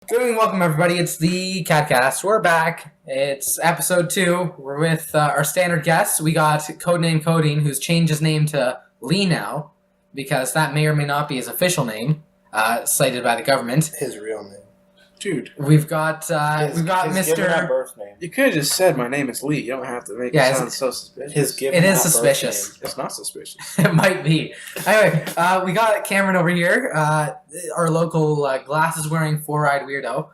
Good evening, welcome everybody. It's the CadCast. We're back. It's episode 2. We're with our standard guests. We got Codename Coding, who's changed his name to Lee now, because that may or may not be his official name, cited by the government. His real name. Dude, We've got his Mr. given at birth name. you could have just said my name is Lee. You don't have to make it sound so suspicious. His given It is at birth suspicious. name. It's not suspicious. It might be. Anyway, we got Cameron over here, our local glasses-wearing, four-eyed weirdo.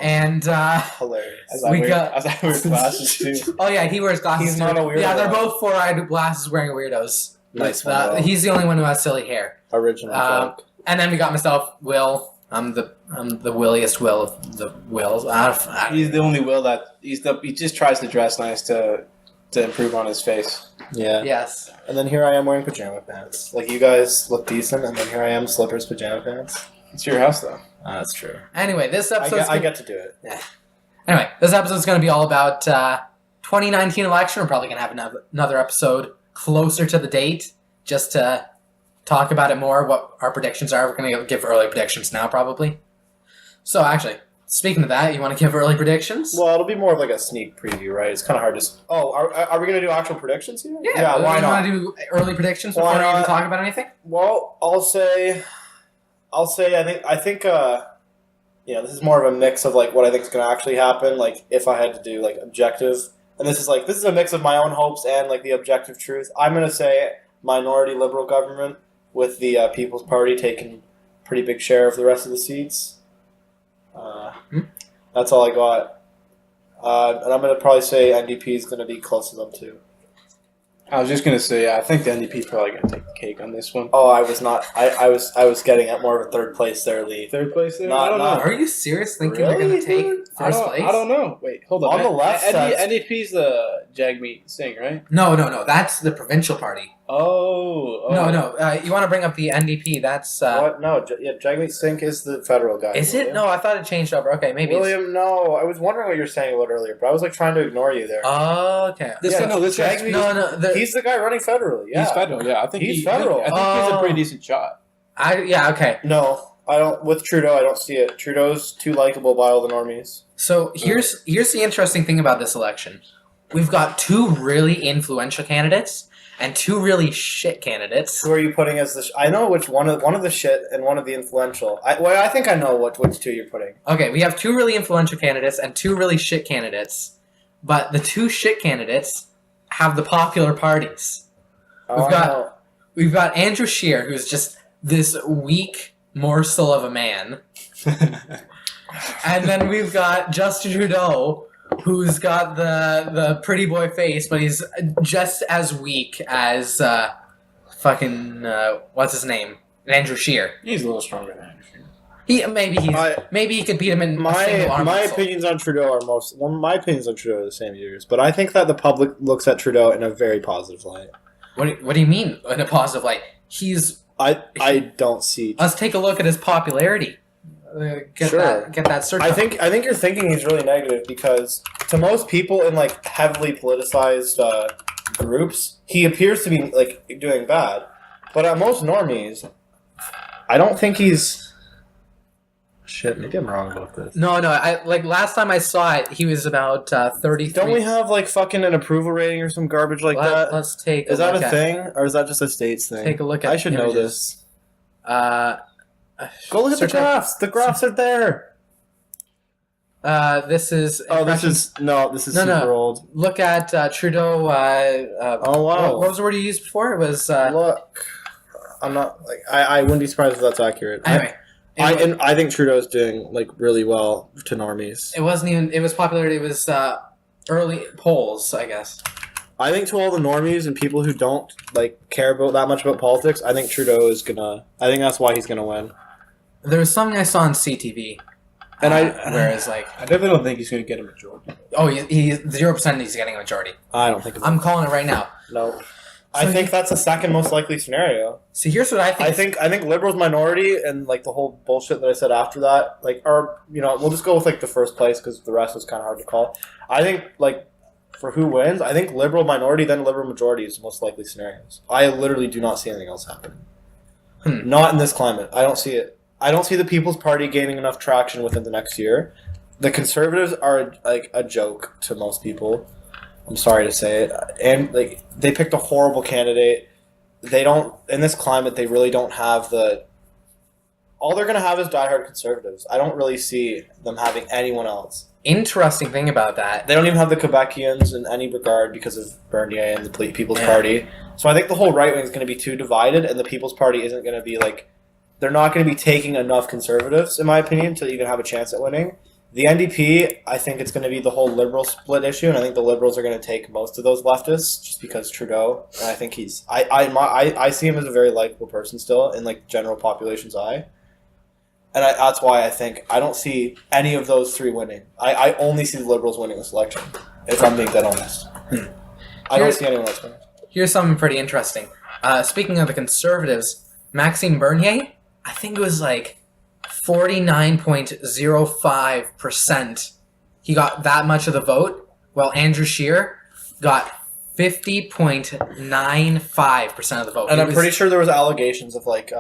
And Hilarious. As We got- I wear glasses too. oh yeah, he wears glasses He's too. not a weirdo. Yeah, they're both four-eyed glasses-wearing weirdos. Nice one. though. He's the only one who has silly hair. Original joke. And then we got myself, Will. I'm the williest Will of the Wills. He's the only Will that he just tries to dress nice to improve on his face. Yeah. Yes. And then here I am wearing pajama pants. Like, you guys look decent, and then here I am, slippers, pajama pants. It's your house though. That's true. Anyway, this episode. I get to do it. Anyway, this episode's going to be all about 2019 election. We're probably going to have another episode closer to the date, just to talk about it more. What our predictions are. We're going to give early predictions now, probably. So, actually, speaking of that, you want to give early predictions? Well, it'll be more of like a sneak preview, right? It's kind of hard to... Oh, are we going to do actual predictions here? yeah. why you not? want to do early predictions Why before we even not? talk about anything? Well, I'll say I think this is more of a mix of like what I think is going to actually happen, like if I had to do like objective, and this is a mix of my own hopes and like the objective truth. I'm going to say minority liberal government with the People's Party taking a pretty big share of the rest of the seats. That's all I got. And I'm going to probably say NDP is going to be close to them too. I was just gonna say, I think the NDP is probably gonna take the cake on this one. Oh, I was not. I was getting at more of a third place there, Lee. Third place there? Not- I don't not- know. Are you serious thinking they're Really, going to take dude? first place? I don't know. Wait, hold on. On the left side- NDP's the Jagmeet Singh, right? No. That's the provincial party. Oh. No. You want to bring up the NDP? That's What? No, Jagmeet Singh is the federal guy. is it? William. No, I thought it changed over. Okay, maybe. William, no. I was wondering what you were saying about earlier, but I was like trying to ignore you there. Oh, okay. This Yeah, no, this guy's Jagmeet- No. He's the guy running federally. Yeah, he's federal. Yeah, I think He's federal. I think he's a Oh. pretty decent shot. Okay. No, I don't. With Trudeau, I don't see it. Trudeau's too likable by all the normies. So here's the interesting thing about this election. We've got two really influential candidates and two really shit candidates. Who are you putting as the? I know which one of the shit and one of the influential. I think I know which two you're putting. Okay, we have two really influential candidates and two really shit candidates, but the two shit candidates have the popular parties. Oh, I know. We've got Andrew Scheer, who's just this weak morsel of a man. And then we've got Justin Trudeau, who's got the pretty boy face, but he's just as weak as what's his name? Andrew Scheer. He's a little stronger than Andrew. Maybe he could beat him in a single arm My wrestle. opinions on Trudeau are my opinions on Trudeau are the same as yours, but I think that the public looks at Trudeau in a very positive light. What do you mean in a positive light? I don't see. Let's take a look at his popularity. Get that search. I think you're thinking he's really negative because to most people in like heavily politicized groups, he appears to be like doing bad. But at most normies, I don't think he's. Shit, maybe I'm wrong about this. No. I like last time I saw it, he was about 33. Don't we have like fucking an approval rating or some garbage like that? Let's take. Is that look a at, thing or is that just a states thing? Take a look at. I should know images. this. Go look at the Search up- graphs. The graphs are there. This is. This is super old. Look at Trudeau. Oh wow. What was the word you used before? It was. Look, I'm not like I wouldn't be surprised if that's accurate. Anyway, I think Trudeau's doing like really well to normies. it wasn't even. It was popularity. It was early polls, I guess. I think to all the normies and people who don't like care about that much about politics, I think Trudeau is gonna. I think that's why he's gonna win. There was something I saw on CTV, And whereas like, I definitely don't think he's going to get a majority. oh, he's 0%. He's getting a majority. I don't think. I'm calling it right now. No. I think that's the second most likely scenario. See, here's what I think. I think liberals minority and like the whole bullshit that I said after that, like, or we'll just go with like the first place because the rest was kind of hard to call. I think like for who wins, I think liberal minority then liberal majority is the most likely scenarios. I literally do not see anything else happening. Not in this climate. I don't see it. I don't see the People's Party gaining enough traction within the next year. The Conservatives are like a joke to most people. I'm sorry to say it, and like they picked a horrible candidate. They don't in this climate. They really don't have the. All they're gonna have is diehard Conservatives. I don't really see them having anyone else. Interesting thing about that. They don't even have the Quebecians in any regard because of Bernier and the People's Party. So I think the whole right wing is going to be too divided, and the People's Party isn't going to be like. They're not going to be taking enough Conservatives, in my opinion, to even have a chance at winning. The NDP, I think it's going to be the whole Liberal split issue, and I think the Liberals are going to take most of those leftists just because Trudeau. And I think he's. I see him as a very likable person still in like general population's eye. And that's why I think I don't see any of those three winning. I only see the Liberals winning this election, if I'm being dead honest. I don't see anyone else winning. Here's something pretty interesting. Speaking of the Conservatives, Maxime Bernier, I think it was like 49.05%. He got that much of the vote, while Andrew Scheer got 50.95% of the vote. And I'm pretty sure there was allegations of like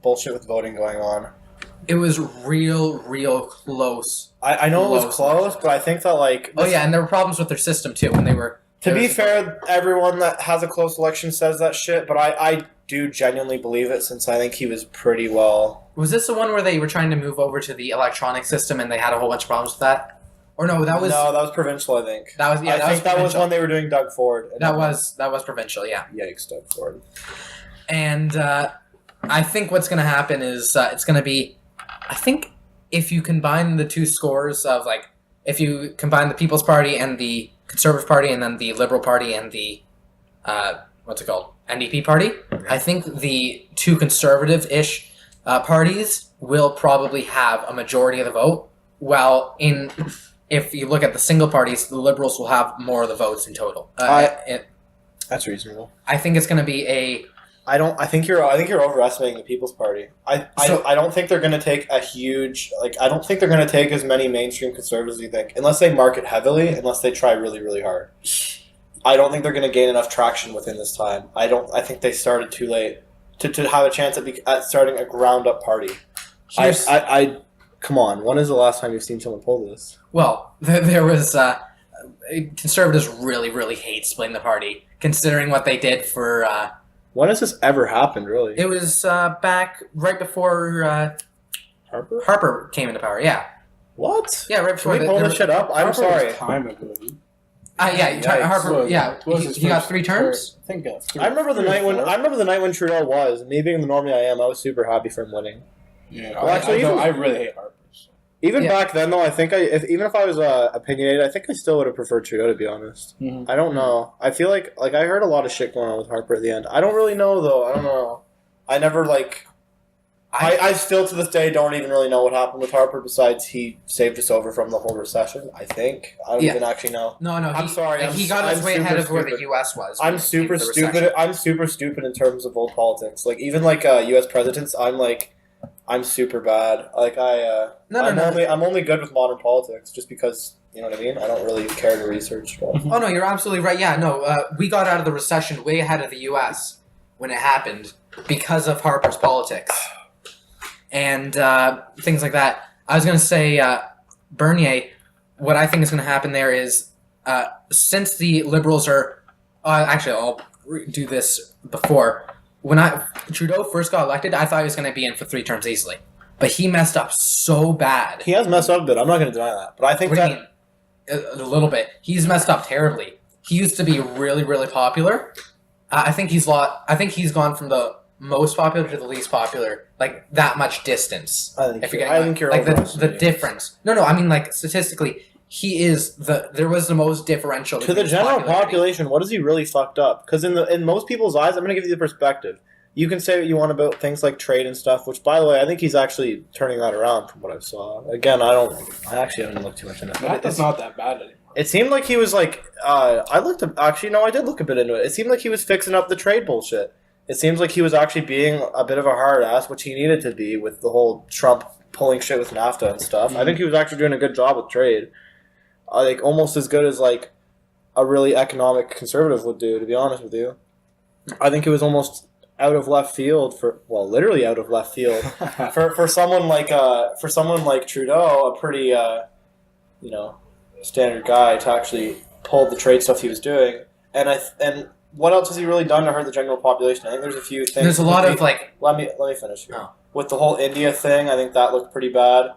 bullshit with voting going on. It was real close. I know it was close, but I think that like... Oh yeah, and there were problems with their system too when they were... To be fair, everyone that has a close election says that shit, but I do genuinely believe it since I think he was pretty well... Was this the one where they were trying to move over to the electronic system and they had a whole bunch of problems with that? Or no, that was... No, that was provincial, I think. That was, yeah, I think that was when they were doing Doug Ford. That was provincial, yeah. Yikes, Doug Ford. And I think what's going to happen is it's going to be... I think if you combine the two scores of, like, if you combine the People's Party and the Conservative Party and then the Liberal Party and the, NDP Party, I think the two conservative-ish parties will probably have a majority of the vote, while if you look at the single parties, the Liberals will have more of the votes in total. That's reasonable. I think it's going to be a... I think you're overestimating the People's Party. I don't think they're going to take a huge I don't think they're going to take as many mainstream conservatives as you think, unless they market heavily, unless they try really really hard. I don't think they're going to gain enough traction within this time. I think they started too late to have a chance at starting a ground up party. Come on, when is the last time you've seen someone pull this? Well, there was conservatives really hate splitting the party, considering what they did for. When has this ever happened, really? It was back right before Harper? Harper came into power, yeah. What? Yeah, right before... Can we pull this shit up? I'm sorry. Time ago. Harper, he got 3 terms? I think I remember the night when Trudeau was. Me being the normie I am, I was super happy for him winning. Yeah, well, actually, I really hate Harper. Even back then, though, I think even if I was opinionated, I think I still would have preferred Trudeau, to be honest. Mm-hmm. I don't know. I feel like I heard a lot of shit going on with Harper at the end. I don't really know, though. I don't know. I never, I still, to this day, don't even really know what happened with Harper, besides he saved us over from the whole recession, I think. I don't even actually know. No. I'm sorry. He got us way ahead of where the U.S. was. I'm super stupid. I'm super stupid in terms of old politics. Even U.S. presidents, I'm super bad. I'm only good with modern politics just because, you know what I mean? I don't really care to research. But. Oh, no, you're absolutely right. Yeah, no, we got out of the recession way ahead of the U.S. when it happened because of Harper's politics and things like that. I was going to say, Bernier, what I think is going to happen there is since the Liberals are... actually, I'll do this before... When Trudeau first got elected, I thought he was going to be in for 3 terms easily. But he messed up so bad. He has messed up a bit. I'm not going to deny that. But I think that... A little bit. He's messed up terribly. He used to be really popular. I think he's gone from the most popular to the least popular, that much distance. I think you're the difference. No, I mean, statistically... He is there was the most differential to the general population. What has he really fucked up? Because in most people's eyes, I'm going to give you the perspective. You can say what you want about things like trade and stuff, which, by the way, I think he's actually turning that around from what I saw. Again, I actually haven't looked too much into it. It's not that bad anymore. It seemed like he was I did look a bit into it. It seemed like he was fixing up the trade bullshit. It seems like he was actually being a bit of a hard ass, which he needed to be with the whole Trump pulling shit with NAFTA and stuff. I think he was actually doing a good job with trade. Almost as good as a really economic conservative would do, to be honest with you. I think it was almost out of left field literally out of left field for someone like Trudeau, a pretty standard guy, to actually pull the trade stuff he was doing. And what else has he really done to hurt the general population? I think there's a few things. There's a lot of like. Let me finish here. Oh. With the whole India thing, I think that looked pretty bad.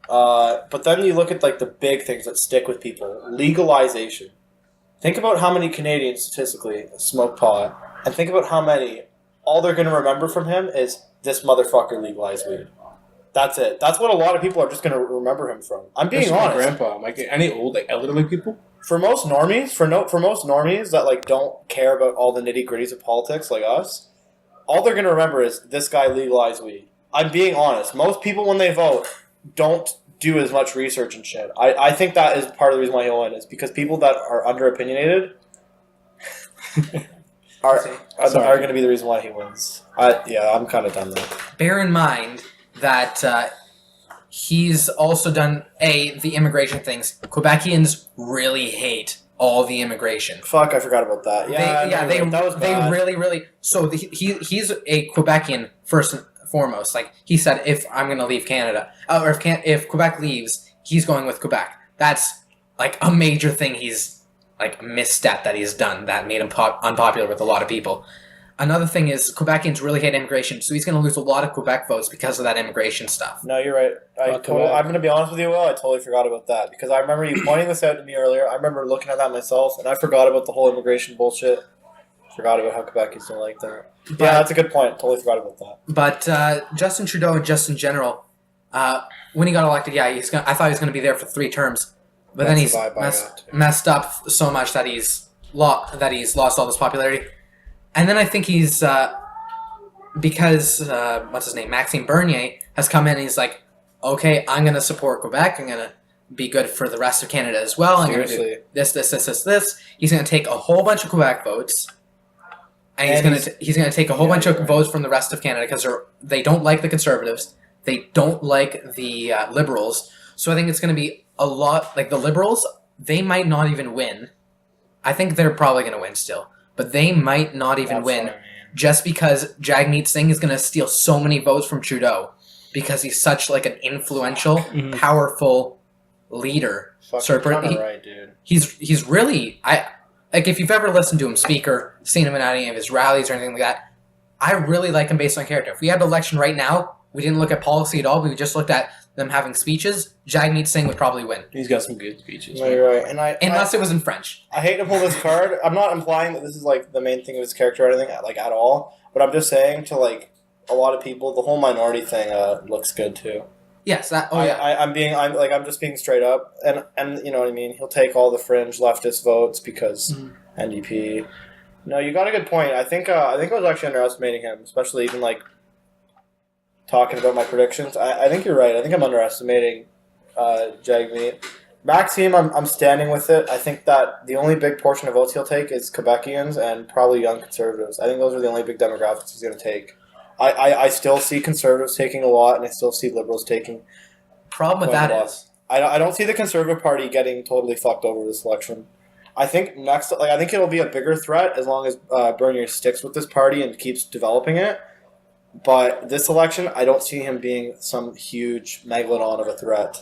But then you look at like the big things that stick with people. Legalization. Think about how many Canadians statistically smoke pot, and think about how many. All they're going to remember from him is this motherfucker legalized weed. That's it. That's what a lot of people are just going to remember him from. I'm being honest. My grandpa, like any old, like elderly people. For most normies, for most normies that like don't care about all the nitty gritties of politics like us, all they're going to remember is this guy legalized weed. I'm being honest. Most people when they vote don't do as much research and shit. I think that is part of the reason why he'll win, is because people that are underopinionated are going to be the reason why he wins. I'm kind of done there. Bear in mind that he's also done the immigration things. Quebecians really hate all the immigration. Fuck, I forgot about that. They really. So he's a Quebecian first and foremost. Like he said, if I'm going to leave Canada, or if Quebec leaves, he's going with Quebec. That's like a major thing he's like a misstep that he's done that made him unpopular with a lot of people. Another thing is Quebecians really hate immigration, so he's going to lose a lot of Quebec votes because of that immigration stuff. No, you're right. I'm going to be honest with you, Will. I totally forgot about that because I remember you pointing this out to me earlier. I remember looking at that myself, and I forgot about the whole immigration bullshit. Forgot about how Quebecians don't like that. Yeah, that's a good point. Totally forgot about that. But Justin Trudeau and just in general, when he got elected, I thought he was going to be there for 3 terms, but then he's messed up so much that he's lost all this popularity. And then I think he's because what's his name, Maxime Bernier has come in and he's like, okay, I'm going to support Quebec. I'm going to be good for the rest of Canada as well. I'm going to do this. He's going to take a whole bunch of Quebec votes. And he's going to take a whole bunch of votes from the rest of Canada because they don't like the Conservatives. They don't like the Liberals. So I think it's going to be a lot like the Liberals. They might not even win. I think they're probably going to win still. But they might not even win just because Jagmeet Singh is going to steal so many votes from Trudeau because he's such like an influential, powerful leader. Right, dude. He's really like if you've ever listened to him speak or seen him in any of his rallies or anything like that, I really like him based on character. If we had an election right now, we didn't look at policy at all. We just looked at them having speeches. Jagmeet Singh would probably win. He's got some good speeches. No, you're right. Unless it was in French. I hate to pull this card. I'm not implying that this is like the main thing of his character or anything, like at all. But I'm just saying to like a lot of people, the whole minority thing looks good too. Yes. I'm just being straight up, and you know what I mean. He'll take all the fringe leftist votes because NDP. No, you got a good point. I think I was actually underestimating him, especially even like talking about my predictions. I think you're right. I think I'm underestimating Jagmeet. Maxime, I'm standing with it. I think that the only big portion of votes he'll take is Quebecians and probably young Conservatives. I think those are the only big demographics he's going to take. I still see Conservatives taking a lot, and I still see Liberals taking. Problem with that is I don't see the Conservative Party getting totally fucked over this election. I think I think it'll be a bigger threat as long as Bernier sticks with this party and keeps developing it. But this election, I don't see him being some huge megalodon of a threat.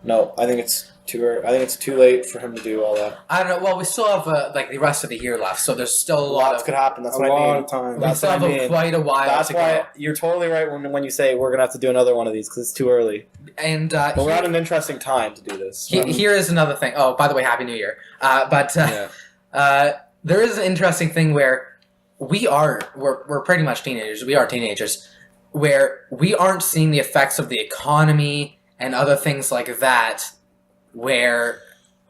No, I think it's too late for him to do all that. I don't know. Well, we still have like the rest of the year left, so there's still a lot could happen. That's what I mean. A lot of time. We still have quite a while. That's to why go. You're totally right when you say we're gonna have to do another one of these because it's too early. And but we're at an interesting time to do this. Here is another thing. Oh, by the way, Happy New Year! There is an interesting thing where we're pretty much teenagers. We are teenagers, where we aren't seeing the effects of the economy and other things like that, where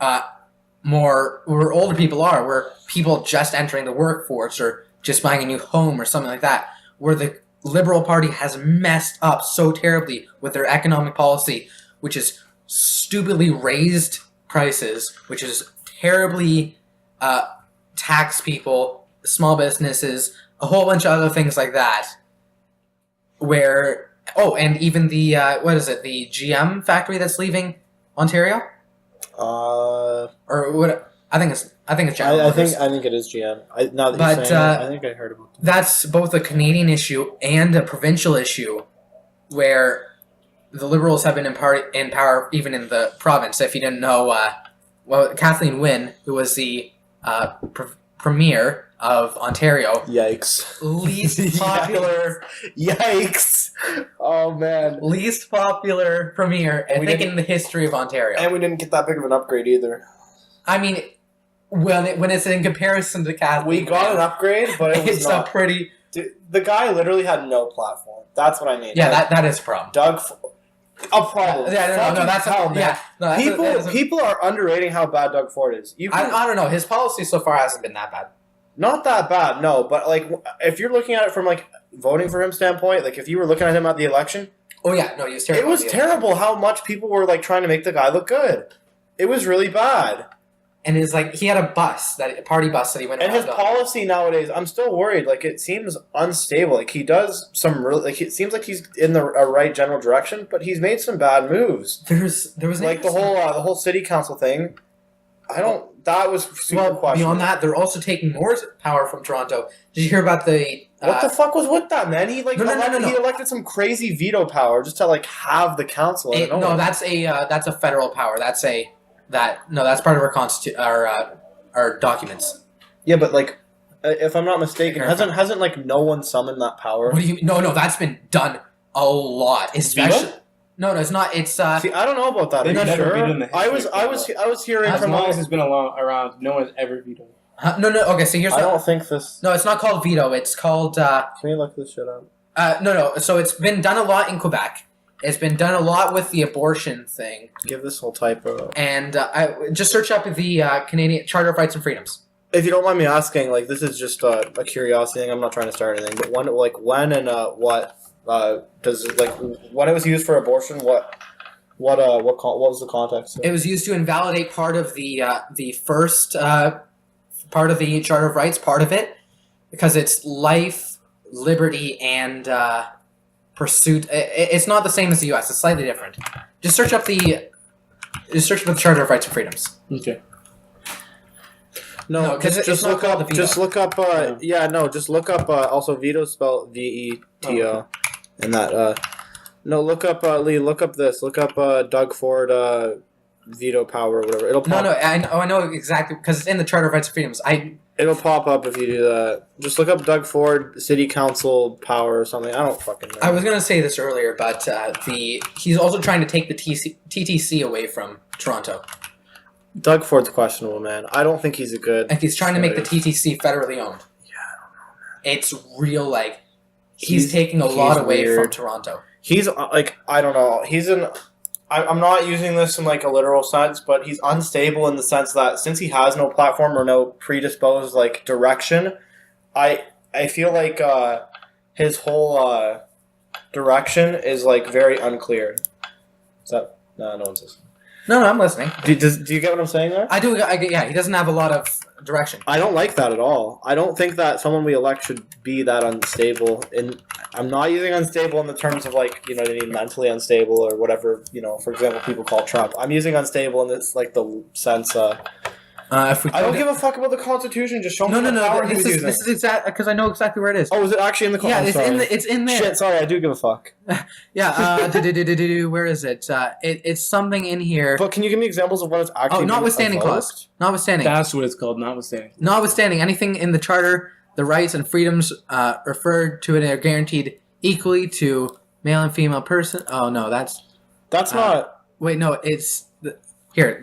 older people are, where people just entering the workforce or just buying a new home or something like that, where the Liberal Party has messed up so terribly with their economic policy, which is stupidly raised prices, which is terribly tax people, small businesses, a whole bunch of other things like that, where... Oh, and even the, the GM factory that's leaving Ontario? Or what? I think it's General Motors. I think it is GM. Now that But, you're saying it, I think I heard about that. That's both a Canadian issue and a provincial issue, where the Liberals have been in power even in the province. If you didn't know, Kathleen Wynne, who was the premier of Ontario, Yikes! least popular, Yikes! Oh man! least popular premier, I think, in the history of Ontario. And we didn't get that big of an upgrade either. I mean, when it's in comparison to Kathleen, We got an upgrade, but it was it's not. a pretty. Dude, the guy literally had no platform. That's what I mean. Yeah, Like, that is a problem. a problem. Yeah, no, that's hell, man. yeah. No, that's People are underrating how bad Doug Ford is. I don't know. His policy so far hasn't been that bad. Not that bad, no. But like, if you're looking at it from like voting for him standpoint, like if you were looking at him at the election, Oh yeah, no, he was terrible. it was terrible how much people were like trying to make the guy look good. It was really bad. And it's like he had a party bus that he went And his around on. policy nowadays, I'm still worried. Like it seems unstable. Like he does some real. Like it seems like he's in the right general direction, but he's made some bad moves. There was Like the whole city council thing. That was super questionable. beyond that, they're also taking more power from Toronto. Did you hear about the? What the fuck was with that, man? He like No. he elected some crazy veto power just to like have the council. That's a federal power. That's part of our documents. Yeah, but like, if I'm not mistaken, hasn't like no one summoned that power? What do you? No, that's been done a lot. Especially. No, it's not. It's See, I don't know about that. They've Are you never sure? vetoed in the history I was hearing As from long all. as it's been around, no one's ever vetoed. no. Okay, so here's. I don't think this. No, it's not called veto. It's called. Can we look this shit up? No. So it's been done a lot in Quebec. It's been done a lot with the abortion thing. Give this whole typo. And I just search up the Canadian Charter of Rights and Freedoms. If you don't mind me asking, like this is just a curiosity thing. I'm not trying to start anything, but when and what does like when it was used for abortion? What was the context? It was used to invalidate part of the first part of the Charter of Rights, part of it, because it's life, liberty, and pursuit. It's not the same as the U.S. It's slightly different. Just search up the Charter of Rights and Freedoms. Okay. No, because just look up. Just look up. Just look up. Also, veto spelled VETO, and that. No, look up Lee. Look up this. Look up Doug Ford veto power or whatever. It'll pop. No. I know exactly because it's in the Charter of Rights and Freedoms. It'll pop up if you do that. Just look up Doug Ford City Council power or something. I don't fucking know. I was gonna say this earlier, but he's also trying to take the TTC away from Toronto. Doug Ford's questionable, man. I don't think he's a good. Like he's trying to make the TTC federally owned. Yeah, I don't know, man. It's real like he's taking a lot away from Toronto. He's like I don't know. I'm not using this in like a literal sense, but he's unstable in the sense that since he has no platform or no predisposed like direction, I feel like his whole direction is like very unclear. Is that no one's listening. No, I'm listening. Do you get what I'm saying there? I do. Yeah, he doesn't have a lot of direction. I don't like that at all. I don't think that someone we elect should be that unstable. And I'm not using unstable in the terms of like, you know what I mean, mentally unstable or whatever, you know, for example, people call Trump. I'm using unstable in this like the sense I don't give a fuck about the Constitution. Just show me the power he was using. This is exact because I know exactly where it is. Oh, is it actually in the Constitution? Yeah, it's in there. Shit, sorry, I do give a fuck. Yeah, where is it? It's something in here. But can you give me examples of what it's actually? Notwithstanding clause. Notwithstanding. That's what it's called. Notwithstanding. Notwithstanding anything in the charter, the rights and freedoms referred to it are guaranteed equally to male and female person. Oh no, that's not. Wait, no, it's. Here,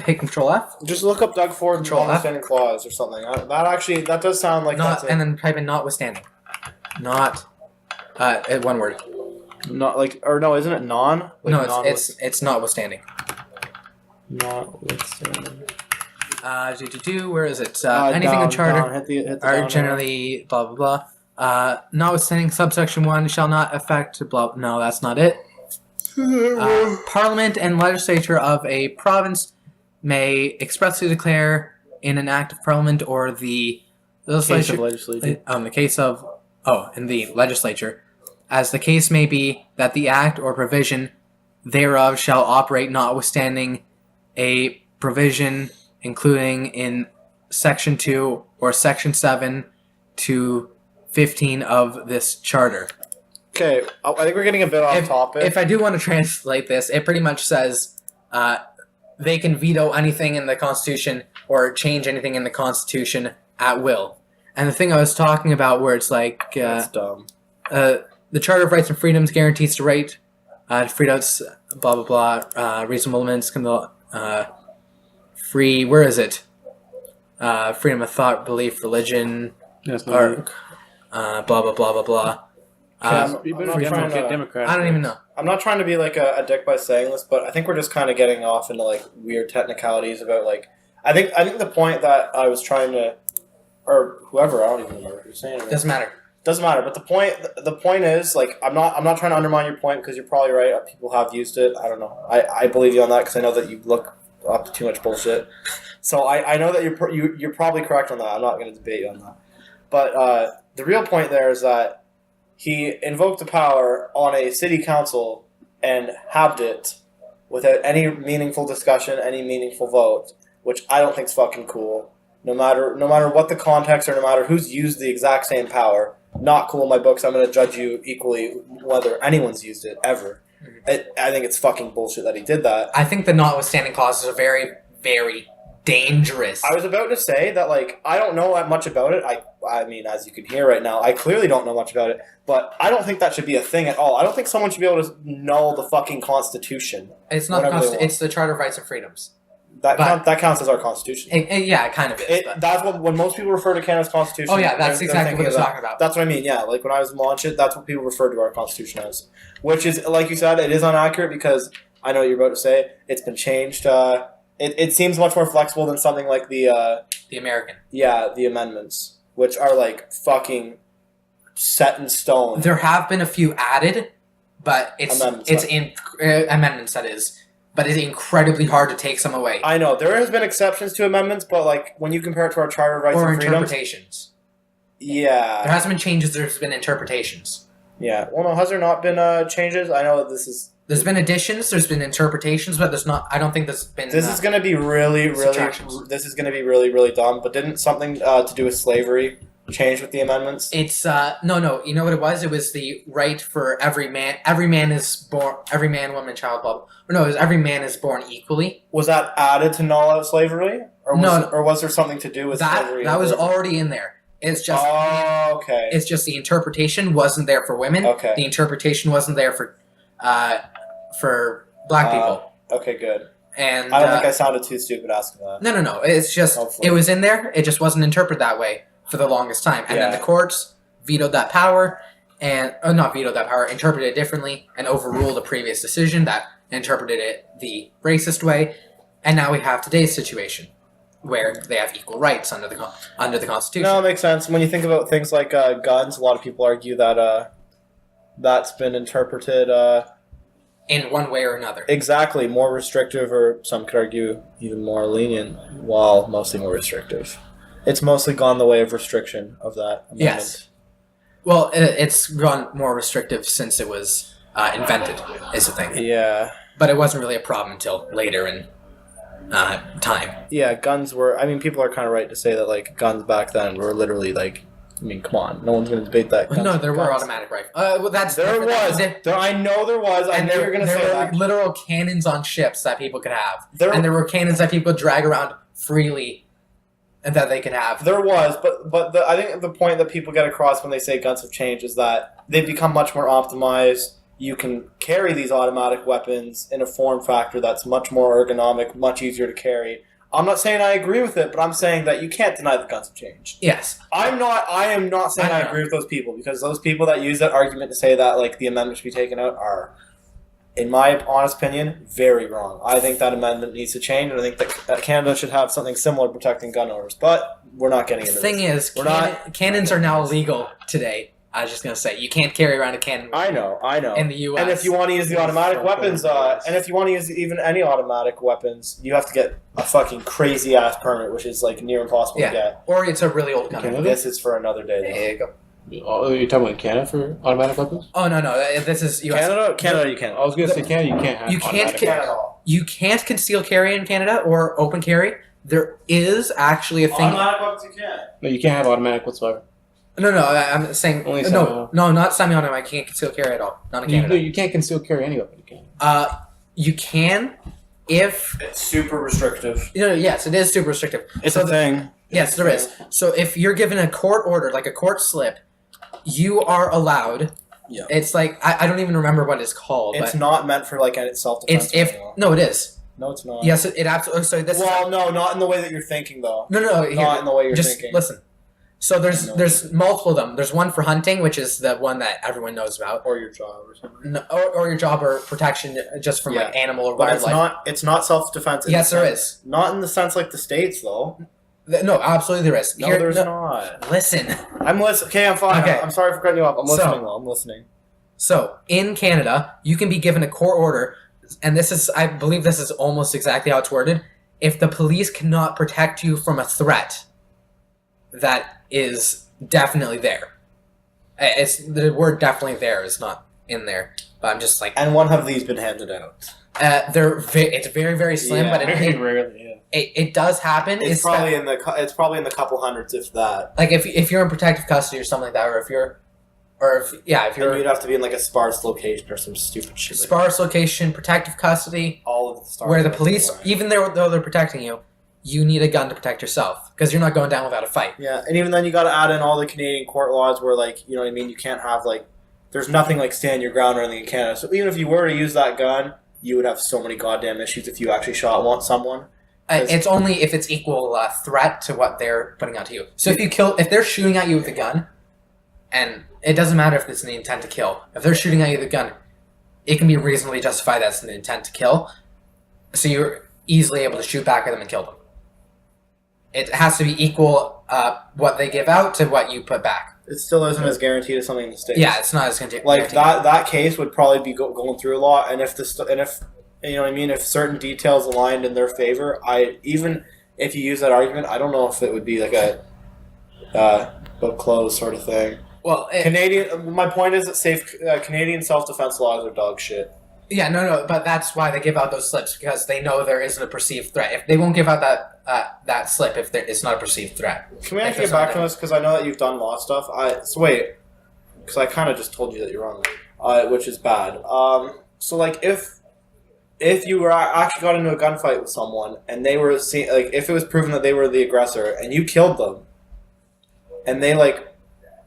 hit Control F. Just look up Doug Ford Control F. Notwithstanding clause or something. That does sound like not, and then type in notwithstanding. Not, one word. Not like or no, isn't it non? Like no, it's notwithstanding. Notwithstanding. Where is it? Anything down, in charter down. Hit the are down generally blah blah blah. Notwithstanding subsection 1 shall not affect blah. No, that's not it. Parliament and legislature of a province may expressly declare in an act of parliament or the legislature, in the legislature, as the case may be, that the act or provision thereof shall operate notwithstanding a provision including in Section 2 or Section 7 to 15 of this charter. Okay, I think we're getting a bit off topic. If I do want to translate this, it pretty much says they can veto anything in the Constitution or change anything in the Constitution at will. And the thing I was talking about where it's like... That's dumb. The Charter of Rights and Freedoms guarantees the right to freedoms, blah, blah, blah, reasonable limits, free... Where is it? Freedom of thought, belief, religion, or blah, blah, blah, blah, blah. I'm not trying to- Democrat. I don't even know. I'm not trying to be like a dick by saying this, but I think we're just kind of getting off into like weird technicalities about like I think the point that I was trying to, or whoever, I don't even remember who was saying it. Doesn't matter. Doesn't matter. But the point is like I'm not trying to undermine your point because you're probably right. People have used it. I don't know. I believe you on that because I know that you look up to too much bullshit. So I know that you're probably correct on that. I'm not going to debate you on that. But the real point there is that he invoked the power on a city council and halved it without any meaningful discussion, any meaningful vote, which I don't think is fucking cool. No matter what the context or no matter who's used the exact same power, not cool in my books. I'm going to judge you equally whether anyone's used it ever. I think it's fucking bullshit that he did that. I think the notwithstanding clauses are very, very dangerous. I was about to say that, like, I don't know that much about it. I mean, as you can hear right now, I clearly don't know much about it, but I don't think that should be a thing at all. I don't think someone should be able to null the fucking Constitution. It's not the Constitution. It's the Charter of Rights and Freedoms. That counts as our Constitution. Yeah, it kind of is. That's what when most people refer to Canada's Constitution. Oh yeah, that's exactly what they're talking about. That's what I mean. Yeah, like when I was launching it, that's what people refer to our Constitution as. Which is, like you said, it is inaccurate because I know what you're about to say. It's been changed. It seems much more flexible than something like the American. Yeah, the amendments, which are like fucking set in stone. There have been a few added, but amendments that is. But it's incredibly hard to take some away. I know there has been exceptions to amendments, but like when you compare it to our Charter of Rights or and Freedoms, interpretations. Yeah, there hasn't been changes. There's been interpretations. Yeah, well, no, has there not been changes? I know that this is. There's been additions. There's been interpretations, but there's not. I don't think there's been. This is going to be really. This is going to be really dumb. But didn't something to do with slavery change with the amendments? It's no. You know what it was? It was the right for every man. Every man is born. Every man, woman, child, blah. Or no, it was every man is born equally. Was that added to null out slavery, or was there something to do with slavery? That was already in there. It's just okay. It's just the interpretation wasn't there for women. Okay. The interpretation wasn't there for black people. Okay, good. And I don't think I sounded too stupid asking that. No. It's just Hopefully. It was in there. It just wasn't interpreted that way for the longest time. And then the courts vetoed that power and not vetoed that power, interpreted it differently and overruled a previous decision that interpreted it the racist way. And now we have today's situation where they have equal rights under the Constitution. No, it makes sense. When you think about things like guns, a lot of people argue that that's been interpreted in one way or another. Exactly, more restrictive, or some could argue even more lenient, while mostly more restrictive. It's mostly gone the way of restriction of that amendment. Yes. Well, it's gone more restrictive since it was invented, is the thing. Yeah. But it wasn't really a problem until later in time. Yeah, guns were... I mean, people are kind of right to say that, like, guns back then were literally, like... I mean, come on. No one's going to debate that. No, there were automatic rifles. Well, there was. I know there was. I know you're going to say that. There were literal cannons on ships that people could have. And there were cannons that people could drag around freely and that they could have. There was, but I think the point that people get across when they say guns have changed is that they've become much more optimized. You can carry these automatic weapons in a form factor that's much more ergonomic, much easier to carry. I'm not saying I agree with it, but I'm saying that you can't deny that guns have changed. Yes. I am not saying I agree with those people, because those people that use that argument to say that like the amendment should be taken out are, in my honest opinion, very wrong. I think that amendment needs to change, and I think that Canada should have something similar protecting gun owners. But we're not getting into this. The thing is, cannons are now illegal today. I was just going to say, you can't carry around a cannon. I know. In the U.S. And if you want to use the automatic weapons, and if you want to use even any automatic weapons, you have to get a fucking crazy-ass permit, which is like near impossible to get. Or it's a really old gun. This is for another day, though. There you go. Oh, you're talking about Canada for automatic weapons? Oh, no. This is U.S. Canada, you can't. I was going to say Canada, you can't have automatic weapons. You can't conceal carry in Canada or open carry. There is actually a thing. Automatic weapons you can't. No, you can't have automatic whatsoever. No, I'm saying Only no, semi-auto. no, not semi-auto. I can't conceal carry at all. Not in Canada. You can't conceal carry any weapon. You can. You can if It's super restrictive. yes, it is super restrictive. It's So a thing. Yes, there is. So if you're given a court order, like a court slip, you are allowed. Yeah. It's like I don't even remember what it's called. It's but not meant for like a self-defense. it's no, it is. No, it's not. Yes, it absolutely. So this Well, no, not in the way that you're thinking, though. no, Not here, in the way you're just thinking. listen. So there's No. there's multiple of them. There's one for hunting, which is the one that everyone knows about, Or your job or something. no, or your job or protection just from like animal or But wildlife. it's not self-defense. in Yes, the there sense- is. Not in the sense like the states, though. No, absolutely there is. No, Here- there's not. Listen. I'm listening. Okay, I'm fine. Okay. I'm sorry for cutting you off. I'm So- listening, though. I'm listening. So in Canada, you can be given a court order, and this is, I believe, this is almost exactly how it's worded. If the police cannot protect you from a threat, that is definitely there. It's the word "definitely" there is not in there, but I'm just like And when have these been handed out? it's very very slim, Yeah. but Very rarely, yeah. it does happen. It's probably in the couple hundreds, if that. like if you're in protective custody or something like that, or if you're And you're you'd have to be in like a sparse location or some stupid shit. like sparse location, protective custody, all of the stars. where the police, even though they're protecting you, you need a gun to protect yourself because you're not going down without a fight. Yeah, and even then you got to add in all the Canadian court laws where, like, you know what I mean. You can't have like, there's nothing like stand your ground or anything in Canada. So even if you were to use that gun, you would have so many goddamn issues if you actually shot someone. It's only if it's equal threat to what they're putting out to you. So if they're shooting at you with a gun, and it doesn't matter if it's an intent to kill. If they're shooting at you with a gun, it can be reasonably justified that's an intent to kill. So you're easily able to shoot back at them and kill them. It has to be equal what they give out to what you put back. It still isn't as guaranteed as something in the States. Yeah, it's not as going to Like that case would probably be going through a lot, and if you know what I mean, if certain details aligned in their favor, even if you use that argument, I don't know if it would be like a book closed sort of thing. Well, Canadian. My point is that Canadian self-defense laws are dog shit. yeah, no, but that's why they give out those slips because they know there isn't a perceived threat. If they won't give out that slip if it's not a perceived threat. Can we If actually it's get back not to this because I know that you've done law stuff. Because I kind of just told you that you're wrong, which is bad. So like if you were actually got into a gunfight with someone and they were if it was proven that they were the aggressor and you killed them, and they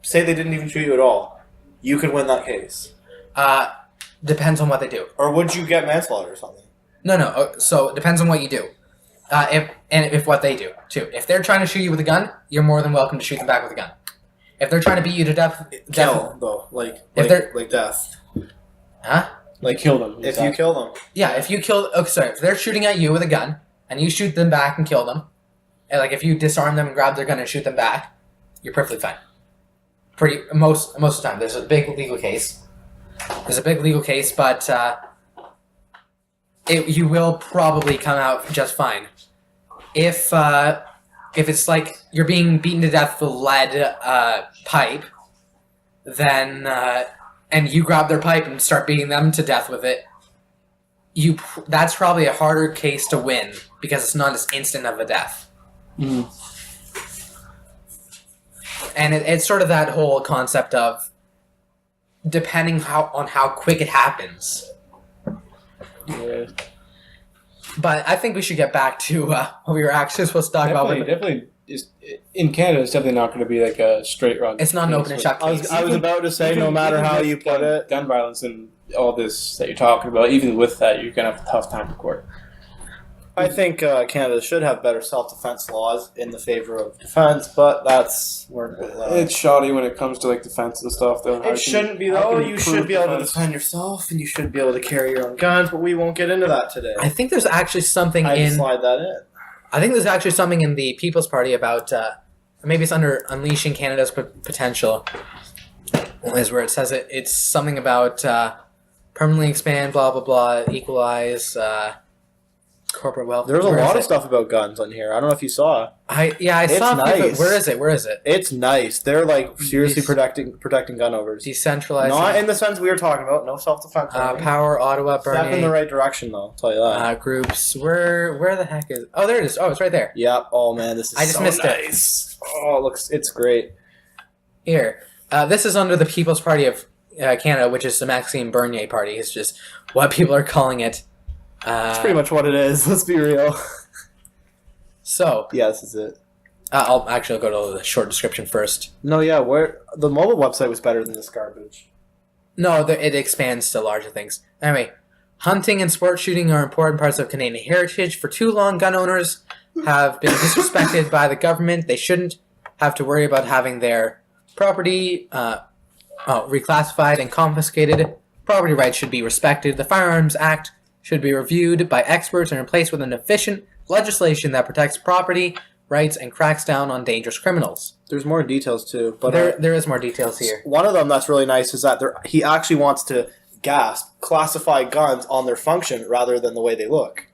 say they didn't even shoot you at all, you could win that case. Depends on what they do. Or would you get manslaughter or something? No. So it depends on what you do. If what they do too. If they're trying to shoot you with a gun, you're more than welcome to shoot them back with a gun. If they're trying to beat you to death, Kill though, If they're- like death. huh? Like kill them. If you kill them, Yeah, if you kill. Oh, sorry. If they're shooting at you with a gun and you shoot them back and kill them, and if you disarm them and grab their gun and shoot them back, you're perfectly fine. Most of the time, there's a big legal case. But you will probably come out just fine. If it's like you're being beaten to death with a lead pipe, then and you grab their pipe and start beating them to death with it, that's probably a harder case to win because it's not as instant of a death. Mm. And it's sort of that whole concept of depending on how quick it happens. Yeah. But I think we should get back to what we were actually supposed to talk about. Definitely. In Canada, it's definitely not going to be like a straight run. It's not an open and shut case. I was about to say, no matter how you put it, gun violence and all this that you're talking about, even with that, you're going to have a tough time in court. I think Canada should have better self-defense laws in the favor of defense, but that's where It's shoddy when it comes to like defense and stuff, though. it shouldn't be though. You should be able to defend yourself, and you should be able to carry your own guns. But we won't get into that today. I think there's actually something I in. slide that in. I think there's actually something in the People's Party about. Maybe it's under Unleashing Canada's Potential. Is where it says it's something about permanently expand, blah blah blah, equalize. Corporate wealth. There's a Where lot is of it? stuff about guns on here. I don't know if you saw. I It's saw. nice. Where is it? Where is it? It's nice. They're like seriously These- protecting gun owners. Decentralized. Not in the sense we were talking about. No self-defense. Power, Ottawa, Step in the Bernier. right direction, though. I'll tell you that. Groups. Where the heck is? Oh, there it is. Oh, it's right there. Yep. Oh man, this is I just so missed it. nice. Oh, it's great. Here. This is under the People's Party of Canada, which is the Maxime Bernier Party. It's just what people are calling it. That's pretty much what it is. Let's be real. So, Yeah, this is it. I'll actually go to the short description first. No, yeah, where the mobile website was better than this garbage. No, it expands to larger things. Anyway, hunting and sport shooting are important parts of Canadian heritage. For too long, gun owners have been disrespected by the government. They shouldn't have to worry about having their property reclassified and confiscated. Property rights should be respected. The Firearms Act should be reviewed by experts and replaced with an efficient legislation that protects property rights and cracks down on dangerous criminals. There's more details too, but There is more details here. one of them that's really nice is that he actually wants to classify guns on their function rather than the way they look,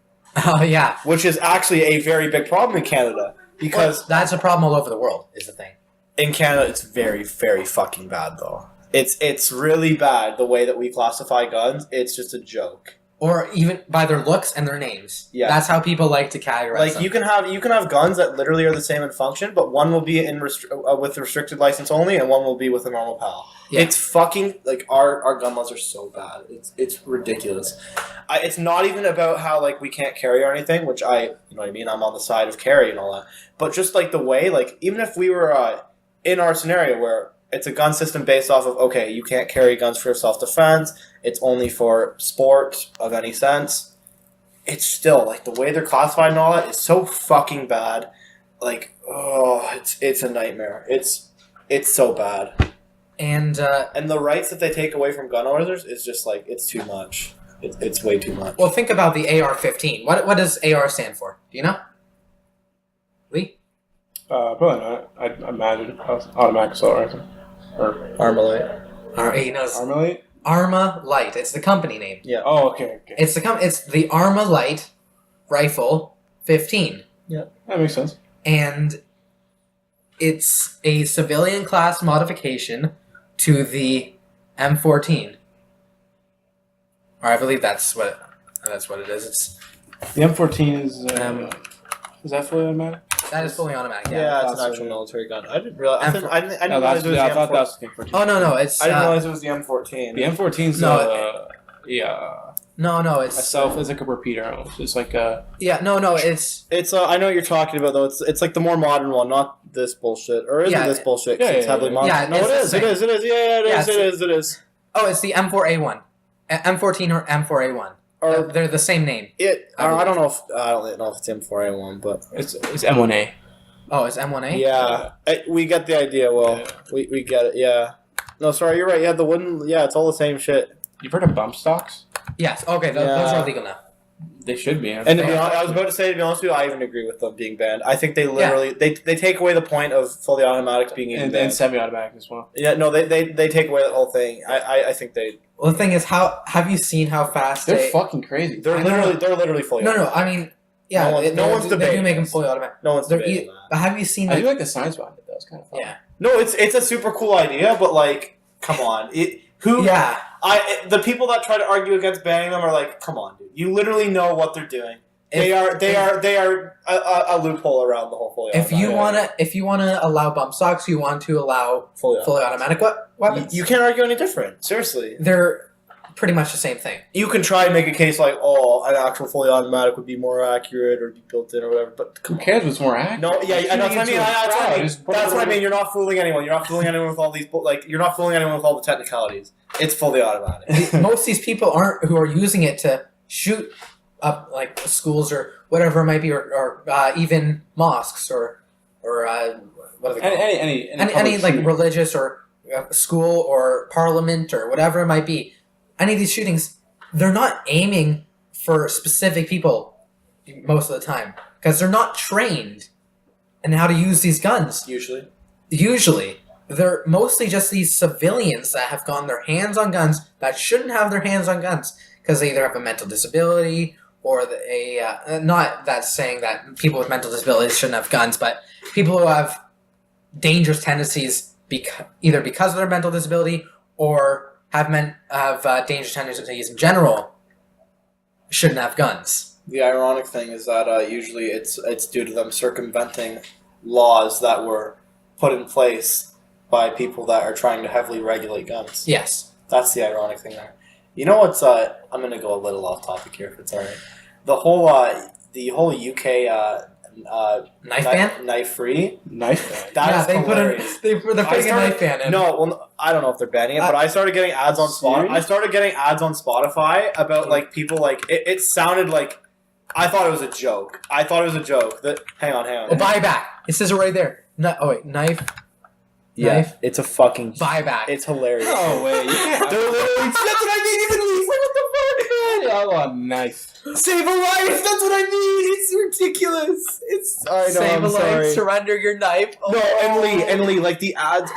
Oh yeah, which is actually a very big problem in Canada because that's a problem all over the world. Is the thing. in Canada it's very, very fucking bad though. It's really bad the way that we classify guns. It's just a joke. Or even by their looks and their names. Yeah. That's how people like to categorize Like them. you can have guns that literally are the same in function, but one will be in with restricted license only, and one will be with a normal PAL. Yeah. It's fucking like our gun laws are so bad. It's ridiculous. It's not even about how like we can't carry or anything, which you know what I mean. I'm on the side of carry and all that, but just like the way, like even if we were in our scenario where it's a gun system based off of, okay, you can't carry guns for self-defense, it's only for sport of any sense. It's still, like, the way they're classified and all that is so fucking bad. Like, oh, it's a nightmare. It's so bad. And the rights that they take away from gun owners is just, like, it's too much. It's way too much. well, think about the AR-15. What does AR stand for? Do you know? Lee? Probably not. I imagine automatic assault rifle or Armalite. He knows. Armalite. Arma Light. It's the company name. Yeah. Oh, okay. It's the Arma Light Rifle 15, That makes sense. and it's a civilian class modification to the M14. Or I believe that's what it is. It's The M14 is that fully automatic? that is fully automatic. Yeah, it's an that's actual what- military gun. I didn't realize. I didn't No, realize it was the I thought that M14. was the M14. Oh no, it's I didn't realize it was the M14. The M14's No, no, it's itself is like a repeater. It's like a it's It's I know what you're talking about though. It's like the more modern one, not this bullshit. Or is Yeah, it this bullshit? 'Cause yeah, it's yeah, heavily yeah. modern. Yeah, No, it's it the is. same. It is. It is. Yeah, it Yeah, is. It is. It is. it's the M4A1, M14 or M4A1. Or They're the same name. I don't know if it's M4A1, but it's M1A. Oh, it's M1A. yeah, we get the idea. Well, we get it. Yeah. No, sorry, you're right. Yeah, the wooden. Yeah, it's all the same shit. You've heard of bump stocks? Yes. Okay, those Yeah. are legal now. They should be. And to be honest, I was about to say, to be honest with you, I even agree with them being banned. I think they literally they take away the point of fully automatics being even and banned. semi-automatic as well. Yeah, no, they take away the whole thing. I think Well, the thing is, how have you seen how fast They're fucking crazy. they're I know. literally fully. No, automatic. I mean, yeah, No one's they debating do make them this. fully automatic. No one's They're debating that. but have you seen I do like? like the science behind it though. It's kind of fun. Yeah. No, it's a super cool idea, but like, come on, Yeah. The people that try to argue against banning them are like, come on, dude, you literally know what they're doing. They are a loophole around the whole fully If automatic. you wanna allow bump stocks, you want to allow fully fully automatic weapons. you can't argue any different. Seriously, They're pretty much the same thing. you can try and make a case like, oh, an actual fully automatic would be more accurate or be built in or whatever, but Who cares what's more accurate? no, yeah, and that's what I mean. That's what I mean. Just put That's it what I away. mean. You're not fooling anyone. You're not fooling anyone with all these. You're not fooling anyone with all the technicalities. It's fully automatic. Most of these people who are using it to shoot up like schools or whatever it might be, or even mosques or what are they called? Any like religious or school or parliament or whatever it might be. Any of these shootings, they're not aiming for specific people most of the time because they're not trained in how to use these guns. Usually, they're mostly just these civilians that have gotten their hands on guns that shouldn't have their hands on guns because they either have a mental disability or not that saying that people with mental disabilities shouldn't have guns, but people who have dangerous tendencies either because of their mental disability or have dangerous tendencies in general shouldn't have guns. The ironic thing is that usually it's due to them circumventing laws that were put in place by people that are trying to heavily regulate guns. Yes. That's the ironic thing there. You know what's I'm going to go a little off topic here if it's all right. The whole UK Knife ban? knife free. Knife. That is hilarious. They're putting a knife ban in. No, well, I don't know if they're banning it, but I started getting ads on Spotify. I started getting ads on Spotify about like people like it sounded like I thought it was a joke. That hang on. Oh, buy back. It says it right there. Knife. Yeah, Knife. it's a fucking Buy back. It's hilarious. No way. You can't. They're literally. That's what I mean. Even Lee's like, what the fuck, man? I want a knife. Save a life. That's what I mean. It's ridiculous. I know. Save I'm a sorry. life. Surrender your knife. Oh. No, and Lee, like the ads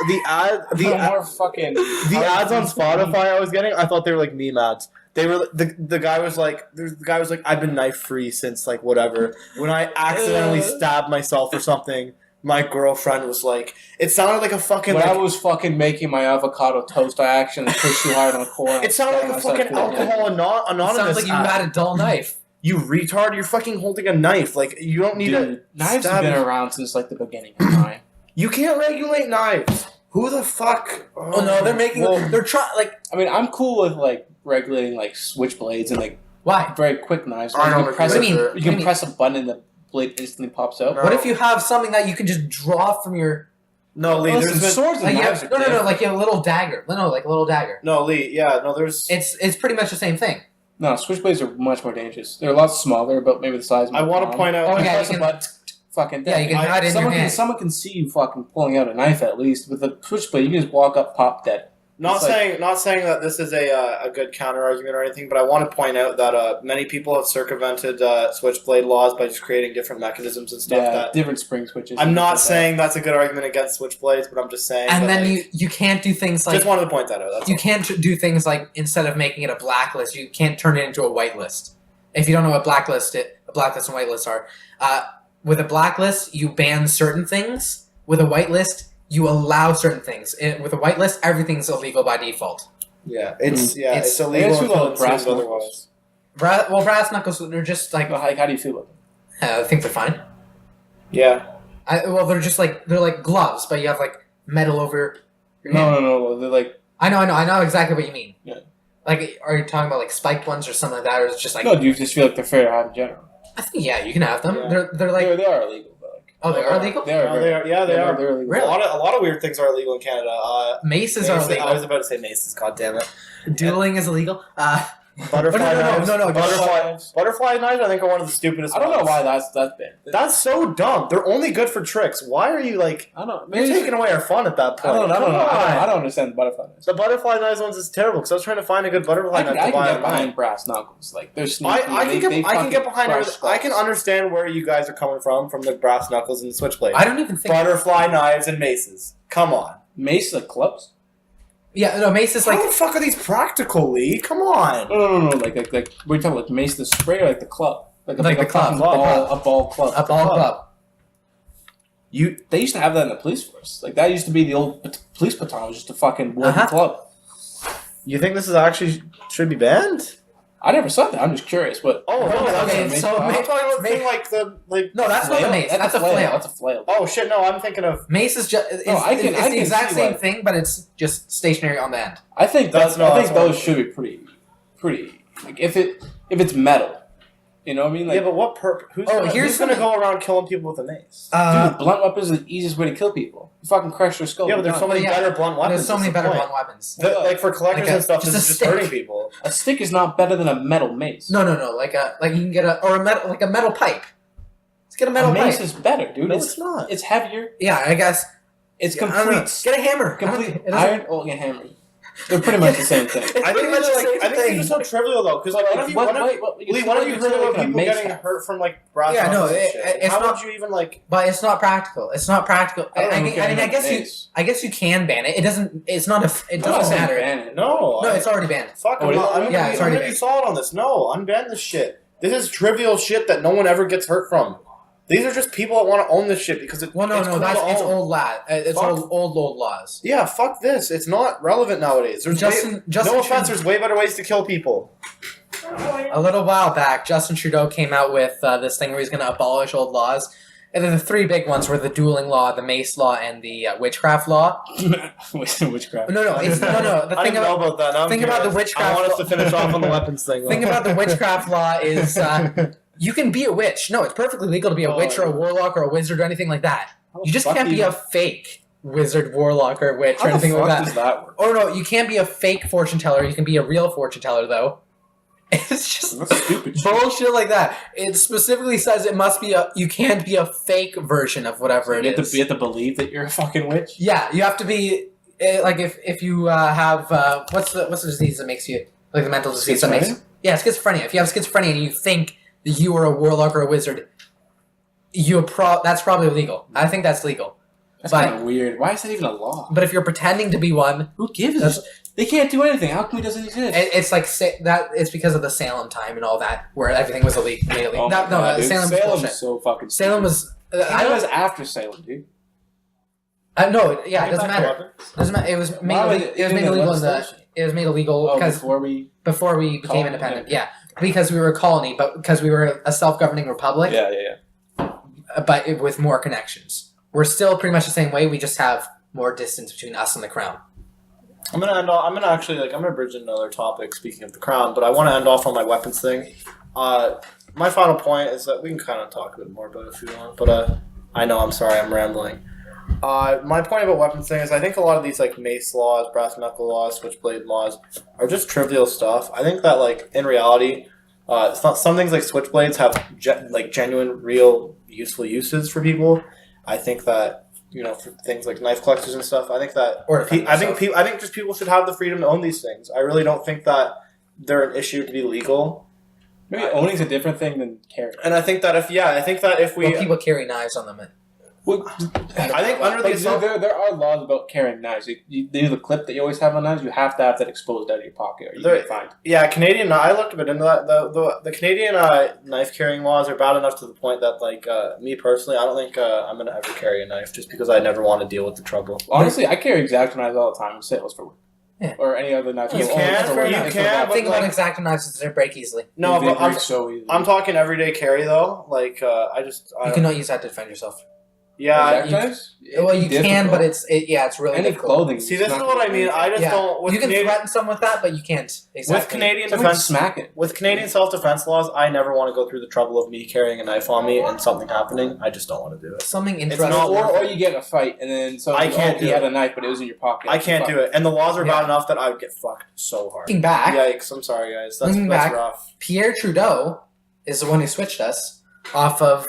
on Spotify I was getting, I thought they were like meme ads. They were the guy was like, I've been knife free since like whatever. When I accidentally stabbed myself or something, my girlfriend was like, it sounded like a fucking. When like, I was fucking making my avocado toast, I actually pushed too hard on the corner. It sounded like a fucking alcohol anonymous. It sounds like you ad. had a dull knife. You retard! You're fucking holding a knife. Like you don't need Knives have been around since like the beginning of time. You can't regulate knives. Who the fuck? Oh no, they're making. They're trying. Like, I mean, I'm cool with like regulating like switchblades and like why? very quick knives. I don't You can press agree it. with You can press a button and the blade instantly pops out. No. What if you have something that you can just draw from your? No, Lee. Listen, There's swords and Like you knives have, are no, different. like you have a little dagger. No, like a little dagger. no, Lee. Yeah, no. There's. It's pretty much the same thing. No, switchblades are much more dangerous. They're a lot smaller, about maybe the size of my I want to palm. point out. Oh, yeah, Press you a can- button, fucking Yeah, you can hide it in your hand. Someone can see you fucking pulling out a knife at least. With a switchblade, you can just walk up, pop dead. Not It's like- saying that this is a good counter argument or anything, but I want to point out that many people have circumvented switchblade laws by just creating different mechanisms and stuff. Yeah, That different spring switches. I'm and not stuff saying that's a good argument against switchblades, but I'm just saying. And that, then like, you can't do things like just wanted to point that out. That's you all. can't do things like instead of making it a blacklist, you can't turn it into a whitelist. If you don't know what a blacklist and whitelist are, with a blacklist you ban certain things. With a whitelist, you allow certain things. With a whitelist, everything's illegal by default. Yeah, it's It's- illegal it's until about it's brass proven knuckles. otherwise. Brass knuckles, they're just like How do you feel about them? I think they're fine. Yeah, They're just like they're like gloves, but you have like metal over your hand. No. They're like I know exactly what you mean. Yeah. Like, are you talking about like spiked ones or something like that, or is it just like? no. Do you just feel like they're fair to have in general? I think you can have them. Yeah. They're like They are illegal, but like oh, they are illegal. they are. no, they are. Yeah, they are. They're illegal. Really? A lot of weird things are illegal in Canada. Maces are I illegal. was about to say maces. God damn it. Dueling is illegal. Butterfly knives. no, Butterfly knives. I think are one of the stupidest. I don't know ones. why that's bad. That's so dumb. They're only good for tricks. Why are you like? I don't know. You're Maybe taking away our fun at that I point. don't know. Come on. I don't understand the butterfly knives. The butterfly knives ones is terrible because I was trying to find a good butterfly I knife can to buy get online. behind brass knuckles. Like they're sneaky. I can get behind crush it. I can understand where you guys are coming from the brass knuckles and the switchblade. I don't even think. Butterfly knives and maces. Come on. mace like clubs. Yeah, no, mace is like How the fuck are these practical, Lee? Come on. No. Like we're talking like mace the spray or like the club. Like the club. fucking ball, a ball club. a ball club. They used to have that in the police force. Like that used to be the old police baton, was just a fucking wooden club. You think this is actually should be banned? I never saw that. I'm just curious. But Oh, no, okay, that's so I'm ma- talking about the ma- thing like the like. No, that's not a mace. That's a flail. That's a flail. Oh shit! No, I'm thinking of. Mace is just it's, I can the exact see same why. thing, but it's just stationary on the end. I think That's those what- should be pretty. Like if it's metal, you know what I mean? Like, Yeah, but what purpose? Who's Oh, gonna, here's who's gonna something- go around killing people with a mace? dude, blunt weapons are the easiest way to kill people. You fucking crush their skull. Yeah, but there's so many yeah. better blunt weapons. There's so many that's the better point. blunt weapons. Like for collectors Like a- and stuff, just this a is just stick. hurting people. A stick is not better than a metal mace. No, like you can get a metal pipe. Let's get a metal a mace pipe. is better, dude. No, it's not. It's heavier. Yeah, I guess. It's I don't know. complete. Get a hammer. Complete It doesn't- iron. Oh, yeah, hammer. They're pretty much the same thing. It's I pretty think much it's the like same I think thing. it's just so trivial though, because like when have you Lee, when have you heard about people getting hurt from like brass Yeah, no, knuckles and shit? it's How not- would you even like? But it's not practical. It's not practical. I don't know I who mean, cares I about guess mace. I guess you can ban it. It doesn't. It's not a. It No, doesn't matter. ban it. No, No, it's already banned. fuck. Oh, I'm it not, is? I'm gonna Yeah, be, it's I'm already gonna be banned. solid on this. No, unban this shit. This is trivial shit that no one ever gets hurt from. These are just people that want to own this shit because it's Well, no, it's no, cool that's to it's own. old it's Fuck. old laws. Yeah, fuck this. It's not relevant nowadays. There's Justin no offense. Trudeau- There's way better ways to kill people. A little while back, Justin Trudeau came out with this thing where he's going to abolish old laws. And then the three big ones were the dueling law, the mace law, and the witchcraft law. Witchcraft. No. The I thing didn't know about that. Now I'm thing about curious. the witchcraft I want us law- to finish off on the weapons thing. thing about the witchcraft law is you can be a witch. No, it's perfectly legal to be a witch or a warlock or a wizard or anything like that. You just can't be a fake wizard, warlock, or witch or How the anything fuck like does that. that work? Or no, you can't be a fake fortune teller. You can be a real fortune teller, though. It's just That's stupid shit. bullshit like that. It specifically says it must be you can't be a fake version of whatever it is. You have to believe that you're a fucking witch? Yeah, you have to be like if you have what's the disease that makes you like the mental disease that makes Schizophrenia? Yeah, schizophrenia. If you have schizophrenia and you think that you are a warlock or a wizard, that's probably legal. I think that's legal. That's But- kind of weird. Why is that even a law? But if you're pretending to be one, Who gives a That's- shit? They can't do anything. How come it doesn't exist? it's like that. It's because of the Salem time and all that, where everything was illegal. Oh my God, dude. Salem was Salem's bullshit. so fucking Salem was. I Salem don't. was after Salem, dude. No, yeah, it doesn't matter. Weapons? Doesn't matter. It was made. Why would It was made in illegal in the. legislation? It was made illegal Oh, because before we... before we became Colony, independent. yeah. Yeah, because we were a colony, but because we were a self-governing republic, Yeah. but with more connections. We're still pretty much the same way. We just have more distance between us and the crown. I'm gonna bridge another topic. Speaking of the crown, but I want to end off on my weapons thing. My final point is that we can kind of talk a bit more about it if you want. But I know I'm sorry, I'm rambling. My point about weapons thing is I think a lot of these like mace laws, brass knuckle laws, switchblade laws are just trivial stuff. I think that like in reality, some things like switchblades have genuine, real, useful uses for people. I think that. For things like knife collectors and stuff, I think that I think just people should have the freedom to own these things. I really don't think that they're an issue to be legal. Maybe owning's a different thing than carrying. And I think that if we, people carry knives on them. Well, I think under the assumption there are laws about carrying knives. You do the clip that you always have on knives. You have to have that exposed out of your pocket, or you get fined. Yeah, Canadian. I looked a bit into that. The Canadian knife carrying laws are bad enough to the point that, like, me personally, I don't think I'm gonna ever carry a knife just because I never want to deal with the trouble. Honestly, I carry X-Acto knives all the time in sales for work. Yeah. Or any other knife. You Oh, can, that's a you knife. can, The but thing about like, X-Acto knives is they break easily. no, They but break so easily. I'm talking everyday carry though. Like, You cannot use that to defend yourself. yeah. X-Acto knives? Well, you can, Difficult. but it's really any difficult. clothing. See, it's this is not what I gonna mean. break. I just Yeah. don't. With You can Canadian, threaten someone with that, but you can't. Exactly. with Canadian Someone defense, smack it. with Canadian self-defense laws, I never want to go through the trouble of me carrying a knife on me and something happening. I just don't want to do it. Something It's interesting. not Or you get in a fight and then I can't he do had it. a knife but it was in your pocket. I can't do it, and the laws are Yeah. bad enough that I would get fucked so hard. Looking back, Yikes! I'm sorry, guys. That's Looking back, rough. Pierre Trudeau is the one who switched us off of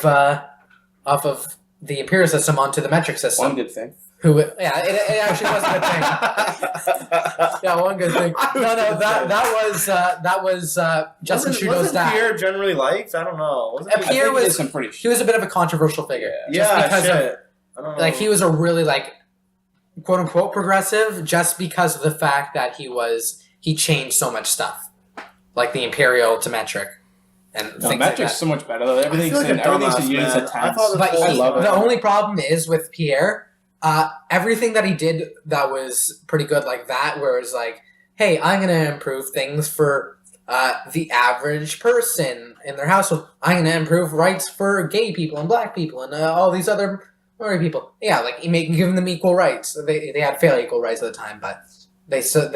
the imperial system onto the metric system. One good thing. It actually was a good thing. Yeah, one good thing. No, that was Justin Trudeau's wasn't dad. Pierre generally liked? I don't know. Wasn't he- Pierre I think he did was- some pretty He shit. was a bit of a controversial figure. Just yeah, because shit. of I don't know. like he was a really like quote unquote progressive just because of the fact that he changed so much stuff. Like the imperial to metric and No, things like metric's that. so much better though. Everything's like a everything's dumbass, in units man. of I tenths. thought But I love it. the only problem is with Pierre, everything that he did that was pretty good like that, where it's like, hey, I'm going to improve things for the average person in their household. I'm going to improve rights for gay people and black people and all these other minority people. Yeah, like giving them equal rights. They had fairly equal rights at the time, but wasn't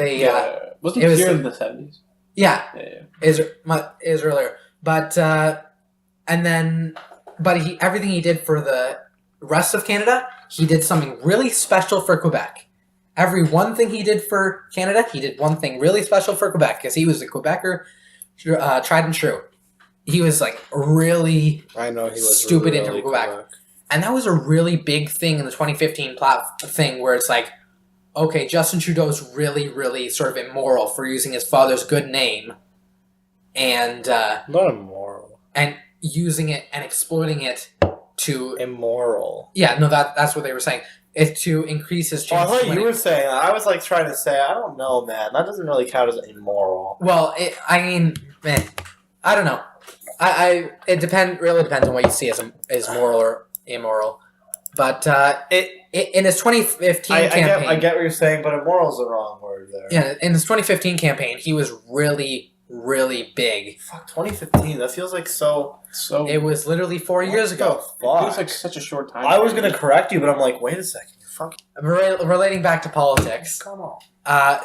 it was- here in the 70s? yeah, Yeah. is earlier, but everything he did for the rest of Canada, he did something really special for Quebec. Every one thing he did for Canada, he did one thing really special for Quebec because he was a Quebecer, tried and true. He was like really, I know he was stupid into Quebec. And that was a really big thing in the 2015 thing where it's like, okay, Justin Trudeau's really, really sort of immoral for using his father's good name and Not immoral. and using it and exploiting it to Immoral. that's what they were saying. It's to increase his Oh, I chances. thought of you winning. were saying that. I was like trying to say, I don't know, man. That doesn't really count as immoral. Well, I mean, man, I don't know. It really depends on what you see as moral or immoral. But in his 2015 campaign, I get what you're saying, but immoral is the wrong word there. Yeah, in his 2015 campaign, he was really, really big. Fuck, 2015. That feels like so. It was literally 4 years ago. Fuck. It feels like such a short time. I was gonna correct you, but I'm like, wait a second. Fuck. Relating back to politics. Come on.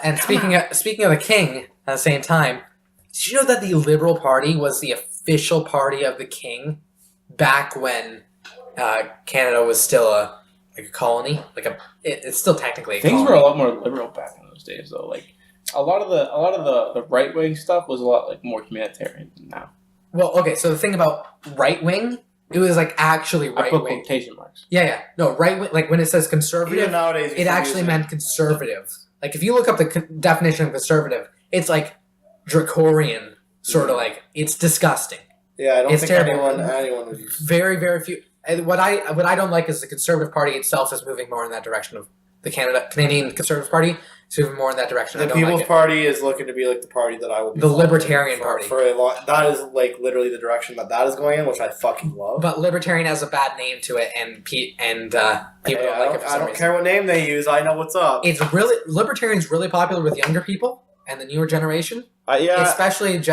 And speaking of the king at the same time, did you know that the Liberal Party was the official party of the king back when Canada was still a colony? It's still technically a Things colony. were a lot more liberal back in those days, though. Like a lot of the right wing stuff was a lot like more humanitarian than now. Well, okay, so the thing about right wing, it was like actually I right put wing. quotation marks. Yeah. No, right wing. Like when it says Even conservative, nowadays, it actually meant conservative. Like if you look up the definition of conservative, it's like draconian, sort of like it's disgusting. Yeah, I don't It's think terrible. anyone would use. Very, very few. And what I don't like is the Conservative Party itself is moving more in that direction of the Canadian Conservative Party. It's moving more in that direction. I The don't People's like it. Party is looking to be like the party that I will be. The following Libertarian Party. for a long. That is like literally the direction that is going in, which I fucking love. But Libertarian has a bad name to it, and people Hey, don't like it for I some don't reason. care what name they use. I know what's up. It's Libertarian's really popular with younger people and the newer generation, Yeah, especially it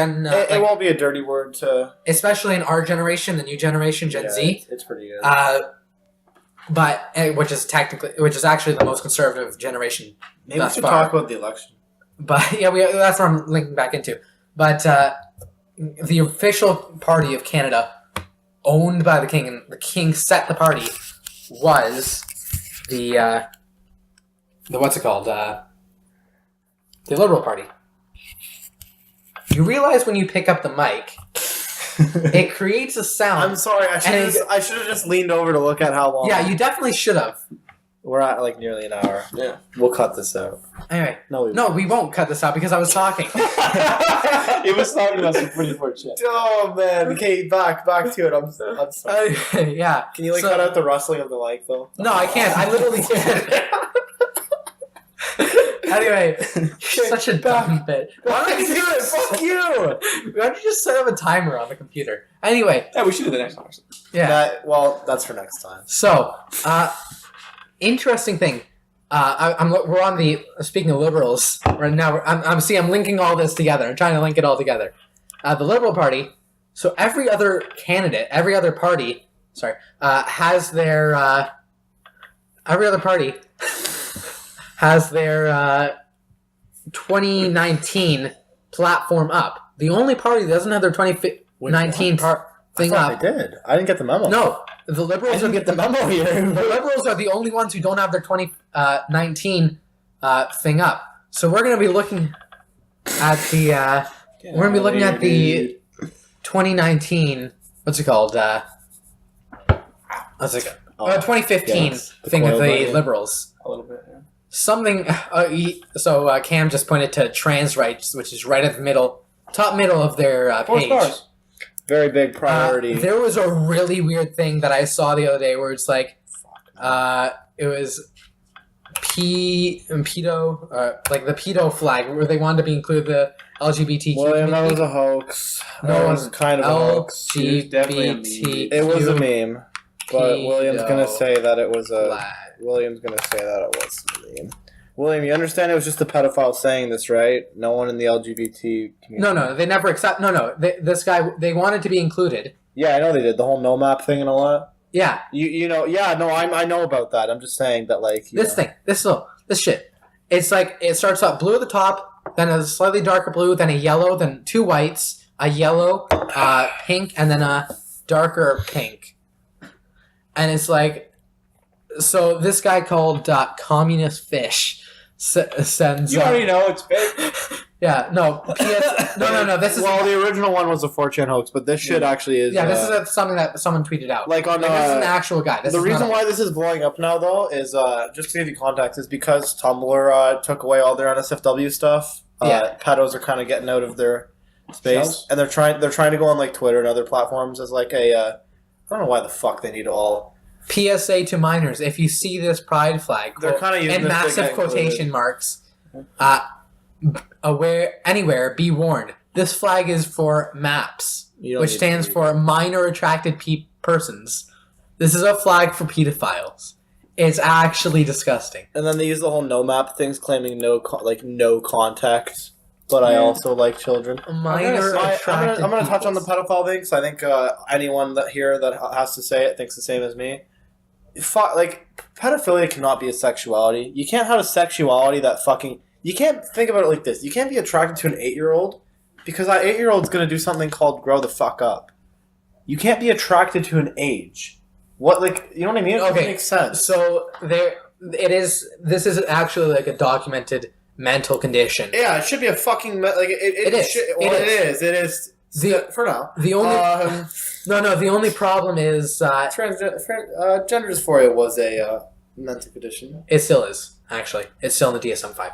won't be a dirty word to. especially in our generation, the new generation, Gen Yeah, Z. It's pretty good. Which is actually the most conservative generation. Maybe we thus should far. talk about the election. But yeah, that's what I'm linking back into. But the official party of Canada, owned by the king, and the king set the party, was the what's it called? The Liberal Party. You realize when you pick up the mic, it creates a sound. I'm sorry. I should have just leaned over to look at how long. Yeah, you definitely should have. We're at like nearly an hour. Yeah. We'll cut this out. Anyway, No, we won't cut this out because I was talking. He was talking about some pretty poor shit. Oh man. Okay, back to it. I'm sorry. Yeah. Can you cut out the rustling of the mic though? No, I can't. I literally can't. Anyway, you're such a dumb bit. Why don't you do it? Fuck you! Why don't you just set up a timer on the computer? Anyway, Yeah, we should do the next one. yeah. That's for next time. So, interesting thing. We're on the speaking of liberals right now. I'm linking all this together. I'm trying to link it all together. The Liberal Party. So every other candidate, every other party, has their every other party has their 2019 platform up. The only party that doesn't have their 2019 thing up. They did. I didn't get the memo. No, the Liberals I didn't get the memo here. The Liberals are the only ones who don't have their 2019 thing up. So we're going to be looking at the 2019. What's it called? 2015 yes. thing of the Coil Liberals. A little bit, yeah. Something. Cam just pointed to trans rights, which is right at the middle, top middle of their 4 page. stars. Very big priority. There was a really weird thing that I saw the other day where it's like, it was pedo, like the pedo flag, where they wanted to be include the LGBTQ William, that was community. a hoax. No, That it was wasn't. kind of a hoax. LGBT. It was a meme, but William's gonna Pedo say that it was a. flag. William's gonna say that it was a meme. William, you understand it was just a pedophile saying this, right? No one in the LGBT community. No, they never accept. No, this guy, they wanted to be included. Yeah, I know they did the whole no map thing and all that. Yeah, You know, yeah, no, I know about that. I'm just saying that like this shit. It's like it starts off blue at the top, then a slightly darker blue, then a yellow, then 2 whites, a yellow, pink, and then a darker pink. And it's like, so this guy called Communist Fish sends. You already know it's fake. Yeah, no. No. This is the original one was a 4chan hoax, but this shit actually is. this is something that someone tweeted out. Like on this is an actual guy. The reason why this is blowing up now, though, is just to give you context, is because Tumblr took away all their NSFW stuff. Pedos are kind of getting out of their space, Shells? and they're trying to go on like Twitter and other platforms as like a. I don't know why the fuck they need all. PSA to minors: if you see this pride flag, They're kind of using and this to massive get quotation included. marks, anywhere, be warned. This flag is for maps. which stands for minor attracted persons. This is a flag for pedophiles. It's actually disgusting. And then they use the whole no map things, claiming no contact. But I also like children. I'm gonna touch on the pedophile thing. So I think anyone that has to say it thinks the same as me. Pedophilia cannot be a sexuality. You can't have a sexuality that fucking. You can't think about it like this. You can't be attracted to an 8-year-old because that 8-year-old's gonna do something called grow the fuck up. You can't be attracted to an age. What, you know what I mean? It doesn't make sense. So this is actually like a documented mental condition. Yeah, it should be a fucking it is for now. The only the only problem is gender dysphoria was a mental condition. It still is, actually. It's still in the DSM-5.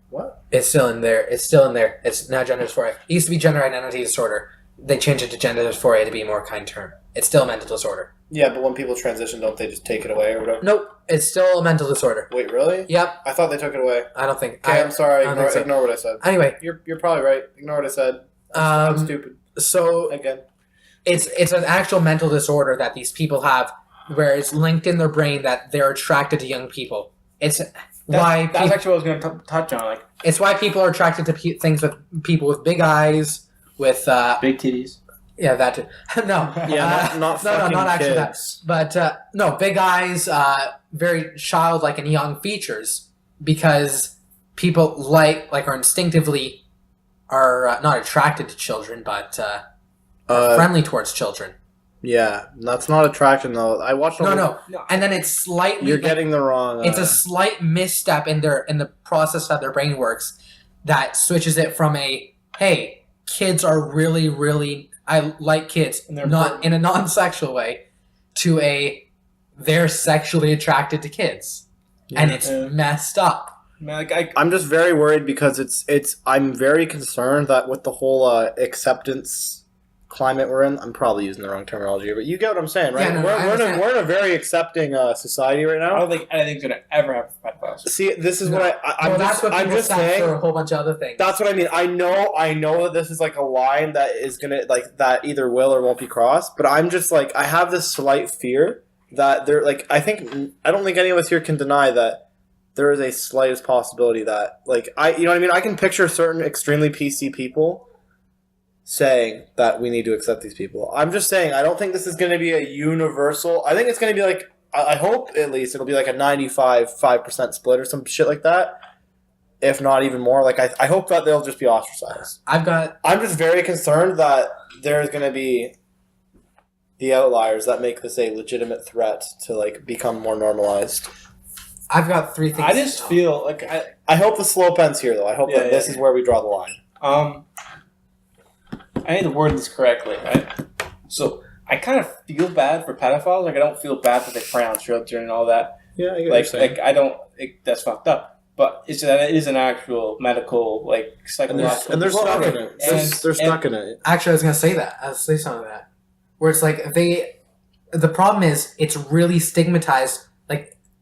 What? It's still in there. It's still in there. It's now gender dysphoria. It used to be gender identity disorder. They changed it to gender dysphoria to be a more kind term. It's still a mental disorder. Yeah, but when people transition, don't they just take it away or whatever? Nope. It's still a mental disorder. Wait, really? Yep. I thought they took it away. I don't think. Okay, I'm sorry. Ignore what I said. Anyway. You're probably right. Ignore what I said. I'm stupid. So again, it's an actual mental disorder that these people have, where it's linked in their brain that they're attracted to young people. That's actually what I was going to touch on. It's why people are attracted to things with people with big eyes, with big titties. Yeah, that too. No. Yeah, not actually that. kids. But no, big eyes, very childlike and young features, because people or instinctively are not attracted to children, but are friendly towards children. Yeah, that's not attraction though. I watched. No. And then it's slightly. You're getting the wrong. It's a slight misstep in the process that their brain works that switches it from hey, kids are really, really. I like kids, not in a non-sexual way, to they're sexually attracted to kids, and it's messed up. I'm just very worried because I'm very concerned that with the whole acceptance climate we're in, I'm probably using the wrong terminology here, but you get what I'm saying, right? Yeah, we're in a very accepting society right now. I don't think anything's gonna ever happen for pedophiles. See, this is what I'm just saying. For a whole bunch of other things. That's what I mean. I know that this is a line that is gonna that either will or won't be crossed, but I'm just I have this slight fear that I don't think any of us here can deny that there is a slightest possibility that you know what I mean. I can picture certain extremely PC people saying that we need to accept these people. I'm just saying I don't think this is going to be a universal. I think it's going to be I hope at least it'll be a 95% split or some shit like that, if not even more. I hope that they'll just be ostracized. I'm just very concerned that there's going to be the outliers that make this a legitimate threat to become more normalized. I've got 3 things. I just feel I hope the slope ends here though. I hope that this is where we draw the line. I need to word this correctly, right? So I kind of feel bad for pedophiles. I don't feel bad that they prey on children and all that. Yeah, I get what you're saying. I don't. That's fucked up. But it is an actual medical, psychological. And they're stuck in it. They're stuck in it. Actually, I was gonna say that. I'll say some of that. Where it's the problem is it's really stigmatized,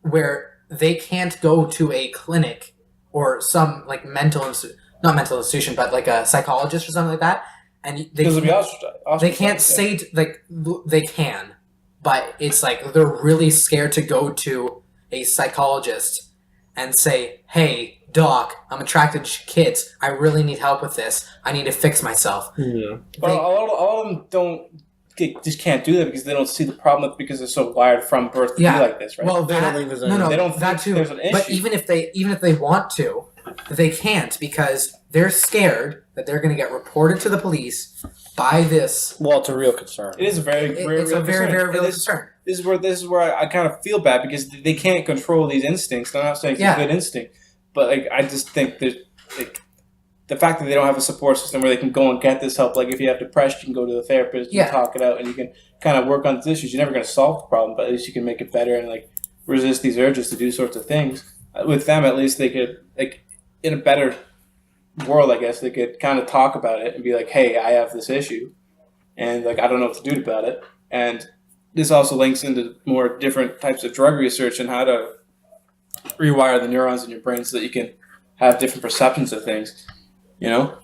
where they can't go to a clinic or some not mental institution, but a psychologist or something like that. And they can't say they can, but it's they're really scared to go to a psychologist and say, "Hey, doc, I'm attracted to kids. I really need help with this. I need to fix myself." Yeah. But a lot of them just can't do that because they don't see the problem because they're so wired from birth to be like this, right? Well, they don't think there's they don't that think too. There's an issue. But even if they want to, they can't because they're scared that they're going to get reported to the police by this. Well, it's a real concern. It is a very very real concern. This is where I kind of feel bad because they can't control these instincts. I'm not saying it's a good instinct, but I just think that the fact that they don't have a support system where they can go and get this help. If you have depression, you can go to the therapist and talk it out, and you can kind of work on these issues. You're never going to solve the problem, but at least you can make it better and resist these urges to do sorts of things. With them, at least they could in a better world, I guess they could kind of talk about it and be like, "Hey, I have this issue, and I don't know what to do about it." And this also links into more different types of drug research and how to rewire the neurons in your brain so that you can have different perceptions of things. You know?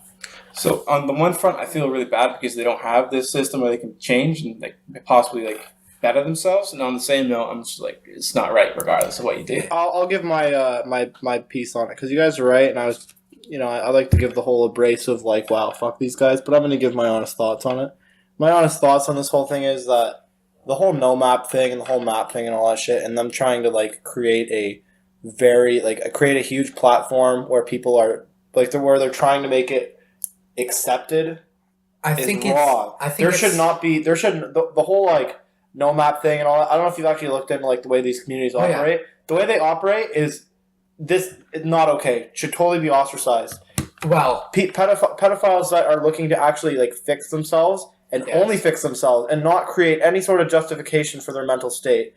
So on the one front, I feel really bad because they don't have this system where they can change and like possibly like better themselves. And on the same note, I'm just like, it's not right regardless of what you do. I'll give my my piece on it because you guys are right, and I was, I like to give the whole abrasive like, wow, fuck these guys, but I'm gonna give my honest thoughts on it. My honest thoughts on this whole thing is that the whole no map thing and the whole map thing and all that shit, and them trying to like create a huge platform where people are like where they're trying to make it accepted. I think wrong. There shouldn't the whole like no map thing and all that. I don't know if you've actually looked into like the way these communities operate. Yeah. The way they operate is not okay. Should totally be ostracized. Well, pedophiles that are looking to actually like fix themselves and only fix themselves and not create any sort of justification for their mental state.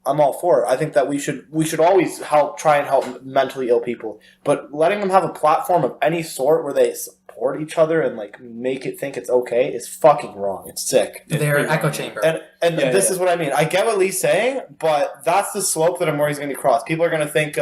I'm all for it. I think that we should always try and help mentally ill people, but letting them have a platform of any sort where they support each other and like make it think it's okay is fucking wrong. It's sick. Their echo chamber. And this is what I mean. I get what Lee's saying, but that's the slope that I'm worried is going to be crossed. People are going to think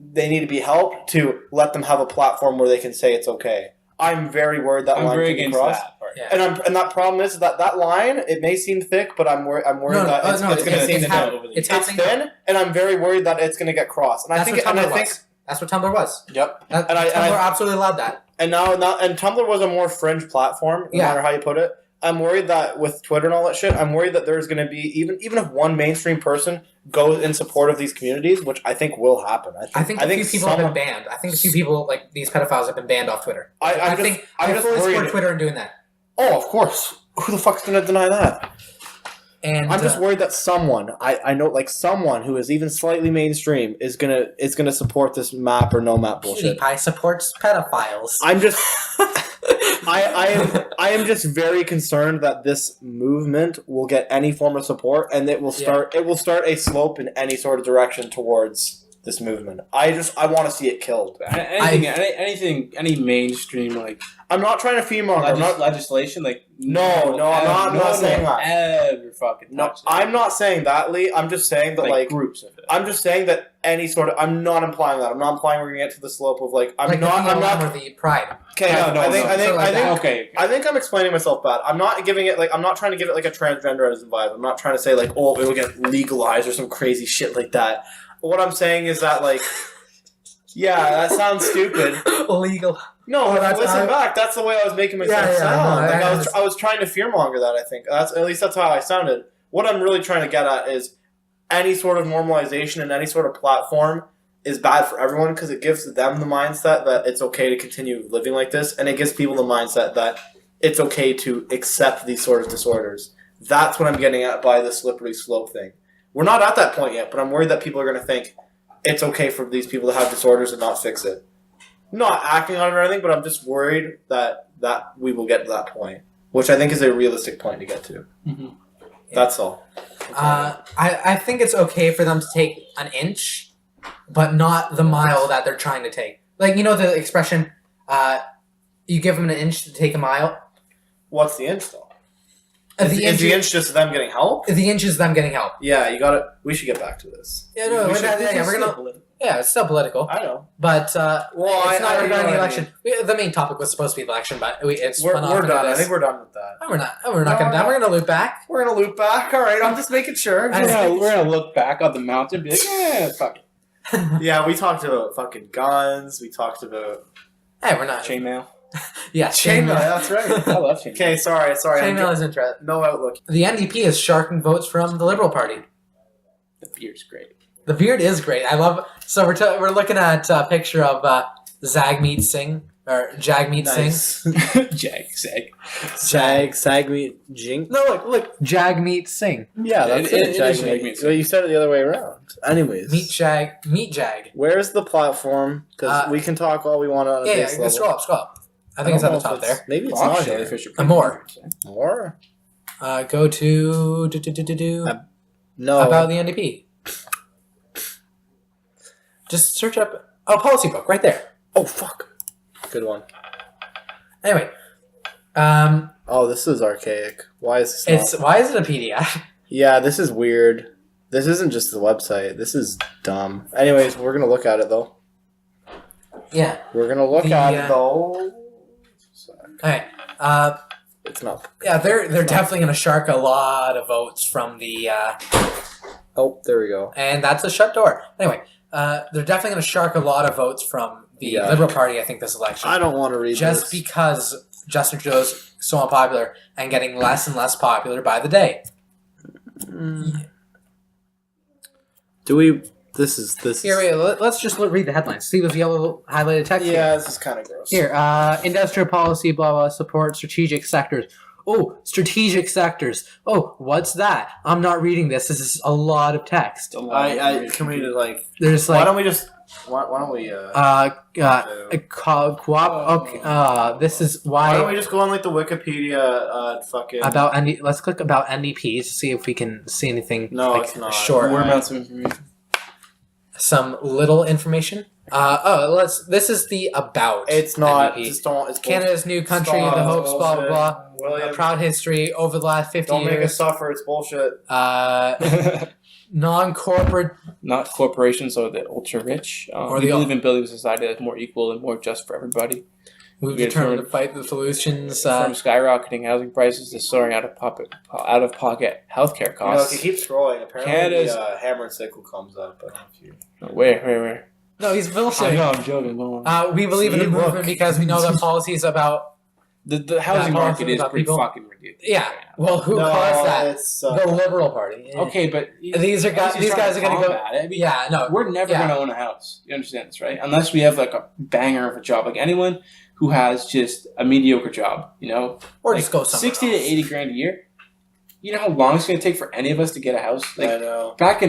they need to be helped to let them have a platform where they can say it's okay. I'm very worried that line can be crossed. Yeah. And that problem is that line, it may seem thick, but I'm worried that it's going to seem thin. It's thin, and I'm very worried that it's going to get crossed. And that's what Tumblr was. Yep. Tumblr absolutely allowed that. And and Tumblr was a more fringe platform, no matter how you put it. I'm worried that with Twitter and all that shit, I'm worried that there's going to be, even if one mainstream person goes in support of these communities, which I think will happen. I think a few people have been banned. I think a few people, like these pedophiles, have been banned off Twitter. I fully support Twitter in doing that. Oh, of course. Who the fuck's going to deny that? And I'm just worried that someone, I know, like someone who is even slightly mainstream is gonna support this map or no map bullshit. PewDiePie supports pedophiles. I'm just, I am just very concerned that this movement will get any form of support, and it will start a slope in any sort of direction towards this movement. I want to see it killed. Any mainstream like. I'm not trying to feedmonger. Legislation, like I'm not saying that. Ever fucking I'm not saying that, Lee. I'm just saying that like groups of it. I'm just saying that any sort of. I'm not implying that. I'm not implying we're gonna get to the slope of like. I'm not the pride. Okay, I think I'm explaining myself bad. I'm not giving it like. I'm not trying to give it like a transgenderism vibe. I'm not trying to say like, oh, it will get legalized or some crazy shit like that. What I'm saying is that like. Yeah, that sounds stupid. Illegal. No, listen back. That's the way I was making myself sound. I was trying to fearmonger that. I think at least that's how I sounded. What I'm really trying to get at is any sort of normalization and any sort of platform is bad for everyone because it gives them the mindset that it's okay to continue living like this, and it gives people the mindset that it's okay to accept these sort of disorders. That's what I'm getting at by the slippery slope thing. We're not at that point yet, but I'm worried that people are going to think it's okay for these people to have disorders and not fix it. Not acting on it or anything, but I'm just worried that we will get to that point, which I think is a realistic point to get to. Mm-hmm. That's all. I think it's okay for them to take an inch, but not the mile that they're trying to take. Like, the expression, you give them an inch to take a mile. What's the inch, though? Is the inch just them getting help? The inch is them getting help. Yeah, you got it. We should get back to this. Yeah, no, it's still political. I know, but it's not regarding the election. The main topic was supposed to be the election, but we're done. I think we're done with that. No, we're not. We're not going to done. We're going to loop back. All right, I'm just making sure. We're going to look back on the mountain and be like, yeah, fuck it. Yeah, we talked about fucking guns. We talked about. Hey, we're not chainmail. Yeah, chainmail. That's right. I love chainmail. Okay, sorry. Chainmail is interesting. No outlook. The NDP is sharking votes from the Liberal Party. The beard's great. The beard is great. I love. So we're looking at a picture of Jagmeet Singh. Sagmeet Jing. No, look. Jagmeet Singh. Yeah, that's it. Jagmeet. Well, you said it the other way around. Anyways. Meet Jag. Where's the platform? Because we can talk all we want on a base level. Scroll up. I think it's at the top there. Maybe it's not here. More. Go to no. About the NDP. Just search up policy book right there. Oh fuck. Good one. Anyway, this is archaic. Why is this? Why is it a PDF? Yeah, this is weird. This isn't just the website. This is dumb. Anyways, we're gonna look at it though. Yeah, we're gonna look at it though. Okay. It's not. Yeah, they're definitely going to shark a lot of votes from the. Oh, there we go. And that's a shut door. Anyway, they're definitely going to shark a lot of votes from the Liberal Party, I think, this election. I don't want to read just this. because Justin Trudeau's so unpopular and getting less and less popular by the day. Do we... This is... Here, wait, let's just read the headlines. See those yellow highlighted text? Yeah, here? this is kind of gross. Here, industrial policy, blah, blah, support strategic sectors. Oh, strategic sectors. Oh, what's that? I'm not reading this. This is a lot of text. I can read it like... There's like... Why don't we just... Why don't we... this is why... Why don't we just go on like the Wikipedia fucking... About let's click about NDPs to see if we can see anything. No, like, it's not. Short. More about some information. Some little information. This is the about. It's not. NDP. Just don't. It's Canada's new country, Stop, the hopes, blah bullshit. blah blah. William, A proud history over the last 50 don't make us years. suffer. It's bullshit. Non-corporate. Not corporations or the ultra rich. Or We the- believe in building a society that's more equal and more just for everybody. We've We determined to determined- fight the solutions. From skyrocketing housing prices to soaring out of pocket healthcare You know, if costs. you keep scrolling, apparently Canada's- the hammer and sickle comes up. I don't know if you... Where? No, he's I bullshitting. know, I'm joking. Go on. We believe in the See, movement look. because we know that policies about. The housing Yeah, market is about pretty people. fucking ridiculous. Yeah. Well, who No, caused that? it's... The Liberal Party. Okay, but These are guys. These guys are going to go. I mean, Yeah. No. we're never Yeah. going to own a house. You understand this, right? Unless we have like a banger of a job. Like anyone who has just a mediocre job, you know, Or like just go somewhere 60 to else. 80 grand a year. You know how long it's going to take for any of us to get a house? I Like know. back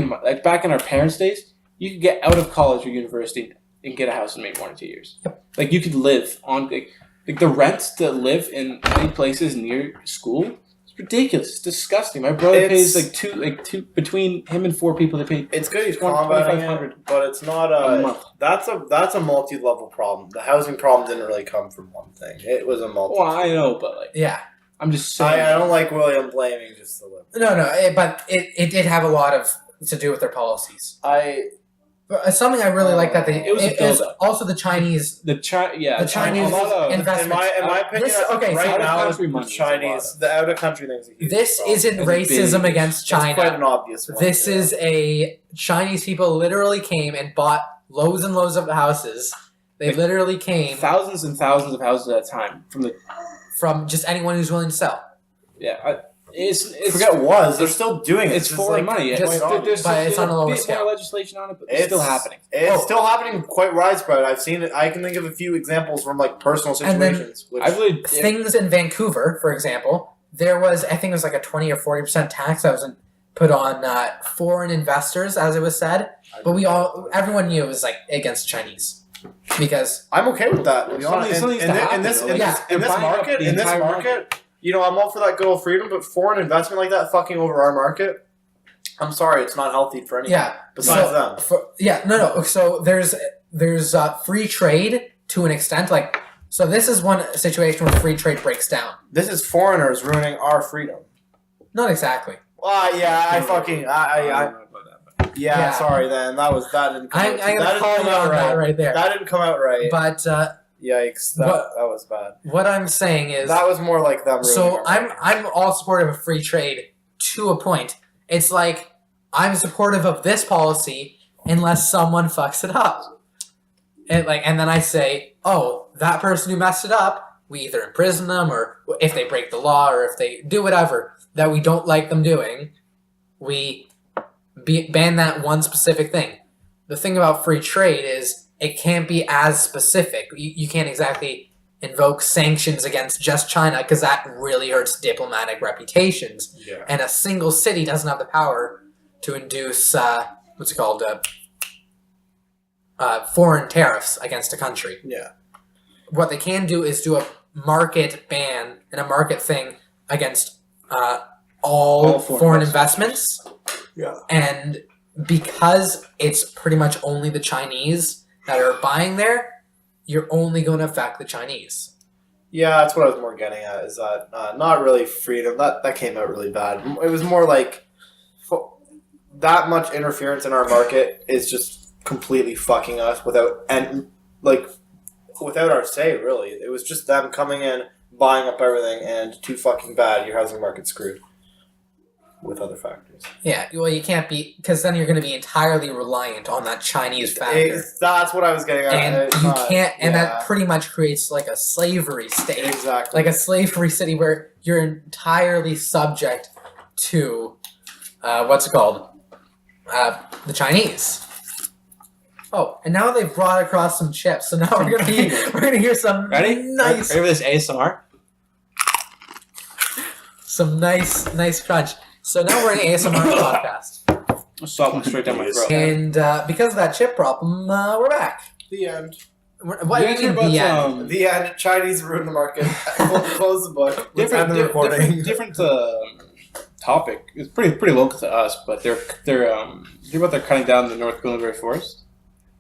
in our parents' days, you could get out of college or university and get a house in maybe 1 or 2 years. Yep. Like you could live on like the rents to live in many places near school. It's ridiculous. It's disgusting. My brother It's- pays two between him and 4 people. They pay It's good he's 2500 combating it, but it's not a month. That's a multi-level problem. The housing problem didn't really come from one thing. It was a multi. Well, I know, but like Yeah. I'm just saying. I don't like William blaming just the Liberals. No. But it did have a lot of to do with their policies. But something I really like that they It was a it is build-up. also the Chinese. the Chinese a lot of- investment. In my opinion, This- okay, right so now, out-of-country the money is a Chinese, the out-of-country thing's a huge This problem. isn't It's a big- racism against It's quite China. an obvious one. This yeah. is a Chinese people literally came and bought loads and loads of houses. They Like, literally came thousands and thousands of houses at a time from the from just anyone who's willing to sell. it's Forget was. They're still doing it. it's foreign money. just- but it's on a lower bit scale. more legislation on it, but it's still happening. It's still happening quite widespread. I've seen it. I can think of a few examples from like personal And then- situations. which, I really Things in Vancouver, for example, there was, I think it was like a 20 or 40% tax that was put on foreign investors, as it was said. But everyone knew it was like against Chinese. Because I'm okay with that. To be Something- honest. something's to happen, though. Like, In they're this buying up market, the entire market. you know, I'm all for that good old freedom, but foreign investment like that fucking over our market, I'm sorry, it's not healthy for anyone. yeah, Besides them. no. So there's free trade to an extent. Like, so this is one situation where free trade breaks down. This is foreigners ruining our freedom. Not exactly. Yeah, I fucking I don't know about that, but yeah, Yeah. sorry then. That didn't come I'm out. going That to didn't call come you out on that right. right there. That didn't come out right. But Yikes, that was bad. what I'm saying is, That was more like them ruining so our market. I'm all supportive of free trade to a point. It's like I'm supportive of this policy unless someone fucks it up. And then I say, oh, that person who messed it up, we either imprison them, or if they break the law, or if they do whatever that we don't like them doing, we ban that one specific thing. The thing about free trade is it can't be as specific. You can't exactly invoke sanctions against just China because that really hurts diplomatic reputations. Yeah. And a single city doesn't have the power to induce foreign tariffs against a country. Yeah. What they can do is do a market ban and a market thing against all foreign investments. Yeah. And because it's pretty much only the Chinese that are buying there, you're only going to affect the Chinese. Yeah, that's what I was more getting at, is that not really freedom. That came out really bad. It was more like that much interference in our market is just completely fucking us without our say, really. It was just them coming in, buying up everything, and too fucking bad, your housing market's screwed with other factors. Yeah, well, you can't be, because then you're going to be entirely reliant on that Chinese factor. That's what I was getting at. And you can't, and that pretty much creates like a slavery state. Exactly. Like a slavery city where you're entirely subject to, what's it called? The Chinese. Oh, and now they've brought across some chips, so now we're gonna hear some nice. Ready for this ASMR? Some nice crunch. So now we're in an ASMR podcast. Salt went straight down my throat. And because of that chip problem, we're back. The end. What do you mean the end? The end. Chinese ruined the market. Close the book. Different topic. It's pretty local to us, but they're cutting down the North Glengarry Forest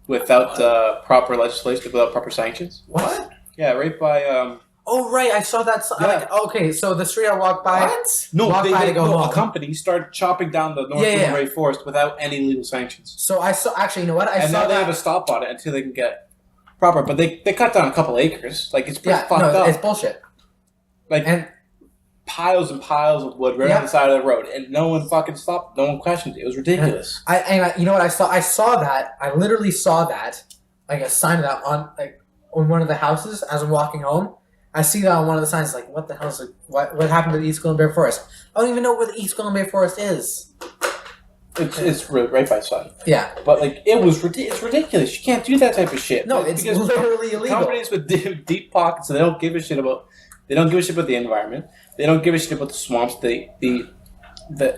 without proper legislation, without proper sanctions. What? Yeah, right by. Oh right, I saw that. Yeah. Like, okay, so the street I walked by. What? No, home. a company started chopping down the North Glengarry Forest without any legal sanctions. So I saw. Actually, you know what? Now they have a stop on it until they can get proper. But they cut down a couple acres. Like it's pretty fucked up. It's bullshit. Like piles and piles of wood right on the side of the road, and no one fucking stopped. No one questioned it. It was ridiculous. You know what I saw? I saw that. I literally saw that, like a sign of that on one of the houses as I'm walking home. I see that on one of the signs. Like, what the hell is it? What happened to the East Glengarry Forest? I don't even know where the East Glengarry Forest is. It's right by side. Yeah, but like it's ridiculous. You can't do that type of shit. No, it's literally illegal. Companies with deep pockets, so they don't give a shit about. They don't give a shit about the environment. They don't give a shit about the swamps. The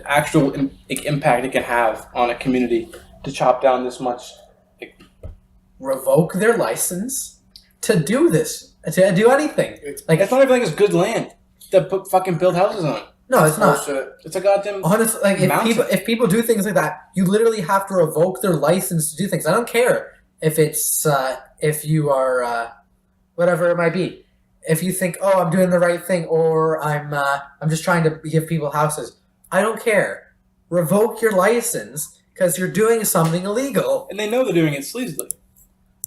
actual impact it can have on a community to chop down this much. Revoke their license to do this. To do anything. It's not even like it's good land to fucking build houses on. No, it's not. It's a goddamn honestly, like if people do things like that, you literally have to revoke their license to do things. I don't care if it's if you are whatever it might be. If you think, oh, I'm doing the right thing, or I'm just trying to give people houses, I don't care. Revoke your license because you're doing something illegal, and they know they're doing it sleazily.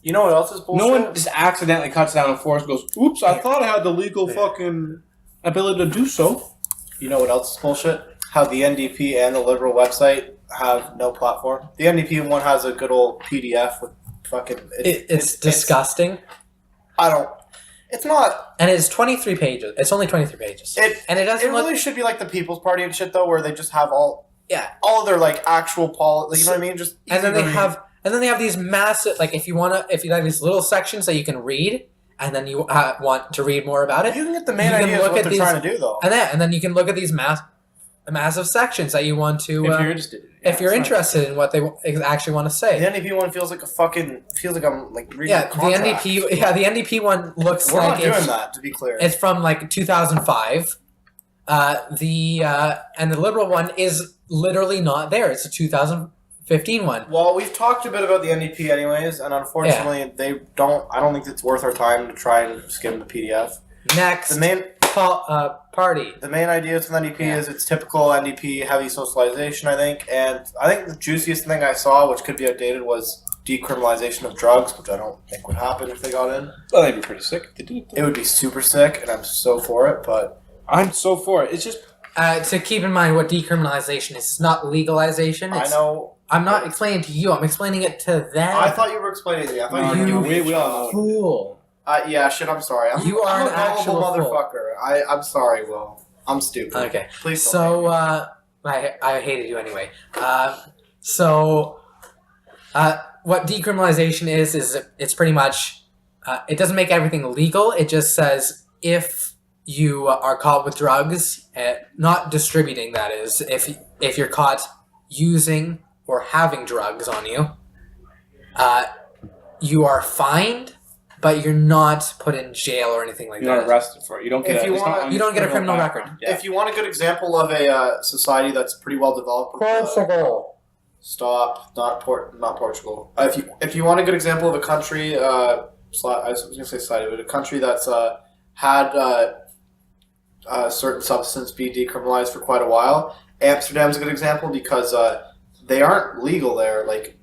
You know what else is bullshit? No one just accidentally cuts down a forest and goes, oops, I thought I had the legal fucking ability to do so. You know what else is bullshit? How the NDP and the Liberal website have no platform. The NDP one has a good old PDF with fucking... It's disgusting. It's not... And it's 23 pages. It's only 23 pages. It really should be like the People's Party and shit, though, where they just have all of their, like, actual policy... You know what I mean? Just and then they have these massive, like, if you have these little sections that you can read, and then you want to read more about it. You can get the main idea of what they're trying to do, though. And then you can look at these massive sections that you want to. If you're interested in what they actually want to say. The NDP one feels like I'm like reading a contract. the NDP one looks We're like not doing that, to be clear. It's from like 2005. And the Liberal one is literally not there. It's a 2015 one. Well, we've talked a bit about the NDP anyways, and unfortunately I don't think it's worth our time to try and skim the PDF. Next, the main party. The main idea from the NDP is it's typical NDP heavy socialization, I think, and I think the juiciest thing I saw, which could be outdated, was decriminalization of drugs, which I don't think would happen if they got in. Well, they'd be pretty sick if they did. It would be super sick, and I'm so for it, but... I'm so for it. It's just... to keep in mind what decriminalization is. It's not legalization. I know. I'm not explaining it to you. I'm explaining it to them. I thought you were explaining it to me. I thought you were we all know. Fool. Yeah, shit, I'm sorry. I'm an actual motherfucker. I'm sorry, Will. I'm stupid. Okay. Please don't I hated you anyway. What decriminalization is it's pretty much, it doesn't make everything legal. It just says if you are caught with drugs, not distributing, that is, if you're caught using or having drugs on you, you are fined, but you're not put in jail or anything like that. You're not arrested for it. You don't get you don't get a criminal record. Yeah. If you want a good example of a society that's pretty well developed, Portugal. Stop. Not Portugal. If you want a good example of a country, I was going to say society, but a country that's had a certain substance be decriminalized for quite a while. Amsterdam's a good example because they aren't legal there. Like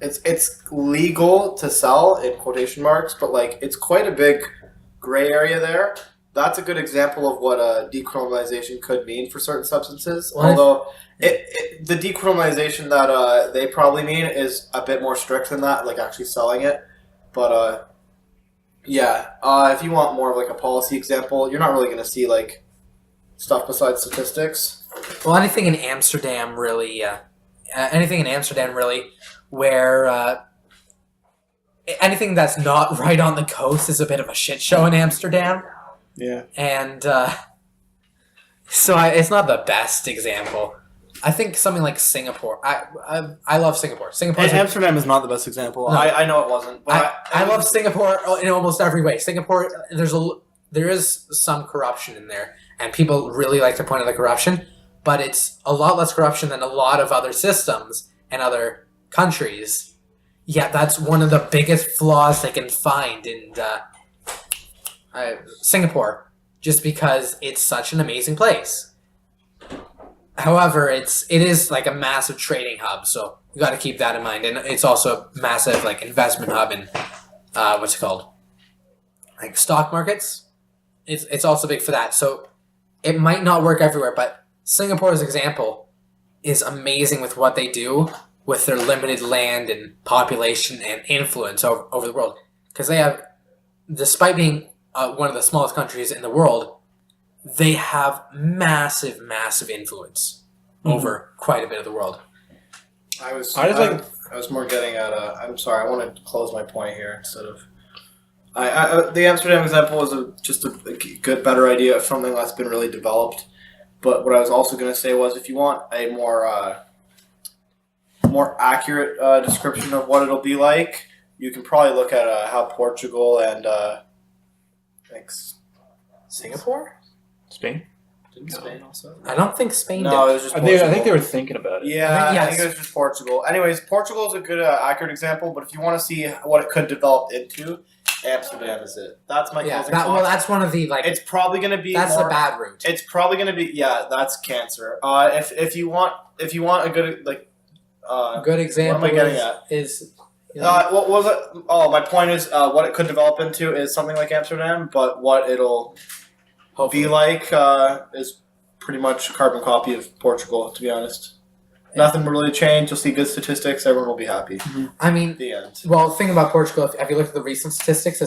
it's legal to sell in quotation marks, but like it's quite a big gray area there. That's a good example of what decriminalization could mean for certain substances. What? Although the decriminalization that they probably mean is a bit more strict than that, like actually selling it. But if you want more of like a policy example, you're not really going to see like stuff besides statistics. Well, anything in Amsterdam really, where anything that's not right on the coast is a bit of a shit show in Amsterdam. Yeah. And so it's not the best example. I think something like Singapore. I love Singapore. Amsterdam is not the best example. No. I know it wasn't. But I love Singapore in almost every way. Singapore, there is some corruption in there, and people really like to point out the corruption, but it's a lot less corruption than a lot of other systems and other countries. Yeah, that's one of the biggest flaws they can find in Singapore, just because it's such an amazing place. However, it is like a massive trading hub, so you got to keep that in mind, and it's also a massive like investment hub in what's it called, like stock markets. It's also big for that, so it might not work everywhere, but Singapore's example is amazing with what they do with their limited land and population and influence over the world, because they have, despite being one of the smallest countries in the world, they have massive influence over quite a bit of the world. I was more getting at. I'm sorry. I want to close my point here instead of. The Amsterdam example was just a good, better idea of something that's been really developed. But what I was also going to say was, if you want a more accurate description of what it'll be like, you can probably look at how Portugal and Singapore. Spain? Didn't Spain also? I don't think Spain did. No, it was just Portugal. I think they were thinking about it. Yeah, I think it was just Portugal. Anyways, Portugal is a good, accurate example, but if you want to see what it could develop into, Amsterdam is it. That's my closing thought. Well, that's one of the, like... It's probably going to be That's the bad route. It's probably going to be... Yeah, that's cancer. If you want a good, like... good example what am I getting at? What was it? Oh, my point is, what it could develop into is something like Amsterdam, but what it'll... Hopefully. Be like is pretty much a carbon copy of Portugal, to be honest. Yeah. Nothing will really change. You'll see good statistics. Everyone will be happy. Mm-hmm. I mean, the end. Well, the thing about Portugal, if you look at the recent statistics,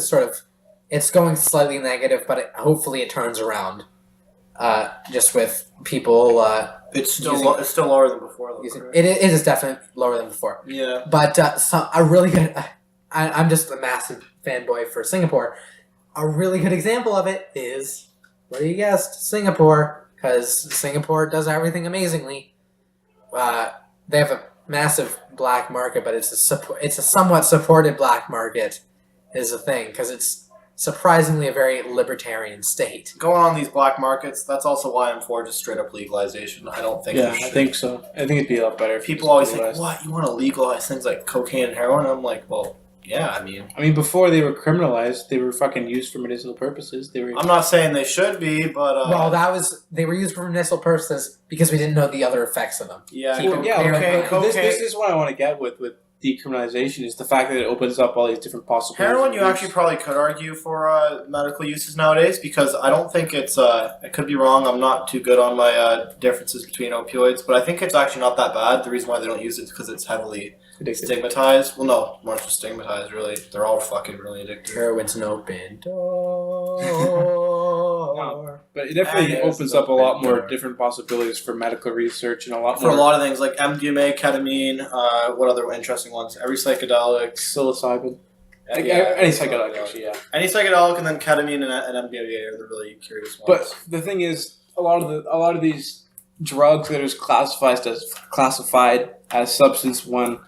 it's going slightly negative, but hopefully it turns around. Just with people. It's still lower than before. Though, it is definitely lower than before. Yeah. But a really good. I'm just a massive fanboy for Singapore. A really good example of it is. What do you guessed? Singapore, because Singapore does everything amazingly. They have a massive black market, but it's a somewhat supported black market, is the thing, because it's surprisingly a very libertarian state. Going on these black markets, that's also why I'm for just straight up legalization. I don't think. Yeah, I think so. I think it'd be a lot better. If people always think, "What, you want to legalize things like cocaine and heroin?" I'm like, well. Yeah, I mean, before they were criminalized, they were fucking used for medicinal purposes. I'm not saying they should be, but they were used for medicinal purposes because we didn't know the other effects of them. Yeah, cocaine. This is what I want to get with decriminalization is the fact that it opens up all these different possibilities. Heroin, you actually probably could argue for medical uses nowadays because I don't think it's. I could be wrong. I'm not too good on my differences between opioids, but I think it's actually not that bad. The reason why they don't use it is because it's heavily. Stigmatized? Well, no, more just stigmatized, really. They're all fucking really addicted. Heroin's an open door. No, but it definitely opens up a lot more different possibilities for medical research and a lot more. For a lot of things, like MDMA, ketamine, what other interesting ones? Every psychedelic. Psilocybin. Any psychedelic, actually, yeah. Any psychedelic and then ketamine and MDMA are the really curious ones. But the thing is, a lot of these drugs that are classified as substance 1.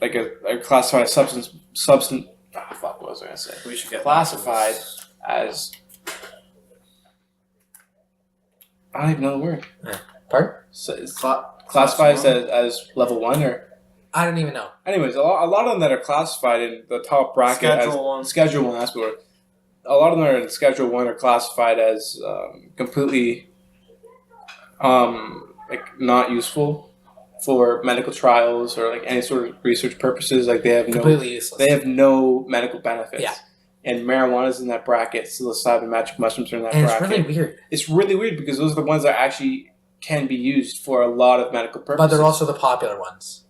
Like a classified substance. Fuck, what was I gonna say? We should get classified as. I don't even know the word. Pardon? So it's classified as level 1 or. I don't even know. Anyways, a lot of them that are classified in the top bracket Schedule 1. Schedule 1. That's the word. A lot of them are in Schedule 1 are classified as completely like not useful for medical trials or like any sort of research purposes. Like they have completely useless. They have no medical benefits. Yeah. and marijuana's in that bracket, psilocybin, magic mushrooms are in that bracket. It's really weird. It's really weird because those are the ones that actually can be used for a lot of medical purposes. But they're also the popular ones,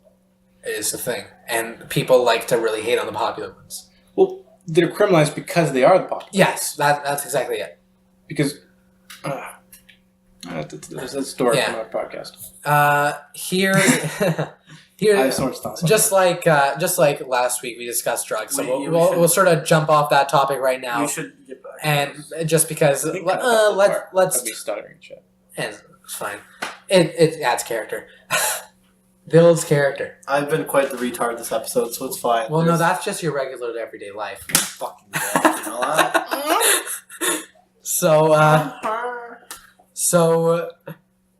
is the thing. And people like to really hate on the popular ones. Well, they're criminalized because they are the popular. Yes, that's exactly it. Because there's a story from our podcast. Here, I have so much thoughts. just like last week, we discussed drugs. So we'll sort of jump off that topic right now. You should get back. And just because let's be stuttering shit. And it's fine. It adds character. Builds character. I've been quite the retard this episode, so it's fine. Well, no, that's just your regular everyday life. Fucking dead, you know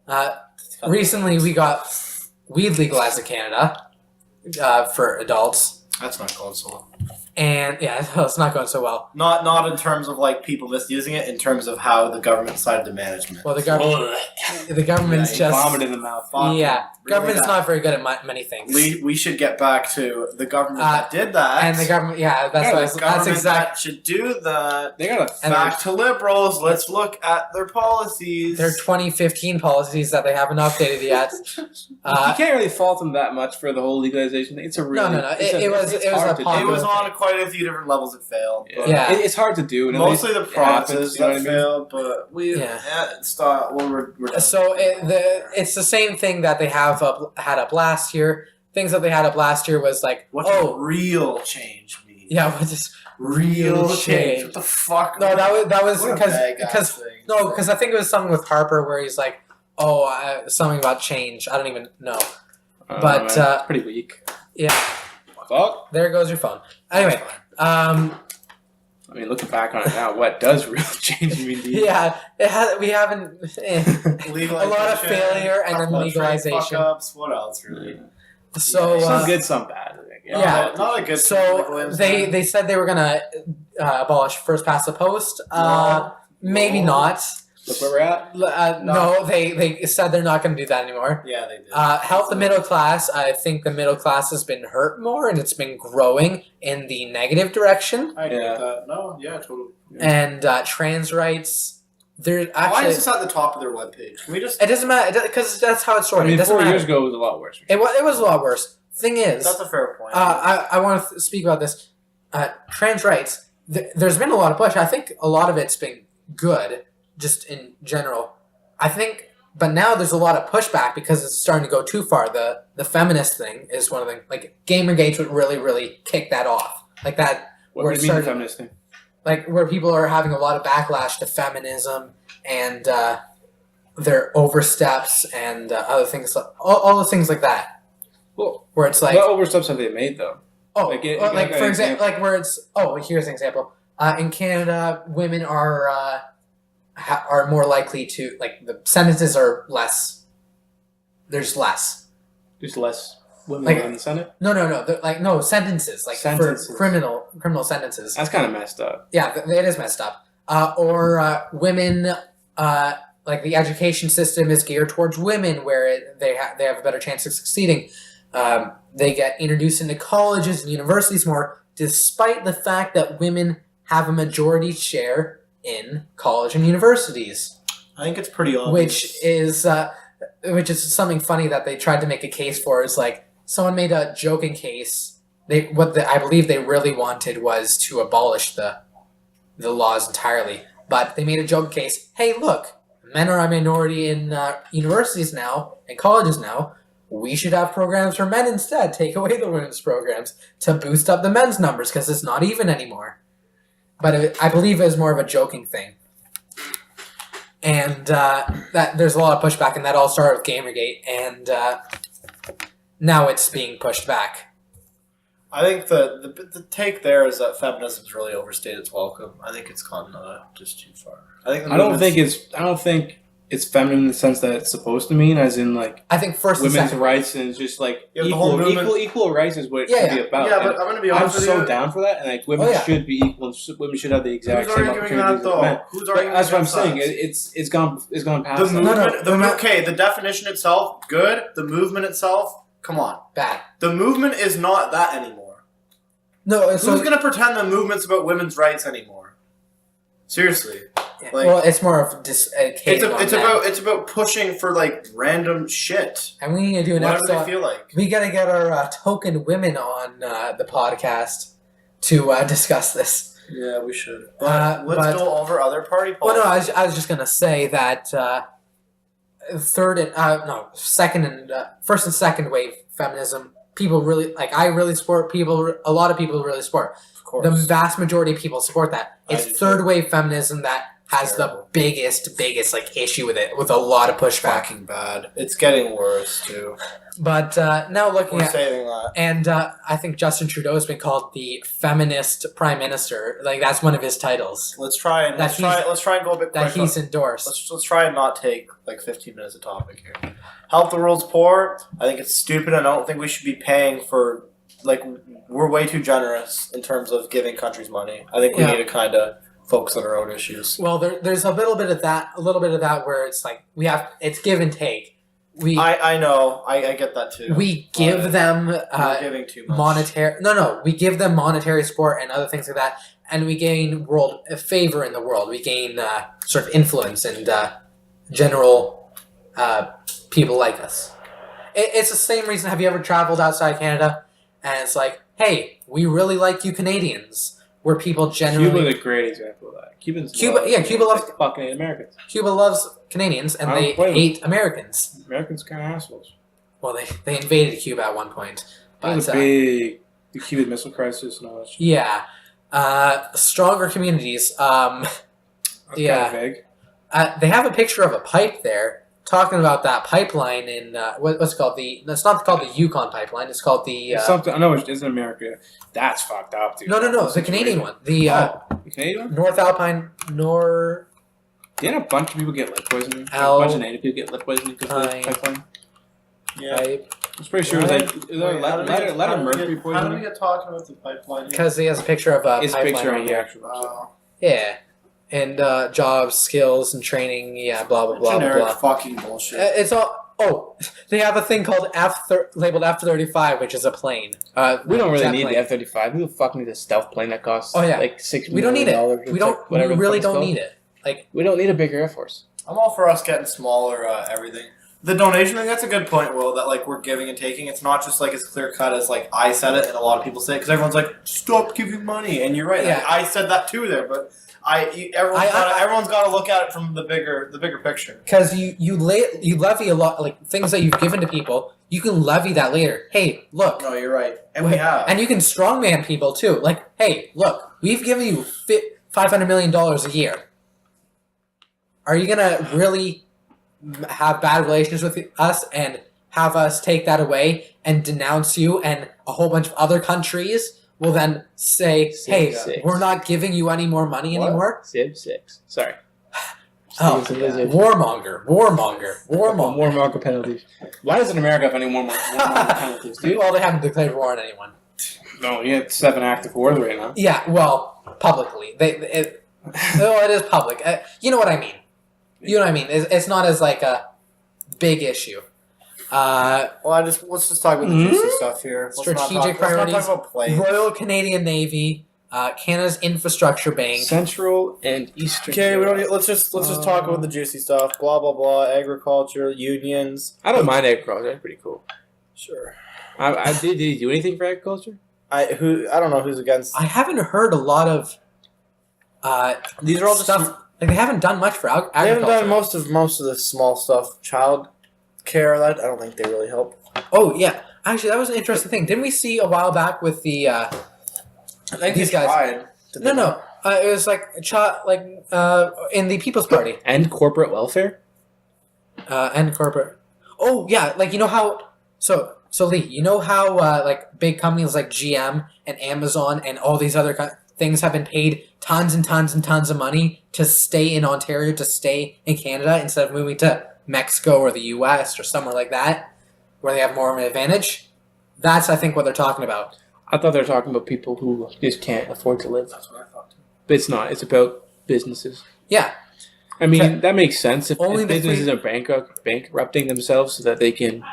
that? Recently we got weed legalized in Canada for adults. That's not going so well. And yeah, it's not going so well. Not in terms of like people misusing it, in terms of how the government decided to management. Well, the government's just vomit in the mouth. Yeah, really government's bad. not very good at many things. We should get back to the government that did that, and the government. Yeah, that's exactly. That should do that. They got back to liberals. Let's look at their policies. Their 2015 policies that they haven't updated yet. You can't really fault them that much for the whole legalization thing. It's a really no. It was on quite a few different levels. It failed. Yeah. It's hard to do. Mostly the provinces that happens, failed, but we're so it's the same thing that they had up last year. Things that they had up last year was like, what real change mean? Yeah, what does real change? What the fuck? No, that was because I think it was something with Harper where he's like, something about change. I don't even know, but it's pretty weak. Yeah. Fuck. There goes your phone. Anyway, I mean, looking back on it now, what does real change mean to you? Yeah, we haven't a lot of failure and then legalization. What else, really? So some good, some bad. Not a good. So they said they were gonna abolish first past the post. Maybe not. Look where we're at. No, they said they're not going to do that anymore. Yeah, they did. Help the middle class. I think the middle class has been hurt more, and it's been growing in the negative direction. I get that. No, yeah, totally. Yeah. And trans rights. They're actually. Why is this at the top of their webpage? Can we just? It doesn't matter because that's how it's sorted. I mean, 4 years ago it was a lot worse. It was a lot worse. Thing is, that's a fair point. I want to speak about this. Trans rights. There's been a lot of push. I think a lot of it's been good. Just in general, I think, but now there's a lot of pushback because it's starting to go too far. The feminist thing is one of the like Gamergate would really kick that off, like that. What do you mean the feminist thing? Like where people are having a lot of backlash to feminism and their oversteps and other things, all the things like that. Well, where it's like what oversteps have they made though? For example, like where it's here's an example. In Canada, women are more likely to like the sentences are less. There's less. There's less women in the Senate. No, sentences for criminal sentences. That's kind of messed up. Yeah, it is messed up. Or women, like the education system is geared towards women, where they have a better chance of succeeding. They get introduced into colleges and universities more, despite the fact that women have a majority share in college and universities. I think it's pretty obvious. Which is something funny that they tried to make a case for. Is like someone made a joking case. I believe they really wanted was to abolish the laws entirely, but they made a joke case. Hey, look, men are a minority in universities now and colleges now. We should have programs for men instead. Take away the women's programs to boost up the men's numbers because it's not even anymore. But I believe it was more of a joking thing. And that there's a lot of pushback, and that all started with Gamergate, and now it's being pushed back. I think the take there is that feminism's really overstayed its welcome. I think it's gone just too far. I don't think it's feminine in the sense that it's supposed to mean, as in like I think first women's rights and it's just like equal rights is what it should be about. Yeah, but I'm going to be honest with you. I'm so down for that, and like women should be equal. And women should have the exact same opportunities as men. Who's arguing that's what I'm saying. It's gone past the movement. Okay, the definition itself good. The movement itself, come on, bad. The movement is not that anymore. No, who's going to pretend the movement's about women's rights anymore? Seriously. Like, well, it's more of just it's about pushing for like random shit. And we need to do an Whatever episode. they feel like. We got to get our token women on the podcast to discuss this. Yeah, we should. Let's go over other party politics. Well, no, I was just gonna say that first and second wave feminism. People really like. I really support. A lot of people really support. Of course. The vast majority of people support that. It's third wave feminism that has terrible. the biggest like issue with it, with a lot of pushback. Fucking bad. It's getting worse too. But now looking We're at saving that. and I think Justin Trudeau has been called the feminist prime minister. Like that's one of his titles. Let's try and go a bit quick. That he's endorsed. Let's try and not take like 15 minutes of topic here. Help the world's poor. I think it's stupid. And I don't think we should be paying for like we're way too generous in terms of giving countries money. I think we need to kind of focus on our own issues. Well, there's a little bit of that where it's like it's give and take. I know. I get that too. We give them we're giving too much. we give them monetary support and other things like that, and we gain world favor in the world. We gain sort of influence and general people like us. It's the same reason. Have you ever traveled outside Canada? And it's like, hey, we really like you Canadians. Where people generally Cuba's a great example of that. Cuba loves fucking Americans. Cuba loves Canadians, and they hate Americans. Americans kind of assholes. Well, they invaded Cuba at one point. That was the Cuban Missile Crisis and all that shit. Yeah. Stronger communities. That's kind of vague. They have a picture of a pipe there, talking about that pipeline in what's it called it's not called the Yukon pipeline. It's called the something. I know it's in America. That's fucked up, dude. No, the Canadian one. The Canadian one? North Alpine Didn't a bunch of people get lead poisoning? A bunch of native people get lead poisoning because of the pipeline. Yeah, I was pretty sure it was like lead or mercury poisoning. How did we get talking about the pipeline? Because he has a picture of a it's pipeline a picture right on the here. actual. Yeah. And jobs, skills, and training. Yeah, blah blah blah Generic blah blah. fucking bullshit. It's all. Oh, they have a thing called labeled F-35, which is a plane. We don't really need plane. the F-35. We don't fucking need a stealth plane that costs like $6 million. We don't need it. We really don't need it. Like we don't need a bigger Air Force. I'm all for us getting smaller everything. The donation thing, that's a good point, Will, that like we're giving and taking. It's not just like as clear cut as like I said it and a lot of people say it because everyone's like, stop giving money. And you're right. Yeah. Like, I said that too there, but everyone's got to look at it from the bigger picture. Because you levy a lot, like things that you've given to people, you can levy that later. Hey, look. No, you're right. And we have. And you can strongman people too. Like, hey, look, we've given you $500 million a year. Are you going to really have bad relations with us and have us take that away and denounce you, and a whole bunch of other countries will then say, hey, we're not giving you any more money anymore? Civ 6. Sorry. Warmonger penalties. Why doesn't America have any more warmonger penalties, dude? Well, they haven't declared war on anyone. No, you have 7 active wars right now. Yeah, well, publicly. It is public. You know what I mean. It's not as like a big issue. Let's just talk about the juicy stuff here. Strategic priorities. Let's not talk about planes. Royal Canadian Navy, Canada's infrastructure bank, Central and Eastern. Okay, we don't. Let's just talk about the juicy stuff. Blah blah blah. Agriculture, unions. I don't mind agriculture. That's pretty cool. Sure. Did he do anything for agriculture? I don't know who's against. I haven't heard a lot of. These are all just stuff. Like they haven't done much for agriculture. They haven't done most of the small stuff. Child care, that I don't think they really help. Oh yeah, actually that was an interesting thing. Didn't we see a while back with the these guys? No. It was like in the People's Party and corporate welfare. And corporate. Oh yeah, like you know how so Lee, you know how like big companies like GM and Amazon and all these other things have been paid tons and tons and tons of money to stay in Ontario, to stay in Canada instead of moving to Mexico or the U.S. or somewhere like that, where they have more of an advantage. That's, I think, what they're talking about. I thought they were talking about people who just can't afford to live. That's what I thought too. But it's not. It's about businesses. Yeah. I mean, that makes sense. If businesses are bankrupting themselves so that they can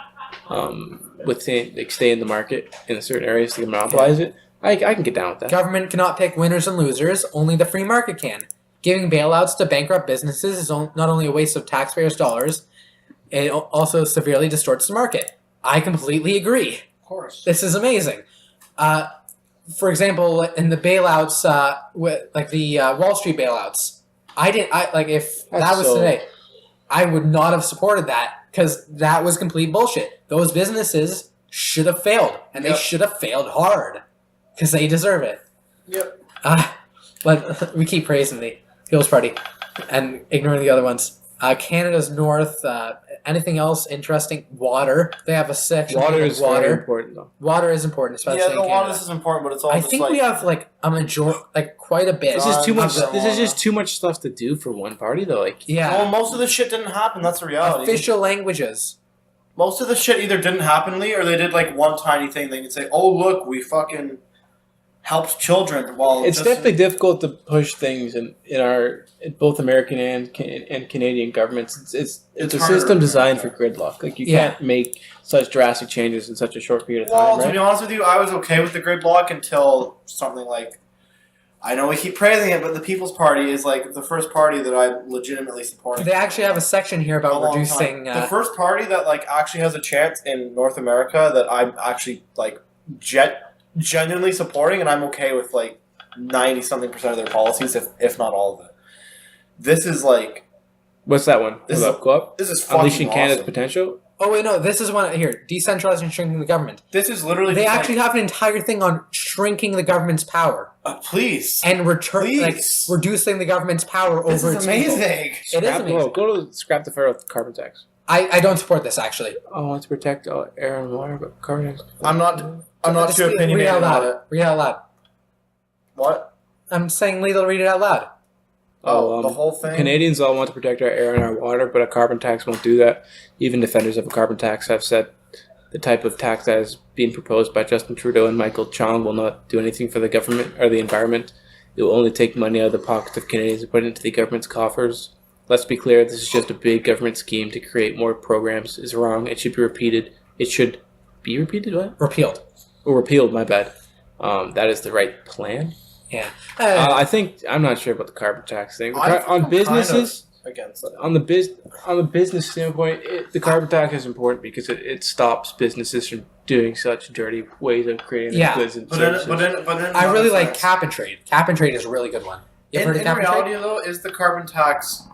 stay in the market in certain areas to monopolize it, I can get down with that. Government cannot pick winners and losers. Only the free market can. Giving bailouts to bankrupt businesses is not only a waste of taxpayers' dollars, it also severely distorts the market. I completely agree. Of course. This is amazing. For example, in the bailouts, like the Wall Street bailouts, if that was today, I would not have supported that because that was complete bullshit. Those businesses should have failed, and they should have failed hard because they deserve it. Yep. But we keep praising the People's Party and ignoring the other ones. Canada's North. Anything else interesting? Water. They have a section. Water is very important, though. Water is important, especially in Canada. Yeah, a lot of this is important, but it's all. I think we have a major, quite a bit. This is too much. This is just too much stuff to do for one party, though. Well, most of this shit didn't happen. That's the reality. Official languages. Most of the shit either didn't happen, Lee, or they did one tiny thing. They could say, "Oh, look, we fucking helped children." While it's definitely difficult to push things in both American and Canadian governments. It's a system designed for gridlock. You can't make such drastic changes in such a short period of time. Well, right? to be honest with you, I was okay with the gridlock until something I know we keep praising it, but the People's Party is the first party that I legitimately support. They actually have a section here about reducing. The first party that actually has a chance in North America that I'm actually genuinely supporting, and I'm okay with 90-something% of their policies, if not all of it. This is What's that one? This is fucking Unleashing awesome. Canada's potential. Oh wait, no. This is one here. Decentralizing and shrinking the government. This is literally. They actually have an entire thing on shrinking the government's power. Please. And reducing the government's power over its people. This is amazing. It is amazing. Go to scrap the federal carbon tax. I don't support this actually. I want to protect air and water, but carbon tax. I'm not too opinionated about it. Read it out loud. What? I'm saying legal. Read it out loud. The whole thing? Canadians all want to protect our air and our water, but a carbon tax won't do that. Even defenders of a carbon tax have said the type of tax that is being proposed by Justin Trudeau and Michael Chong will not do anything for the government or the environment. It will only take money out of the pockets of Canadians and put it into the government's coffers. Let's be clear, this is just a big government scheme to create more programs. It's wrong. It should be repeated. It should be repeated, what? Repealed. Or repealed, my bad. That is the right plan. Yeah. I think I'm not sure about the carbon tax thing. On businesses, against it. on the business standpoint, the carbon tax is important because it stops businesses from doing such dirty ways of creating their goods and services. But then I really like cap and trade. Cap and trade is a really good one. You ever heard of cap and trade? In reality, though, is the carbon tax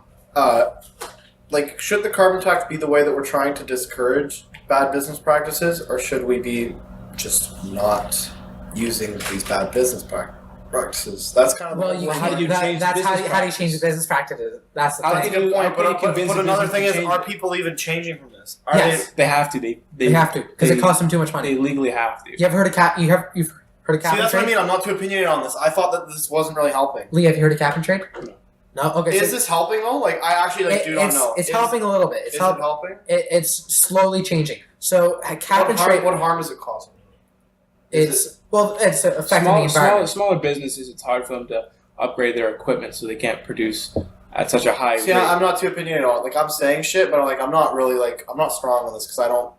should the carbon tax be the way that we're trying to discourage bad business practices, or should we be just not using these bad business practices? That's kind of how do you change the business practices? That's the that's a thing. good point. But another thing is, are it? people even changing from this? Yes. They have to. They have to because it costs them too much money. They legally have to. You ever heard of cap? You've heard of cap See, and that's trade? what I mean. I'm not too opinionated on this. I thought that this wasn't really helping. Lee, have you heard of cap and trade? No. Okay. Is this helping though? I actually do not know. It's helping a little bit. Is it helping? It's slowly changing. So cap and trade. What harm is it causing? It's affecting the environment. Smaller businesses, it's hard for them to upgrade their equipment, so they can't produce at such a high rate. I'm not too opinionated on it. I'm saying shit, but I'm not really I'm not strong on this because I don't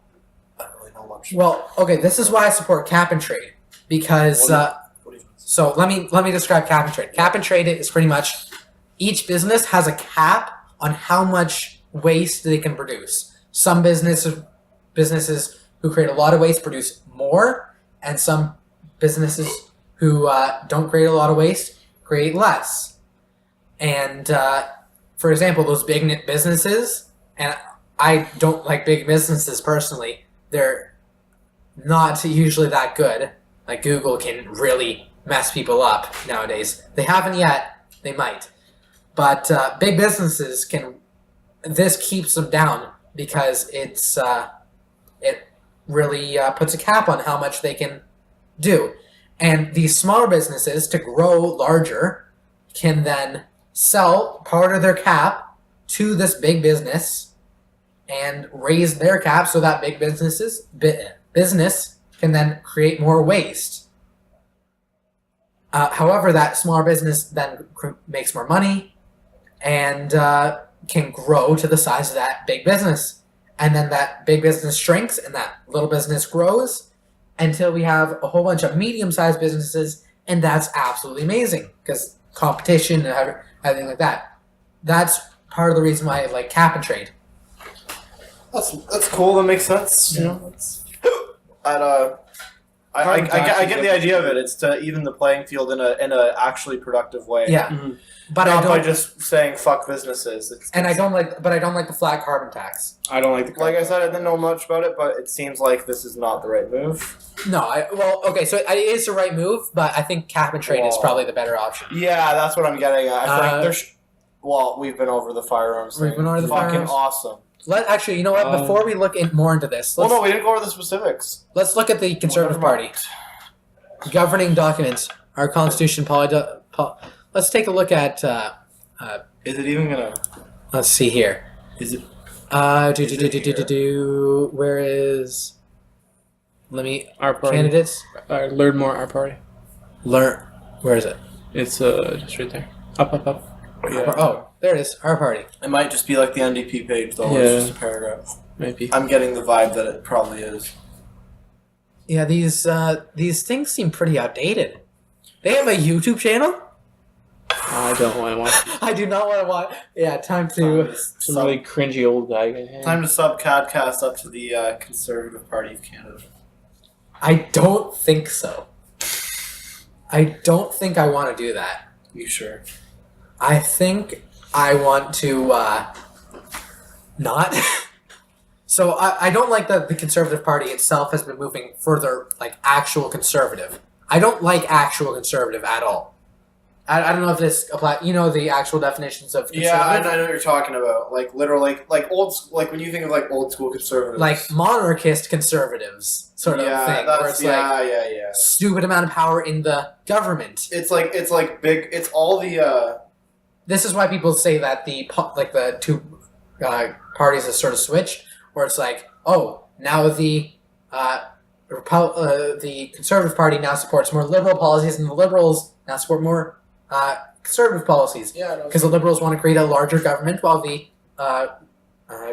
really know much. Well, okay, this is why I support cap and trade because. So let me describe cap and trade. Cap and trade is pretty much each business has a cap on how much waste they can produce. Some businesses who create a lot of waste produce more, and some businesses who don't create a lot of waste create less. And for example, those big businesses, and I don't like big businesses personally, they're not usually that good. Like Google can really mess people up nowadays. They haven't yet, they might. But big businesses this keeps them down because it really puts a cap on how much they can do. And these smaller businesses, to grow larger, can then sell part of their cap to this big business and raise their cap so that big business can then create more waste. However, that smaller business then makes more money and can grow to the size of that big business. And then that big business shrinks and that little business grows. until we have a whole bunch of medium-sized businesses, and that's absolutely amazing because competition and everything like that. That's part of the reason why I like cap and trade. That's cool. That makes sense. Yeah. You know, I get the idea of it. It's to even the playing field in a actually productive way. Yeah, but not I don't by just saying fuck businesses. I don't like the flat carbon tax. I don't like the. Like I said, I didn't know much about it, but it seems like this is not the right move. No, so it is the right move, but I think cap and trade is probably the better option. Yeah, that's what I'm getting at. I think there's. Well, we've been over the firearms thing. We've been over the fucking firearms. awesome. Actually, you know what? Before we look more into this, Well, no, we didn't go over the specifics. let's look at the Conservative Party. Governing documents, our Constitution, let's take a look at. Is it even gonna? Let's see here. Is it? Where is? Let me. Our party. Candidates. Learn more. Our party. Where is it? It's just right there. Up. Yeah. Oh, there it is. Our party. It might just be like the NDP page, though. Yeah. It's just a paragraph. Maybe. I'm getting the vibe that it probably is. Yeah, these things seem pretty outdated. They have a YouTube channel? I don't want to watch. I do not want to watch. Yeah, time to. Some really cringy old guy. Time to sub CadCast up to the Conservative Party of Canada. I don't think so. I don't think I want to do that. You sure? I think I want to not. So I don't like that the Conservative Party itself has been moving further, like actual conservative. I don't like actual conservative at all. I don't know if this applies. You know the actual definitions of conservative? Yeah, I know what you're talking about. Like literally, like when you think of like old school conservatives, Like monarchist conservatives sort of thing, where it's like stupid amount of power in the government. It's like big. It's all the. This is why people say that the two parties have sort of switched, where it's like, oh, now the Conservative Party now supports more liberal policies, and the Liberals now support more conservative policies. Yeah, because the Liberals want to create a larger government, while the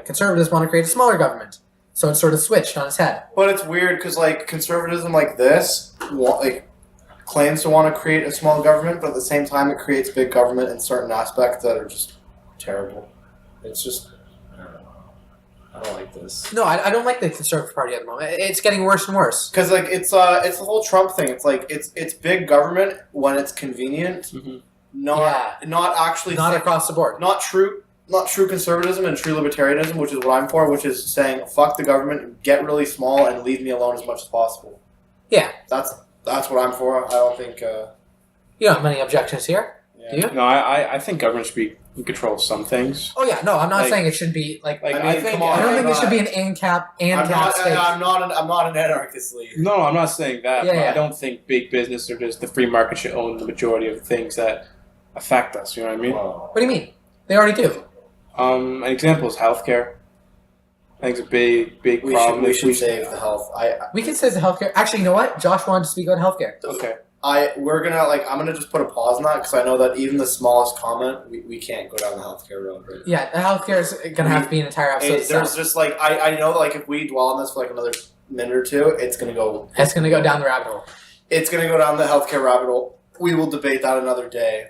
Conservatives want to create a smaller government. So it's sort of switched on its head. But it's weird because like conservatism like this, claims to want to create a small government, but at the same time it creates big government in certain aspects that are just terrible. It's just. I don't like this. No, I don't like the Conservative Party at the moment. It's getting worse and worse. Because like it's the whole Trump thing. It's like it's big government when it's convenient, not actually across the board. Not true conservatism and true libertarianism, which is what I'm for, which is saying fuck the government, get really small, and leave me alone as much as possible. Yeah, that's what I'm for. I don't think. You don't have many objections here, do you? No, I think government should be in control of some things. Oh yeah, no, I'm not saying it should be like. I don't think it should be an ANCAP state. I'm not an anarchist league. No, I'm not saying that. Yeah. I don't think big business or just the free market should own the majority of things that affect us. You know what I mean? Wow. What do you mean? They already do. An example is healthcare. I think it's a big problem. We should save the health. We can save the healthcare. Actually, you know what? Josh wanted to speak about healthcare. Okay. I'm gonna just put a pause on that because I know that even the smallest comment, we can't go down the healthcare road. Right? Yeah, the healthcare is gonna have to be an entire episode. There's just like I know that like if we dwell on this for like another minute or two, it's gonna go. It's gonna go down the rabbit hole. It's gonna go down the healthcare rabbit hole. We will debate that another day.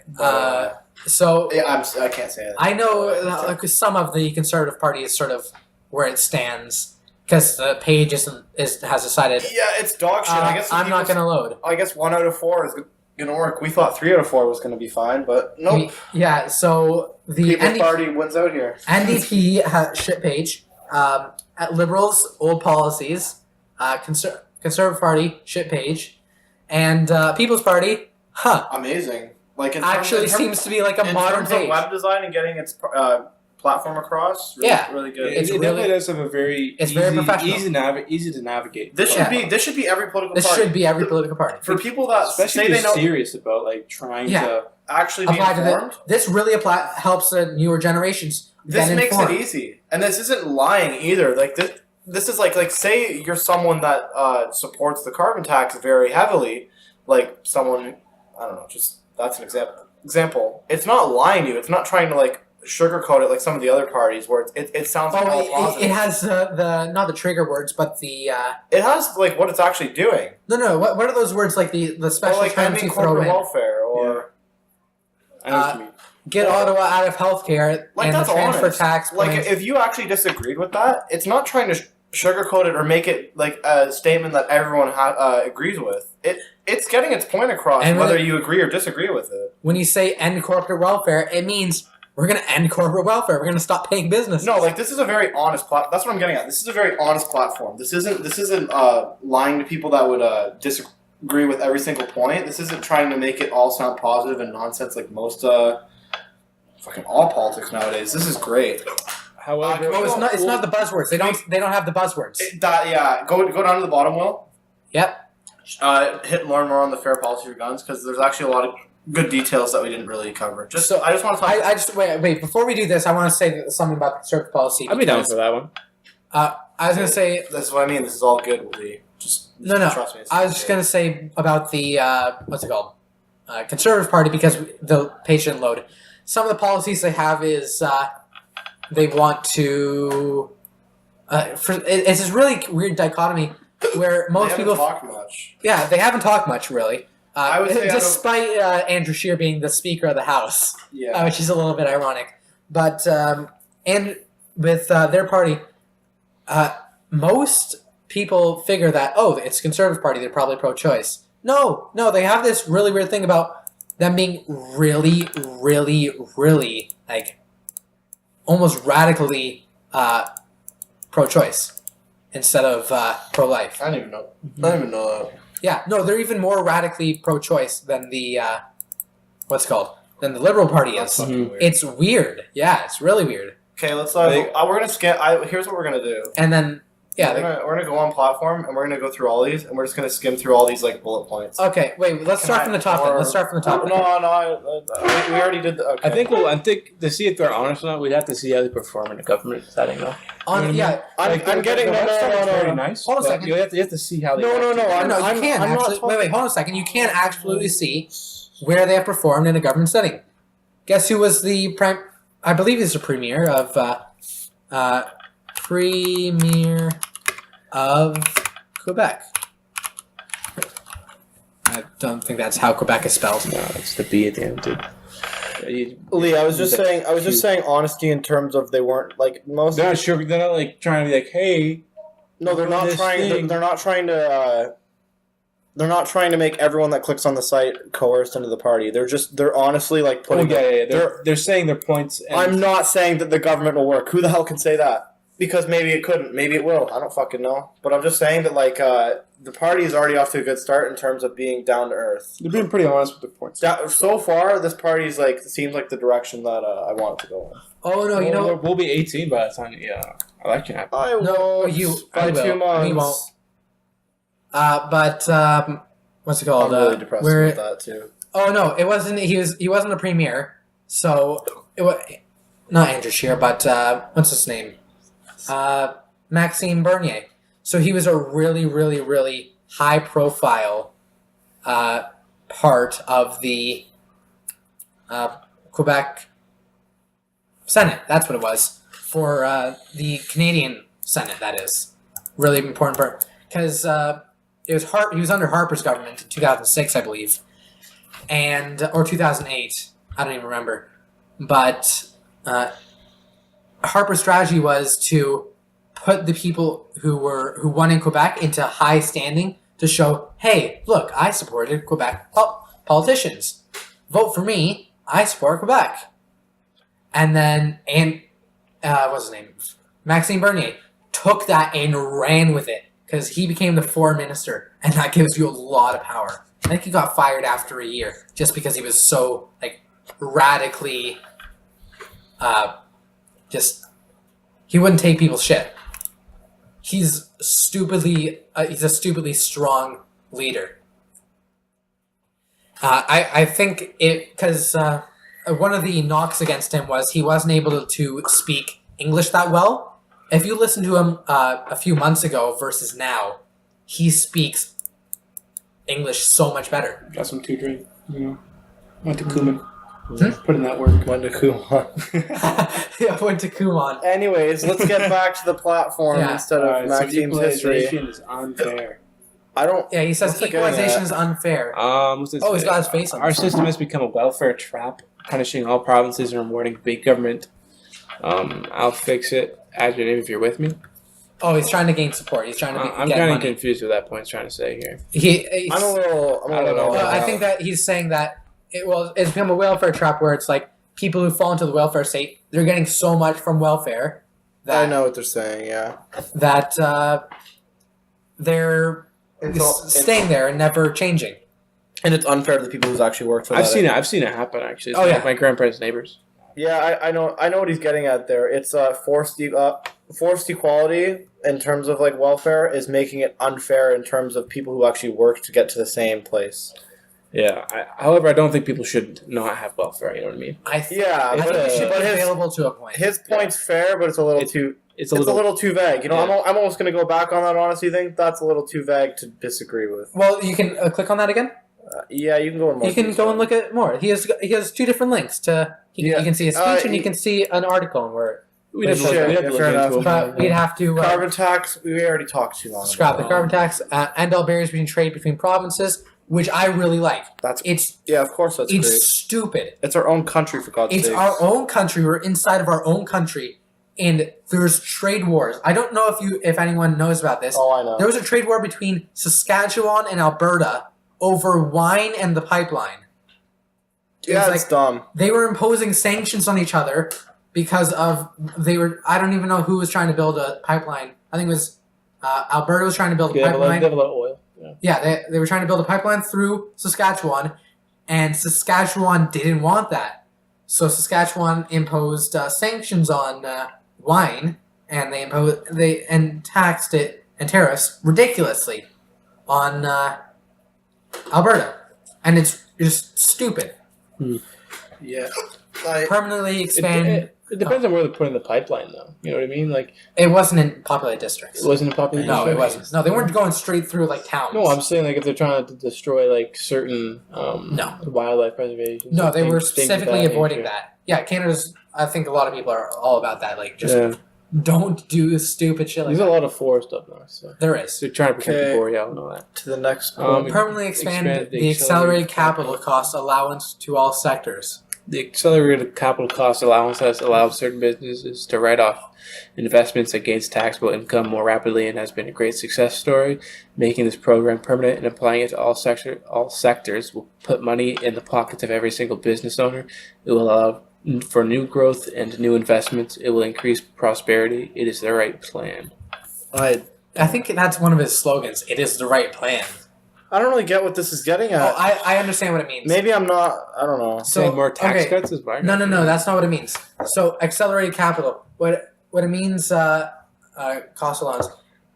So I can't say that. I know some of the Conservative Party is sort of where it stands. Because the page has decided. Yeah, it's dog shit. I guess I'm not going to load. I guess 1 out of 4 is going to work. We thought 3 out of 4 was going to be fine, but nope. Yeah, so the People's Party wins out here. NDP shit page. At Liberals, old policies. Conservative Party shit page, and People's Party. Amazing. Like actually seems to be like a modern page. Web design and getting its platform across. Really good. It definitely does have a very very professional. Easy to navigate. This should be every political party. This should be every political party. For people that especially say they know serious about like trying to actually be informed. This really helps the newer generations. This makes it easy. And this isn't lying either. Like this is like say you're someone that supports the carbon tax very heavily, like someone I don't know, just that's an example. It's not lying to you. It's not trying to like sugarcoat it like some of the other parties where it sounds like all positive. It has the not the trigger words, but the it has like what it's actually doing. No. What are those words like the special like terms you throw corporate in? welfare or get Ottawa out of healthcare and the transfer tax. Like if you actually disagreed with that, it's not trying to sugarcoat it or make it like a statement that everyone agrees with. It's getting its point across, and whether you agree or disagree with it. When you say end corporate welfare, it means we're going to end corporate welfare. We're going to stop paying businesses. No, like this is a very honest platform. That's what I'm getting at. This is a very honest platform. This isn't lying to people that would disagree with every single point. This isn't trying to make it all sound positive and nonsense like most fucking all politics nowadays. This is great. However, it's not the buzzwords. They don't have the buzzwords. Go down to the bottom, Will. Yep. Hit more and more on the fair policy for guns because there's actually a lot of good details that we didn't really cover. I just want to talk. Wait. Before we do this, I want to say something about the conservative policy. I'll be down for that one. I was going to say. That's what I mean. This is all good. No. Trust me. I was just going to say about the what's it called, Conservative Party, because the patient load. Some of the policies they have is they want to. It's this really weird dichotomy where most people talk much. Yeah, they haven't talked much really. I would say despite Andrew Scheer being the Speaker of the House, which is a little bit ironic, but and with their party, most people figure that it's Conservative Party, they're probably pro-choice. No, they have this really weird thing about them being really, really, really like almost radically pro-choice instead of pro-life. I don't even know that. Yeah, no, they're even more radically pro-choice than the than the Liberal Party is. Weird. It's weird. Yeah, it's really weird. Okay, let's. We're gonna scan. Here's what we're gonna do. And then we're gonna go on platform and we're gonna go through all these and we're just gonna skim through all these like bullet points. Okay, wait. Let's start from the top. Let's start from the top. No. We already did. Okay. I think to see if they're honest or not, we'd have to see how they perform in a government setting, though. I'm getting very nice. Hold on a second. You have to see how they. No. You can actually. Wait. Hold on a second. You can absolutely see where they have performed in a government setting. Guess who was the prime? I believe he's the premier of Quebec. I don't think that's how Quebec is spelled. No, it's the B at the end, dude. Lee, I was just saying honesty in terms of they weren't like most. They're not sure. They're not like trying to be like, hey. No, they're not trying. They're not trying to. They're not trying to make everyone that clicks on the site coerced into the party. They're honestly like putting. They're saying their points. I'm not saying that the government will work. Who the hell can say that? Because maybe it couldn't. Maybe it will. I don't fucking know. But I'm just saying that like the party is already off to a good start in terms of being down to earth. They're being pretty honest with their points. So far, this party's like seems like the direction that I want it to go in. Oh no, you know we'll be 18 by the time the election happens. I will. By 2 months. We won't. But what's it called? I'm really depressed with that too. Oh no, it wasn't. He wasn't a premier. So it was not Andrew Scheer, but what's his name? Maxime Bernier. So he was a really, really, really high-profile part of the Quebec Senate. That's what it was for the Canadian Senate. That is really important part because it was he was under Harper's government in 2006, I believe, or 2008. I don't even remember, but Harper's strategy was to put the people who won in Quebec into high standing to show, hey, look, I supported Quebec politicians. Vote for me. I support Quebec. And then, what's his name? Maxime Bernier took that and ran with it because he became the foreign minister, and that gives you a lot of power. I think he got fired after a year just because he was so like radically, he wouldn't take people's shit. He's a stupidly strong leader. I think because one of the knocks against him was he wasn't able to speak English that well. If you listen to him a few months ago versus now, he speaks English so much better. Got some tutoring. Went to Cumin. Put in that work. Went to Kumon. Yeah, went to Kumon. Anyways, let's get back to the platform instead of Maxime's history. Equalization is unfair. I don't. Yeah, he says equalization is unfair. He's got his face on. Our system has become a welfare trap, punishing all provinces and rewarding big government. I'll fix it. Add your name if you're with me. Oh, he's trying to gain support. He's trying to I'm get kind of money. confused with that point he's trying to say here. I'm a little. Well, I think that he's saying that it's become a welfare trap where it's like people who fall into the welfare state, they're getting so much from welfare that I know what they're saying. Yeah. That they're staying there and never changing. And it's unfair to the people who's actually worked for that. I've seen it happen actually. It's like my grandparents' neighbors. Yeah, I know what he's getting at there. It's forced equality in terms of like welfare is making it unfair in terms of people who actually work to get to the same place. Yeah. However, I don't think people should not have welfare. You know what I mean? I think it should be available to a point. His point's fair, but it's a little too. It's a little too vague. You know, I'm almost going to go back on that honesty thing. That's a little too vague to disagree with. Well, you can click on that again. Yeah, you can go in more. You can go and look at more. He has two different links to. You can see a speech and you can see an article where. We'd have to look into it. But we'd have to carbon tax. We already talked too long. Scrap the carbon tax. End all barriers between trade between provinces, which I really like. Of course that's great. Stupid. It's our own country, for God's sake. It's our own country. We're inside of our own country, and there's trade wars. I don't know if anyone knows about this. Oh, I know. There was a trade war between Saskatchewan and Alberta over wine and the pipeline. It's dumb. They were imposing sanctions on each other because I don't even know who was trying to build a pipeline. I think it was Alberta was trying to build a pipeline. They have a lot of oil. Yeah, they were trying to build a pipeline through Saskatchewan, and Saskatchewan didn't want that. So Saskatchewan imposed sanctions on wine, and they taxed it and tariffs ridiculously on Alberta, and it's just stupid. Yeah, permanently expand. It depends on where they're putting the pipeline, though. You know what I mean? Like it wasn't in populated districts. It wasn't in populated districts? No, it wasn't. No, they weren't going straight through like towns. No, I'm saying like if they're trying to destroy like certain wildlife preservation. No, they were specifically avoiding that. Yeah, Canada's. I think a lot of people are all about that. Like just don't do stupid shit like that. There's a lot of forest up north. So. There is. They're trying to protect the boreal and all that. To the next point. Permanently expand the accelerated capital cost allowance to all sectors. The accelerated capital cost allowance has allowed certain businesses to write off investments against taxable income more rapidly and has been a great success story. Making this program permanent and applying it to all sectors will put money in the pockets of every single business owner. It will allow for new growth and new investments. It will increase prosperity. It is the right plan. I think that's one of his slogans. It is the right plan. I don't really get what this is getting at. Oh, I understand what it means. Maybe I'm not. I don't know. So more tax cuts is right. No, that's not what it means. So accelerated capital. What it means? Cost allowance.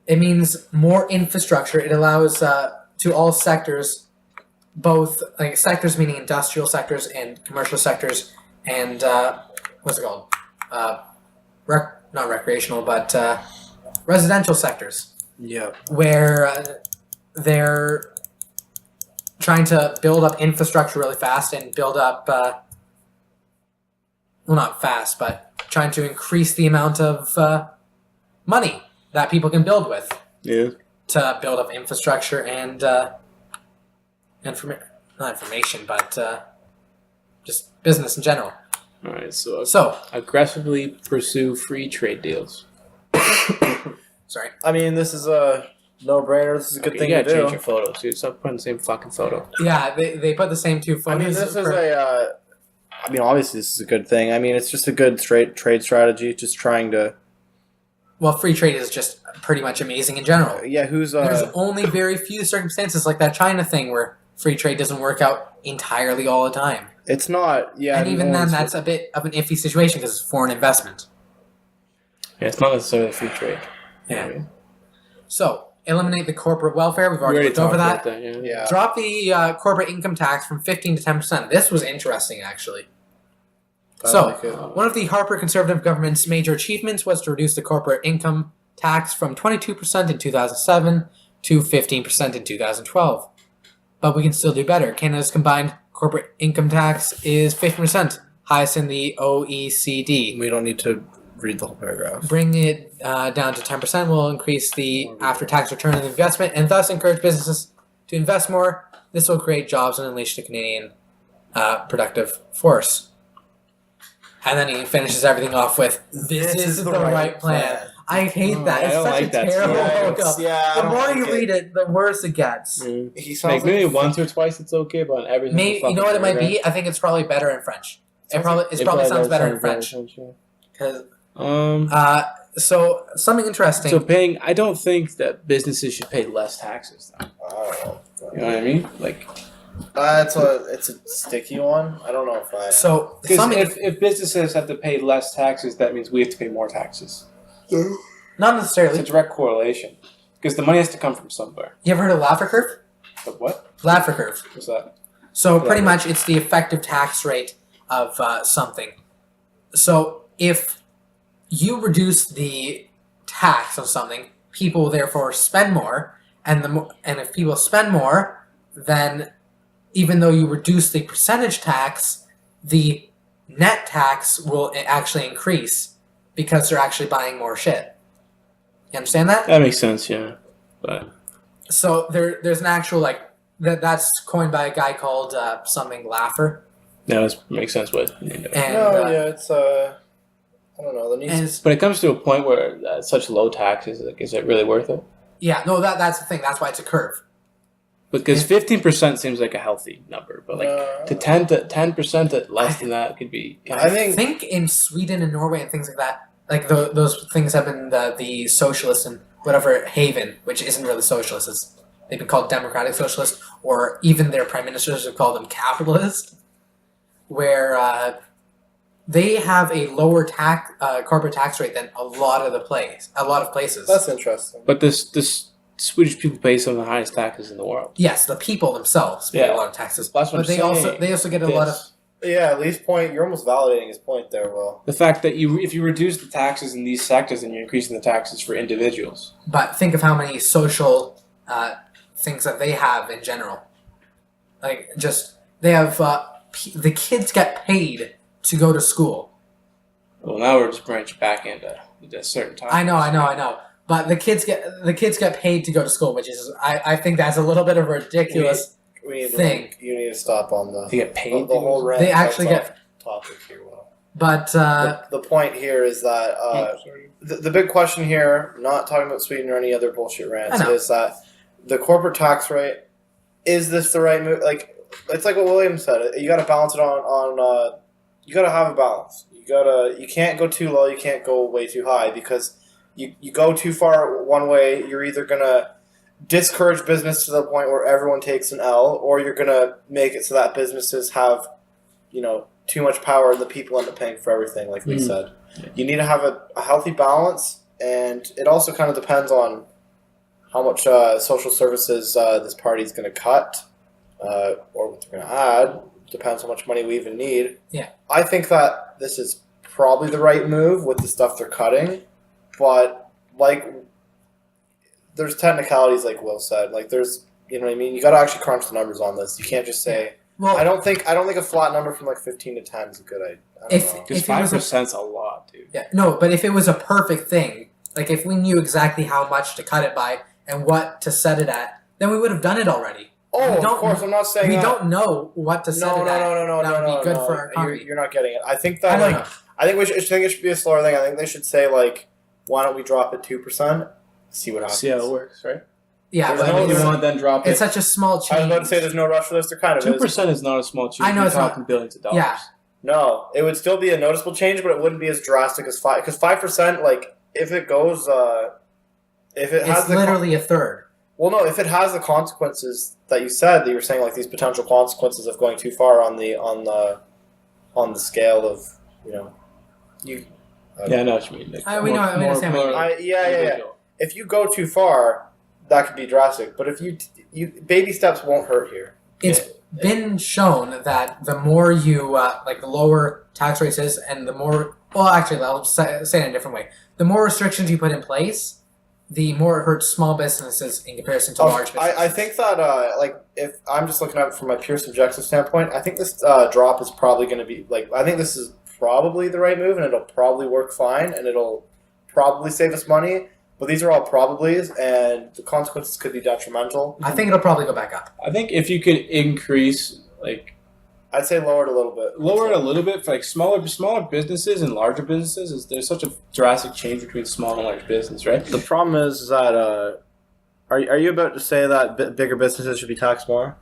It means more infrastructure. It allows to all sectors, both like sectors meaning industrial sectors and commercial sectors, and what's it called? Not recreational, but residential sectors. Yeah. Where they're trying to build up infrastructure really fast and build up, well, not fast, but trying to increase the amount of money that people can build with. Yeah. To build up infrastructure and not information, but just business in general. All right, so aggressively pursue free trade deals. Sorry. I mean, this is a no-brainer. This is a good thing to do. You gotta change your photos, dude. Stop putting the same fucking photo. Yeah, they put the same two photos. I mean, this is I mean, obviously, this is a good thing. I mean, it's just a good trade strategy. Just trying to. Well, free trade is just pretty much amazing in general. Yeah, there's only very few circumstances like that China thing where free trade doesn't work out entirely all the time. It's not. Yeah, and even then, that's a bit of an iffy situation because it's foreign investment. Yeah, it's not necessarily free trade. Yeah. So. Eliminate the corporate welfare. We've already looked over that. Yeah. Drop the corporate income tax from 15 to 10%. This was interesting, actually. One of the Harper Conservative government's major achievements was to reduce the corporate income tax from 22% in 2007 to 15% in 2012. But we can still do better. Canada's combined corporate income tax is 15%, highest in the OECD. We don't need to read the whole paragraph. Bringing it down to 10% will increase the after-tax return on investment and thus encourage businesses to invest more. This will create jobs and unleash the Canadian productive force. And then he finishes everything off with, "This is the right plan." I hate that. It's such a terrible logo. The more you read it, the worse it gets. He sounds maybe once or twice it's okay, but everything. Maybe you know what it might be. I think it's probably better in French. It probably sounds better in French. Because so something interesting. So I don't think that businesses should pay less taxes. Though. You know what I mean? Like, it's a sticky one. I don't know if I. So if businesses have to pay less taxes, that means we have to pay more taxes. Not necessarily. It's a direct correlation because the money has to come from somewhere. You ever heard of Laffer curve? The what? Laffer curve. What's that? So pretty much it's the effective tax rate of something. So if you reduce the tax on something, people will therefore spend more, and if people spend more, then even though you reduce the percentage tax, the net tax will actually increase because they're actually buying more shit. You understand that? That makes sense, yeah. But so there's an actual that's coined by a guy called something Laffer. No, that makes sense. What? It's I don't know. But it comes to a point where such low taxes, is it really worth it? Yeah, no, that's the thing. That's why it's a curve. Because 15% seems like a healthy number, but to 10% at less than that could be. I think in Sweden and Norway and things like that, those things have been the socialist and whatever haven, which isn't really socialist. They've been called democratic socialist, or even their prime ministers have called them capitalist, where they have a lower corporate tax rate than a lot of places. That's interesting. But this Swedish people pay some of the highest taxes in the world. Yes, the people themselves pay a lot of taxes, but they also get a lot of. Yeah, at least point. You're almost validating his point there, Will. The fact that if you reduce the taxes in these sectors, then you're increasing the taxes for individuals. But think of how many social things that they have in general. They have the kids get paid to go to school. Well, now we're just branching back into certain topics. I know. But the kids get paid to go to school, which is I think that's a little bit of a ridiculous thing. You need to stop on the. They get paid. The whole rant. They actually get topic here. Will. But the point here is that the big question here, not talking about Sweden or any other bullshit rants, is that the corporate tax rate, is this the right move? It's like what William said. You got to balance it on. You got to have a balance. You can't go too low. You can't go way too high because you go too far one way. You're either gonna discourage business to the point where everyone takes an L, or you're gonna make it so that businesses have, too much power and the people end up paying for everything. Like we said, you need to have a healthy balance, and it also kind of depends on how much social services this party is going to cut, or what they're going to add. Depends how much money we even need. Yeah, I think that this is probably the right move with the stuff they're cutting, but there's technicalities, like Will said. There's, you know what I mean. You got to actually crunch the numbers on this. You can't just say. Well, I don't think a flat number from 15 to 10 is a good idea. Because 5%'s a lot, dude. Yeah, no, but if it was a perfect thing, if we knew exactly how much to cut it by and what to set it at, then we would have done it already. Oh, of course, I'm not saying we that. don't know what to set it at. No, that would be good for our economy. You're not getting it. I think that I think it should be a slower thing. I think they should say why don't we drop it 2%? See what happens. See how it works, right? Yeah, then drop it. It's such a small change. I was about to say there's no rush for this. There kind of 2% is not a small change. I know, You're it's talking not billions of dollars. Yeah. No, it would still be a noticeable change, but it wouldn't be as drastic as 5%. Because 5%, if it goes, if it has literally a third. Well, no, if it has the consequences that you said, that you were saying, these potential consequences of going too far on the scale of, you. Yeah, I know what you mean. We know. I understand what you mean. Yeah. If you go too far, that could be drastic. But if you baby steps won't hurt here. It's been shown that the more you the lower tax rates is, and the more. Well, actually, I'll say it in a different way. The more restrictions you put in place, the more it hurts small businesses in comparison to large businesses. I think that if I'm just looking at it from a pure subjective standpoint, I think this drop is probably going to be I think this is probably the right move, and it'll probably work fine, and it'll probably save us money. But these are all probablys, and the consequences could be detrimental. I think it'll probably go back up. I think if you could increase, I'd say lower it a little bit. For smaller businesses and larger businesses. There's such a drastic change between small and large business, right? The problem is that are you about to say that bigger businesses should be taxed more?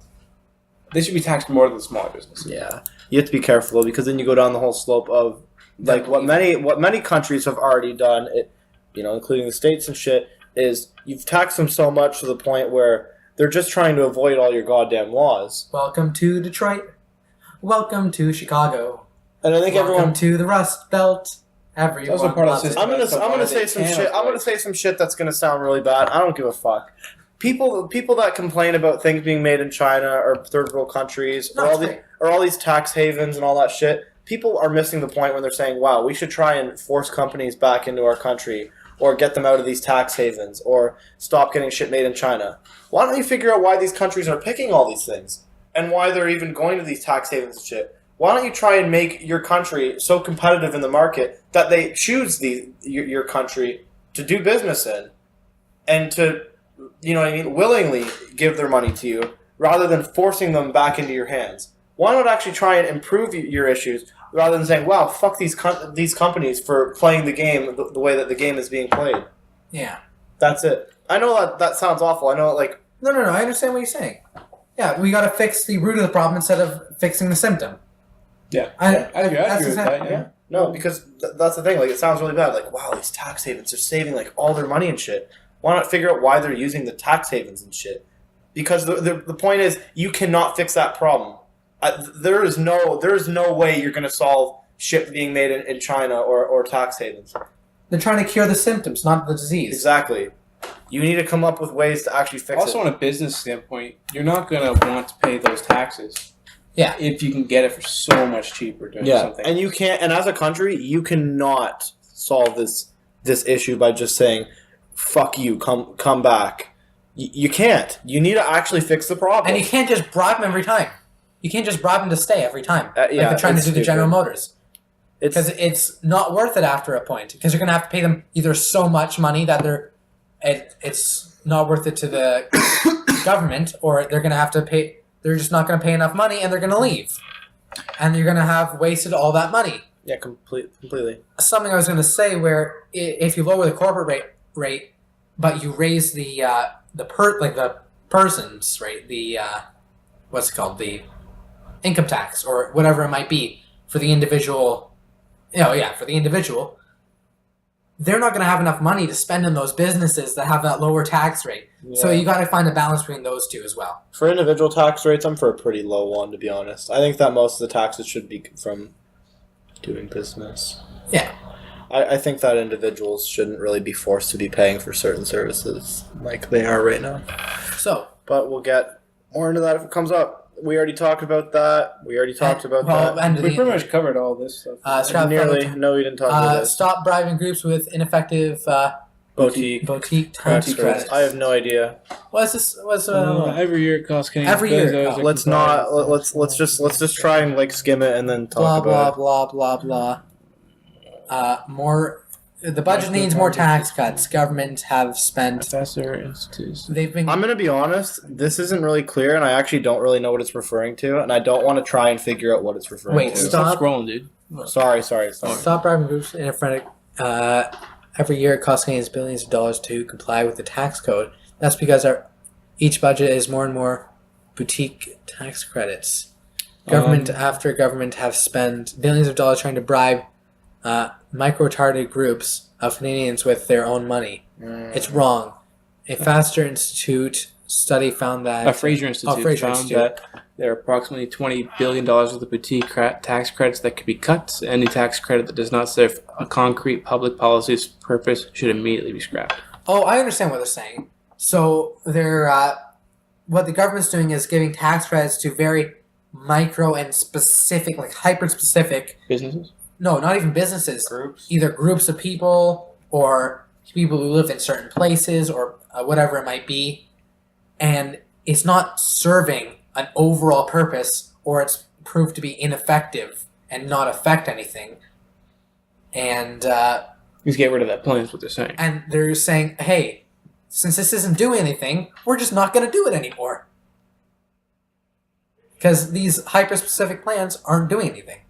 They should be taxed more than smaller businesses. Yeah, you have to be careful because then you go down the whole slope of what many countries have already done. Including the states and shit, is you've taxed them so much to the point where they're just trying to avoid all your goddamn laws. Welcome to Detroit. Welcome to Chicago. And I think Welcome to the Rust Belt. Everyone. Also part of the system. I'm gonna say some shit. I'm gonna say some shit that's gonna sound really bad. I don't give a fuck. People that complain about things being made in China or third world countries or all these tax havens and all that shit. People are missing the point when they're saying, "Wow, we should try and force companies back into our country." Or get them out of these tax havens, or stop getting shit made in China. Why don't you figure out why these countries are picking all these things? And why they're even going to these tax havens and shit? Why don't you try and make your country so competitive in the market that they choose your country to do business in? And to, willingly give their money to you, rather than forcing them back into your hands. Why not actually try and improve your issues, rather than saying, wow, fuck these companies for playing the game the way that the game is being played. Yeah. That's it. I know that sounds awful. I know, No, I understand what you're saying. Yeah, we gotta fix the root of the problem instead of fixing the symptom. Yeah. I agree with that, yeah. No, because that's the thing. It sounds really bad. Wow, these tax havens are saving, all their money and shit. Why not figure out why they're using the tax havens and shit? Because the point is, you cannot fix that problem. There is no way you're going to solve shit being made in China or tax havens. They're trying to cure the symptoms, not the disease. Exactly. You need to come up with ways to actually fix it. Also, on a business standpoint, you're not going to want to pay those taxes. Yeah. If you can get it for so much cheaper doing something. And you can't. And as a country, you cannot solve this issue by just saying, "Fuck you, come back." You can't. You need to actually fix the problem. And you can't just bribe them every time. You can't just bribe them to stay every time. Yeah, they're trying to do the General Motors. Because it's not worth it after a point. Because you're going to have to pay them either so much money that it's not worth it to the government, or they're going to have to pay. They're just not going to pay enough money, and they're going to leave. And you're going to have wasted all that money. Yeah, completely. Something I was going to say, where if you lower the corporate rate, but you raise the person's rate, the what's it called, the income tax or whatever it might be for the individual, for the individual, they're not going to have enough money to spend in those businesses that have that lower tax rate. Yeah. So you got to find a balance between those two as well. For individual tax rates, I'm for a pretty low one, to be honest. I think that most of the taxes should be from doing business. Yeah. I think that individuals shouldn't really be forced to be paying for certain services like they are right now. But we'll get more into that if it comes up. We already talked about that. We pretty much covered all this stuff. No, we didn't talk about this. Stop bribing groups with ineffective boutique tax credits. I have no idea. What's this? Every year it costs Canadian. Every year. Let's just try and skim it and then talk about it. Blah blah. The budget needs more tax cuts. Government have spent. They've been. I'm going to be honest. This isn't really clear, and I actually don't really know what it's referring to, and I don't want to try and figure out what it's referring to. Wait, stop scrolling, dude. Sorry. Stop bribing groups in a frenetic. Every year, it costs Canadians billions of dollars to comply with the tax code. That's because each budget is more and more boutique tax credits. Government after government have spent billions of dollars trying to bribe micro-targeted groups of Canadians with their own money. It's wrong. A Fraser Institute study found that... Fraser Institute found that there are approximately $20 billion worth of boutique tax credits that could be cut. Any tax credit that does not serve a concrete public policy purpose should immediately be scrapped. Oh, I understand what they're saying. So they're... what the government's doing is giving tax credits to very micro and specific, hyper-specific... Businesses? No, not even businesses. Groups? Either groups of people or people who live in certain places or whatever it might be, and it's not serving an overall purpose, or it's proved to be ineffective and not affect anything. And just get rid of that plan is what they're saying. And they're saying, hey, since this isn't doing anything, we're just not going to do it anymore. Because these hyper-specific plans aren't doing anything.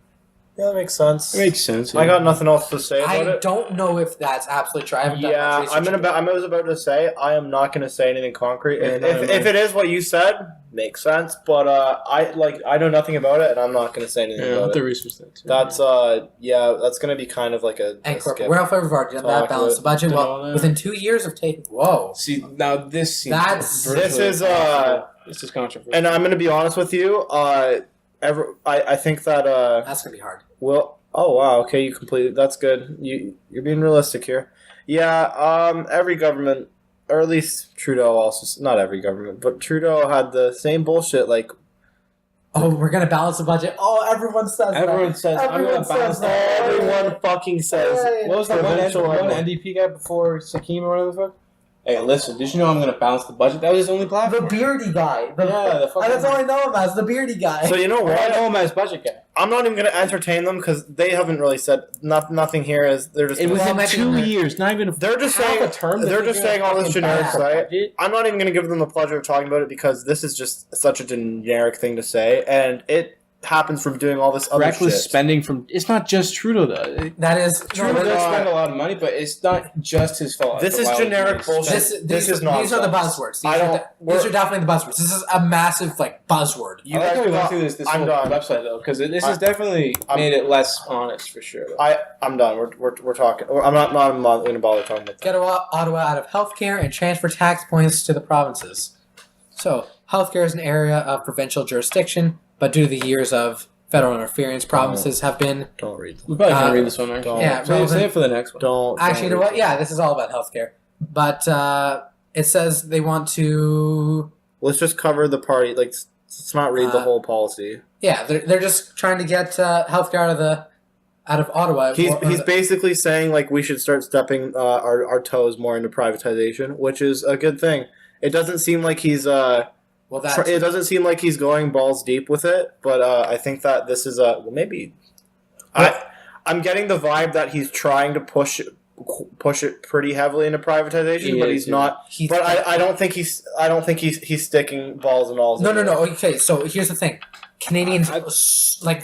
Yeah, that makes sense. It makes sense. Yeah. I got nothing else to say about it. I don't know if that's absolutely true. I haven't done much research. I was about to say I am not going to say anything concrete. If it is what you said, makes sense. But I know nothing about it, and I'm not going to say anything about the it. research that too. That's that's going to be kind of like a. And corporate welfare, we've already done that. Balance the budget. Well, within 2 years of taking. Whoa. See, now this seems this is controversial. And I'm going to be honest with you. I think that that's gonna be hard. Well, oh wow, okay, you completed. That's good. You're being realistic here. Yeah, every government, or at least Trudeau also, not every government, but Trudeau had the same bullshit. Like, oh, we're gonna balance the budget. Oh, everyone says that. Everyone says that. Everyone fucking says. What was the one NDP guy before Sakim or whatever the fuck? Hey, listen, did you know I'm going to balance the budget? That was his only platform. The beardy guy. That's all I know him as, the beardy guy. So you know what? I know him as budget guy. I'm not even going to entertain them because they haven't really said nothing here. They're just. It was in 2 years, not even. They're just saying a term. They're just saying all this generic stuff. I'm not even going to give them the pleasure of talking about it because this is just such a generic thing to say, and it happens from doing all this other reckless shit. Spending from. It's not just Trudeau though. That is Trudeau does spend a lot of money, but it's not just his fault. This is generic bullshit. This is not. These are the buzzwords. These are definitely the buzzwords. This is a massive buzzword. I like how we went through this whole website though, because this has definitely made it less honest for sure. Though. I'm done. We're talking. I'm not going to bother talking about that. Get Ottawa out of healthcare and transfer tax points to the provinces. So healthcare is an area of provincial jurisdiction, but due to the years of federal interference, provinces have been. Don't read them. We probably can't read this one, right? Yeah, save it for the next one. Don't. Actually, you know what? Yeah, this is all about healthcare. But it says they want to. Let's just cover the party. Like, let's not read the whole policy. Yeah, they're just trying to get healthcare out of Ottawa. He's basically saying like we should start stepping our toes more into privatization, which is a good thing. It doesn't seem like he's it doesn't seem like he's going balls deep with it, but I think that this is maybe. I'm getting the vibe that he's trying to push it pretty heavily into privatization, but he's not. But I don't think he's sticking balls and all. No. Okay, so here's the thing: Canadians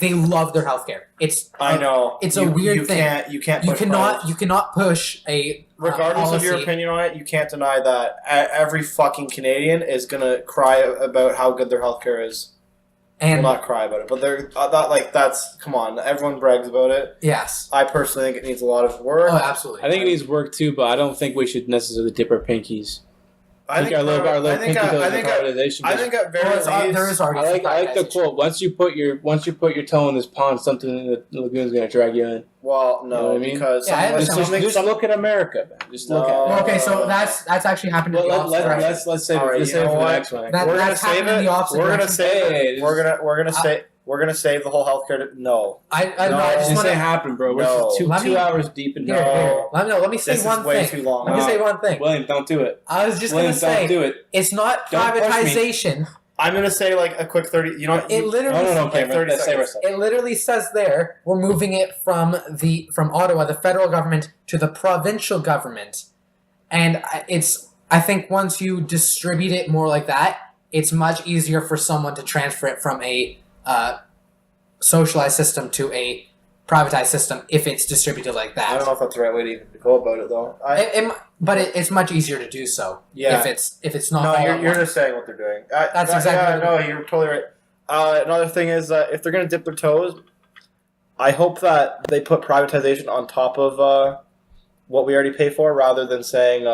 they love their healthcare. I know it's a weird thing. You cannot push a. Regardless of your opinion on it, you can't deny that every fucking Canadian is gonna cry about how good their healthcare is. And not cry about it, but they're that's come on. Everyone brags about it. Yes, I personally think it needs a lot of work. Oh, absolutely. I think it needs work too, but I don't think we should necessarily dip our pinkies. I think at various there is already. I like the quote. Once you put your toe in this pond, something in the lagoon is going to drag you in. Well, no, you know what I mean? Because just look at America, man. Just look at it. Okay, so that's actually happened in the opposite direction. Let's save it for the next one. We're gonna save it. We're gonna save the whole healthcare. No, I just want to happen, bro. We're 2 hours deep in. Let me say one thing. Too long. Let me say one thing. William, don't do it. I was just gonna say, don't do it. It's not privatization. I'm gonna say like a quick 30. You know, it literally. No, 30 seconds. It literally says there we're moving it from Ottawa, the federal government, to the provincial government, and I think once you distribute it more like that, it's much easier for someone to transfer it from a socialized system to a privatized system if it's distributed like that. I don't know if that's the right way to even go about it, though. But it's much easier to do so. Yeah. If it's not. No, you're just saying what they're doing. That's exactly. No, you're totally right. Another thing is if they're gonna dip their toes, I hope that they put privatization on top of what we already pay for, rather than saying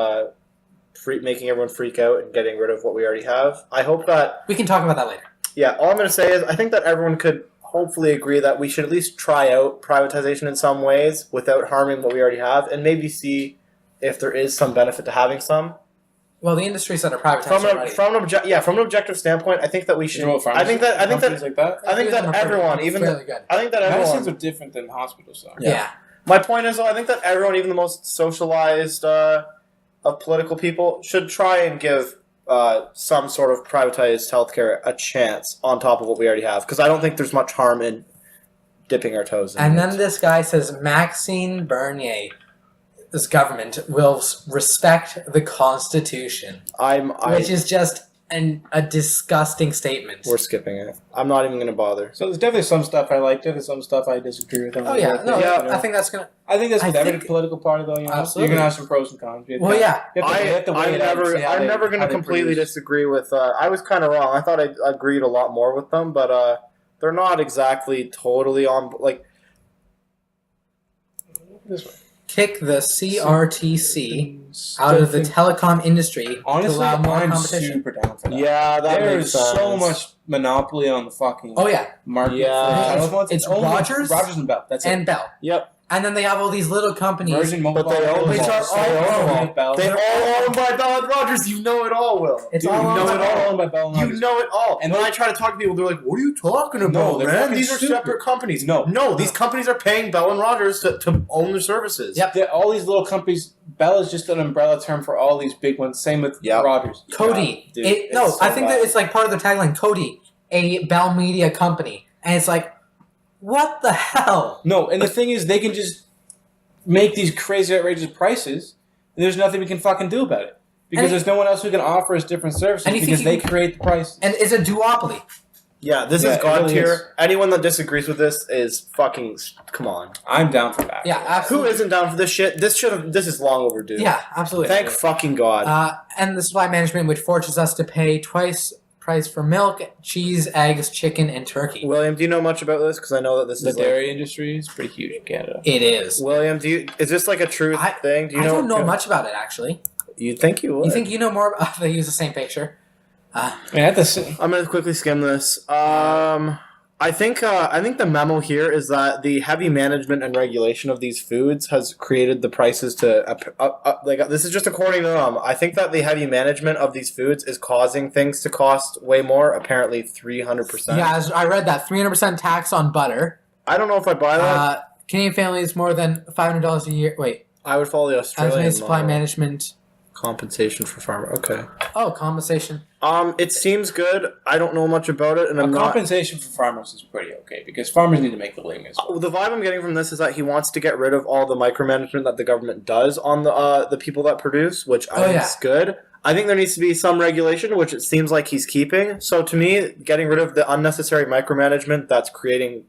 making everyone freak out and getting rid of what we already have. I hope that we can talk about that later. Yeah, all I'm going to say is I think that everyone could hopefully agree that we should at least try out privatization in some ways without harming what we already have, and maybe see if there is some benefit to having some. Well, the industries that are privatized from an objective standpoint, I think that we should. I think that everyone, even fairly good. I think that everyone. Medicines are different than hospitals, though. Yeah. My point is, though, I think that everyone, even the most socialized of political people, should try and give some sort of privatized healthcare a chance on top of what we already have. Because I don't think there's much harm in dipping our toes in And it. then this guy says Maxime Bernier, this government will respect the Constitution, which is just a disgusting statement. We're skipping it. I'm not even going to bother. So there's definitely some stuff I like. Definitely some stuff I disagree with. Oh yeah, no, Yeah, I think that's gonna. I think that's with every think- political party, though. You know, Absolutely. you're gonna have some pros and cons. Well, yeah, I'm never going to completely disagree with. I was kind of wrong. I thought I agreed a lot more with them, but they're not exactly totally on. Like this way. Kick the CRTC out of the telecom industry Honestly, to allow more I'm competition. super down for that. yeah, that There makes is sense. so much monopoly on the fucking Oh yeah, market. Yeah. for telephones. It's only Rogers and Bell. That's it. and Bell, Yep. and then they have all these little companies. Virgin Mobile, But they own Which are all owned. Bell. They're all owned by Bell and Rogers. You know it all, Will. It's Dude, all you owned know by it Bell. all. owned by Bell and You Rogers. know it all. And when I try to talk to people, they're like, "What are you talking about, they're man? fucking These are stupid. separate companies." No. These companies are paying Bell and Rogers to own their services. Yep. All these little companies. Bell is just an umbrella term for all these big ones. Same with Yep. Rogers. Cody. Yeah, dude, No, it's so I think that bad. it's like part of their tagline. Cody, a Bell Media company, and it's like, what the hell? No, and the thing is, they can just make these crazy, outrageous prices, and there's nothing we can fucking do about it because And there's no one else who can offer us different services And you think because you they can- create the price. And it's a duopoly. Yeah, this Yeah, is it God really tier. is. Anyone that disagrees with this is fucking. Come on. I'm down for that. Yeah, Who absolutely. isn't down for this shit? This is long overdue. Yeah, absolutely. Thank fucking God. And the supply management, which forces us to pay twice price for milk, cheese, eggs, chicken, and turkey. William, do you know much about this? Because I know that this The is like, dairy industry is pretty huge in Canada. It is. William, is this like a true thing? Do you I know? don't know much about it, actually. You think you would? You think you know more about They use the same picture. Man, that's I'm gonna quickly skim this. I think the memo here is that the heavy management and regulation of these foods has created the prices to like this is just according to them. I think that the heavy management of these foods is causing things to cost way more. Apparently, 300%. Yeah, I read that 300% tax on butter. I don't know if I buy that. Canadian families more than $500 a year. Wait, I would follow the Australian estimated supply model. management. Compensation for farmer. Okay. Oh, compensation. It seems good. I don't know much about it, and I'm not. compensation for farmers is pretty okay because farmers need to make a living as well. The vibe I'm getting from this is that he wants to get rid of all the micromanagement that the government does on the people that produce, which I think is good. I think there needs to be some regulation, which it seems like he's keeping. So to me, getting rid of the unnecessary micromanagement that's creating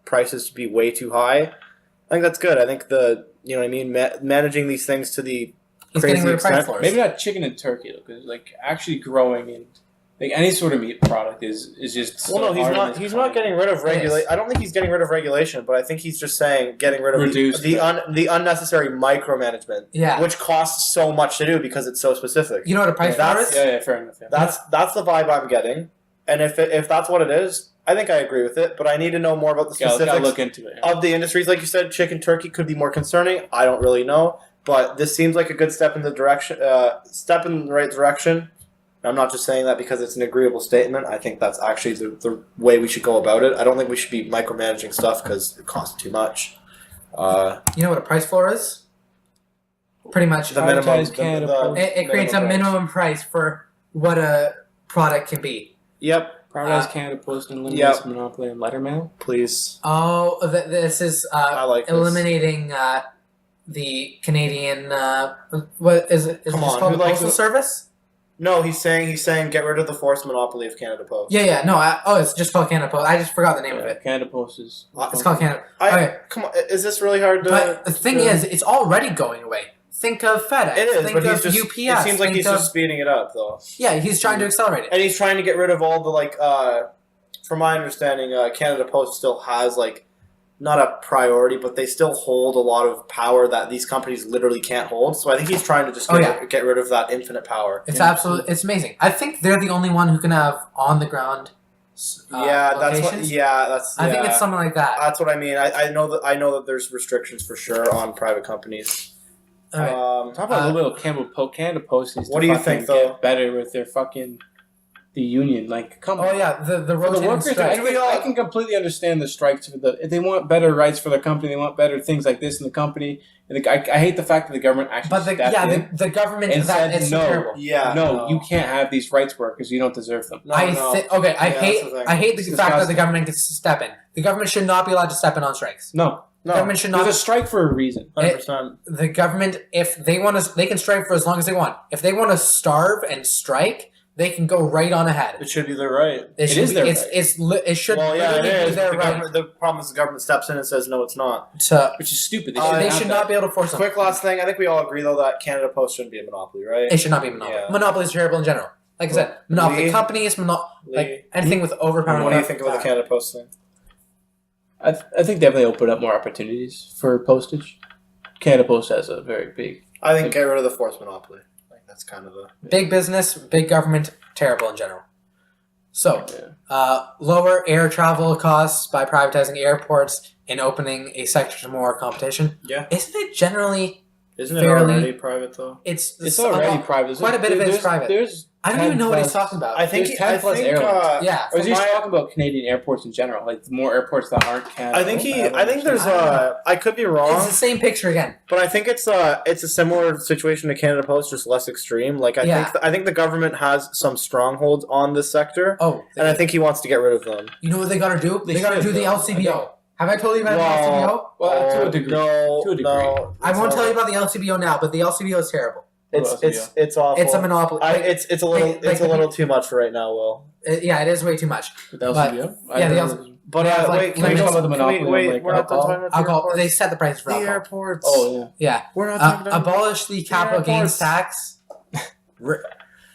prices to be way too high, I think that's good. I think managing these things to the He's crazy getting rid of price extent. floors. Maybe not chicken and turkey though, because like actually growing and like any sort of meat product is just. So Well, no, hard in this he's not climate. getting rid of Yes. regulation. I don't think he's getting rid of regulation, but I think he's just saying getting rid of Reduce the unnecessary micromanagement, Yeah. which costs so much to do because it's so specific. You know what a price floor is? Yeah, fair enough. Yeah. That's the vibe I'm getting, and if that's what it is, I think I agree with it. But I need to know more about the Gotta specifics look into it. of the industries. Like you said, chicken, turkey could be more concerning. I don't really know, but this seems like a good step in the right direction. I'm not just saying that because it's an agreeable statement. I think that's actually the way we should go about it. I don't think we should be micromanaging stuff because it costs too much. You know what a price floor is? Pretty much. The minimum. Privatized Canada It creates a minimum price for what a product can be. Yep. Privatized Canada Post and Yep. limits monopoly and letter mail. Please. Oh, this is I like this. eliminating the Canadian. What is it? Is Come it just on, called who the likes Postal it? Service? No, he's saying get rid of the forced monopoly of Canada Post. Yeah. No. It's just called Canada Post. I just forgot the name of it. Canada Post is. It's called Canada. Okay. Come on, is this really hard to? But the thing is, it's already going away. Think of FedEx. It is, think but of he's just. UPS. It seems like think he's of, just speeding it up, though. Yeah, he's trying to accelerate it. And he's trying to get rid of all the from my understanding, Canada Post still has not a priority, but they still hold a lot of power that these companies literally can't hold. So I think he's trying to just get rid of that infinite power. It's it's amazing. I think they're the only one who can have on the ground. Locations. I think it's something like that. That's what I mean. I know that there's restrictions for sure on private companies. All right. Talk about a little Canada Post needs What to do you fucking think, though? get better with their fucking the union. Like, come on. Oh yeah, the For the rotating workers, strike. I can completely understand the strikes. If they want better rights for their company, they want better things like this in the company. And I hate the fact that the government actually stepped in the government and said, it's no, terrible. no, you can't have these rights workers. You don't deserve them. No, I no. hate that's the I hate the It's fact that the disgusting. government gets to step in. The government should not be allowed to step in on strikes. No. The government should not. There's a strike for a reason. 100%. The government, if they want to, they can strike for as long as they want. If they want to starve and strike, they can go right on ahead. It should be their right. It is their right. It should Well, yeah, it literally be is. their The, right the problem is the government steps in and says, no, it's not. to. Which is stupid. They should not be able to force them. Quick last thing. I think we all agree, though, that Canada Post shouldn't be a monopoly, right? It should not be a monopoly. Yeah. Monopoly is terrible in general. Like I said, monopoly Lee? companies, like anything with overpowering. What do you think about the Canada Post thing? I think definitely open up more opportunities for postage. Canada Post has a very big. I think get rid of the forced monopoly. Like that's kind of the Big business, big government, terrible in general. So, Yeah. lower air travel costs by privatizing airports and opening a sector to more competition. yeah. Isn't it generally? Isn't it Fairly- already private though? It's already private. Quite a bit of it is There's- private. There's I don't even know what he's 10 talking about. I think There's 10 plus airlines. yeah, Or is he from my- talking about Canadian airports in general? Like the more airports that aren't Canada. I think there's I could be wrong, it's the same picture again. but I think it's a similar situation to Canada Post, just less extreme. Like I think the government has some strongholds on this sector, Oh, and I think he wants to get rid of them. you know what they got to do? They got to should, do the though. LCBO. Have I told you about the LCBO? Well, to a degree. No, To a degree. no. I won't tell you about the LCBO now, but the LCBO is terrible. It's awful. It's a monopoly. It's a little too much for right now, Will. Yeah, it is way too much. With LCBO? yeah, the LCBO. But Yeah, like, wait, can we talk about the monopoly on, wait, like, we're not done alcohol? talking about the Alcohol. airports. They set the prices for The alcohol. airports. Oh yeah. Yeah. We're not talking about Abolish the capital gains airports. tax.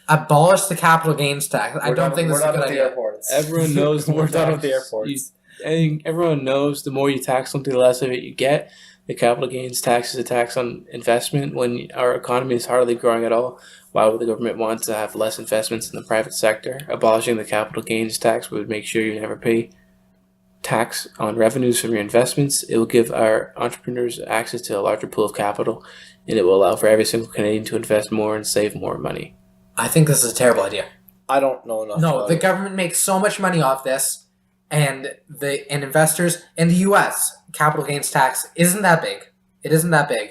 Abolish the capital gains tax. I don't think this is a good idea. Airports. Everyone knows the more We're done with the tax airports. I think everyone knows the more you tax something, the less of it you get. The capital gains tax is a tax on investment. When our economy is hardly growing at all, why would the government want to have less investments in the private sector? Abolishing the capital gains tax would make sure you never pay tax on revenues from your investments. It will give our entrepreneurs access to a larger pool of capital, and it will allow for every single Canadian to invest more and save more money. I think this is a terrible idea. I don't know enough. No, about the it. government makes so much money off this, and investors in the U.S. capital gains tax isn't that big. It isn't that big,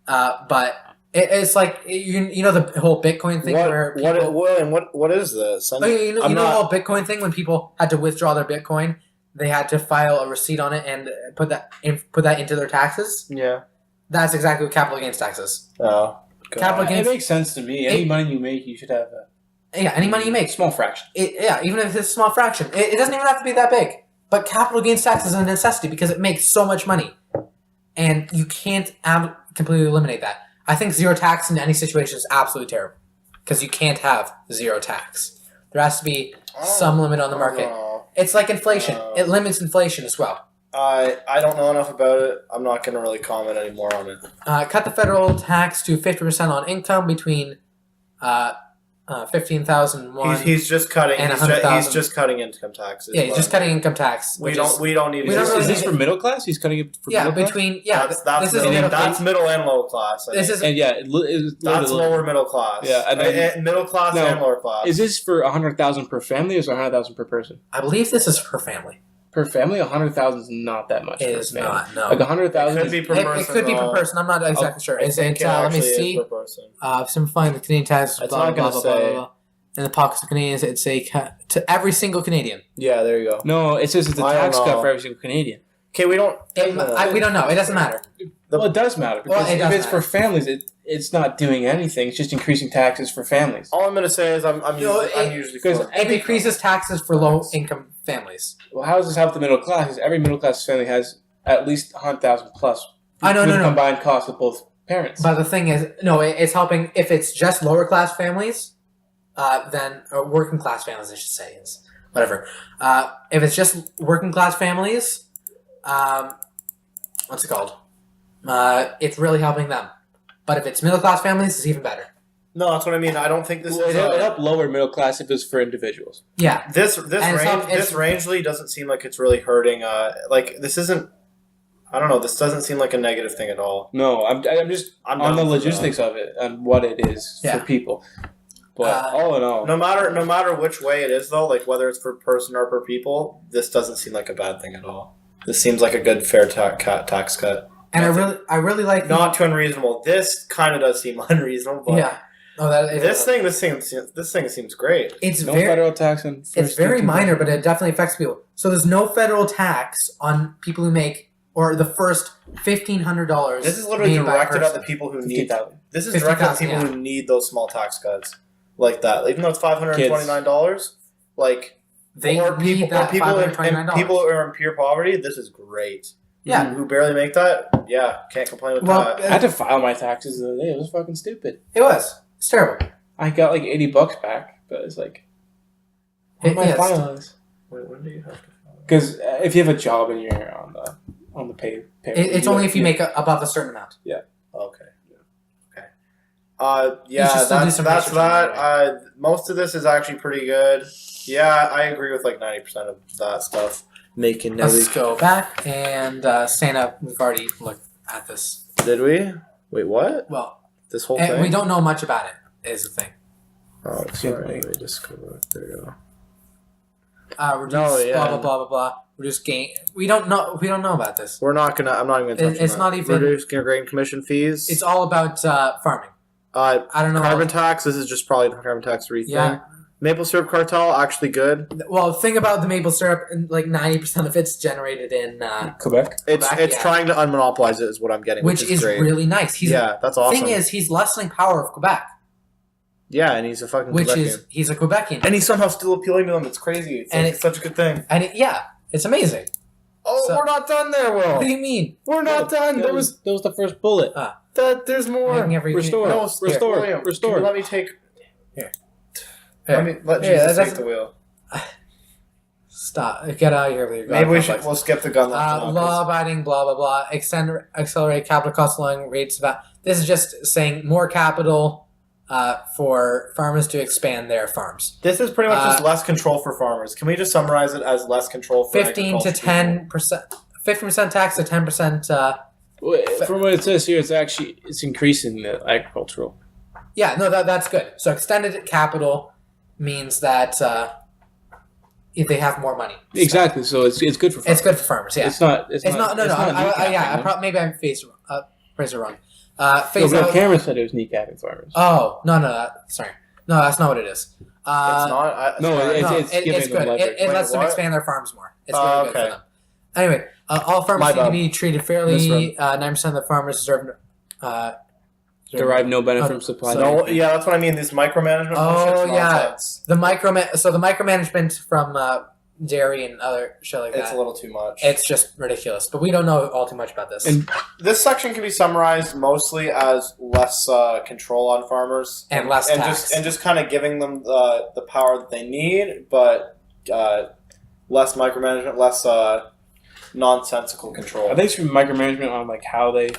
but it's like you know the whole Bitcoin thing where people, what is this? you know the whole Bitcoin thing when people had to withdraw their Bitcoin, they had to file a receipt on it and put that into their taxes. Yeah. That's exactly what capital gains tax is. Oh. God. Capital It gains. makes sense to me. Any money you make, you should have Yeah, any money you a make. small fraction. Even if it's a small fraction. It doesn't even have to be that big. But capital gains tax is a necessity because it makes so much money. And you can't completely eliminate that. I think zero tax in any situation is absolutely terrible. Because you can't have zero tax. There has to be some limit on the market. It's like inflation. It limits inflation as well. I don't know enough about it. I'm not going to really comment anymore on it. Cut the federal tax to 50% on income between 15,000 He's just cutting. and He's 100,000. just cutting income taxes. Yeah, he's just cutting income tax. We don't need. we don't to- really Is this need for middle class? He's cutting it for middle class? That's this is middle, middle that's middle and low class. I This think. is And yeah, it's That's lower middle class. Yeah, and then- and middle class No. and lower class. Is this for 100,000 per family or is it 100,000 per person? I believe this is per family. Per family, 100,000 is not that much. It per is family. not. No. Like 100,000. It could be per It person. could be per though. person. I'm not exactly sure. I Is think it? Let me actually is see. per person. Simplifying the Canadian tax. It's Blah, not blah, gonna blah, blah, say. blah, blah. In the pockets of Canadians, it's a cut to every single Canadian. Yeah, there you go. No, it says it's a I don't tax cut know. for every single Canadian. Okay, we don't. We don't know. It doesn't matter. Well, it does matter because Well, it if does it's matter. for families, it's not doing anything. It's just increasing taxes for families. All I'm gonna say is I'm No, usually because for. It decreases taxes for low income families. Well, how does this help the middle class? Because every middle class family has at least 100,000 plus. I know, with no. combined costs of both parents. But the thing is, no, it's helping if it's just lower class families, then or working class families, I should say, is whatever. If it's just working class families, what's it called? It's really helping them. But if it's middle class families, it's even better. No, that's what I mean. I don't think this Well, is. it help lower middle class if it's for individuals. Yeah. This And it's not- this Rangely doesn't seem like it's really hurting. Like this isn't. I don't know. This doesn't seem like a negative thing at all. No, I'm just I'm on the down for logistics of it and what it is Yeah. for people. But all in all, no matter which way it is, though, like whether it's per person or per people, this doesn't seem like a bad thing at all. This seems like a good fair tax cut. And I really like not too unreasonable. This kind of does seem unreasonable, but yeah. Oh, this thing seems great. It's no federal tax on first. It's very minor, but it definitely affects people. So there's no federal tax on people who make or the first $1,500. This is literally directed at the people who need that. This is directed at people who need those small tax cuts like that. Even though it's $529, like they need that $529. People who are in pure poverty, this is great. Yeah, who barely make that, yeah, can't complain with that. I had to file my taxes the other day. It was fucking stupid. It was. It's terrible. I got like $80 back, but it's like, what am I filing this? Wait, when do you have to file? Because if you have a job and you're on the pay it's only if you make above a certain amount. Yeah. Okay. Yeah, that's that. Most of this is actually pretty good. Yeah, I agree with like 90% of that stuff. Let's go back and stand up. We've already looked at this. Did we? Wait, what? Well, this whole thing? We don't know much about it, is the thing. Oh, sorry. Let me just go back. There you go. We're just blah, blah, blah, blah, blah. We're just we don't know about this. I'm not even gonna touch it's not even reduced grain commission fees. It's all about farming. I don't know. Carbon tax, this is just probably the carbon tax thing. Yeah. Maple syrup cartel, actually good. Well, think about the maple syrup, and like 90% of it's generated in Quebec. It's trying to unmonopolize it, is what I'm getting, which is great. Really nice. That's awesome. Thing is, he's lessening power of Quebec. Yeah, and he's a fucking Quebecian. He's a Quebecian. And he's somehow still appealing to them. It's crazy. It's such a good thing. And it's amazing. Oh, we're not done there, Will. What do you mean? We're not done. That was the first bullet. There's more. Restore. Restore. Let me take... Here. Let Jesus take the wheel. Stop. Get out of here with your maybe we'll skip the gun left. Law-abiding, blah, blah, blah. Accelerate capital cost lowering rates. This is just saying more capital for farmers to expand their farms. This is pretty much just less control for farmers. Can we just summarize it as less control for 15 to 10%, 50% tax to 10%. From what it says here, it's increasing the agricultural. Yeah, no, that's good. So extended capital means that if they have more money. Exactly. So it's good for farmers. It's good for farmers. Yeah. It's not. Maybe I'm phrased it wrong. Cameron said it was kneecapping farmers. Oh no! Sorry, no, that's not what it is. It's not. It's good. It lets them expand their farms more. It's really good for them. Anyway, all farmers need to be treated fairly. 9% of the farmers derive no benefit from supply. That's what I mean. This micromanagement. The micromanagement from dairy and other shit like that. It's a little too much. It's just ridiculous. But we don't know all too much about this. And this section can be summarized mostly as less control on farmers and less tax, and just kind of giving them the power that they need, but less micromanagement, less nonsensical control. I think it's micromanagement on like how they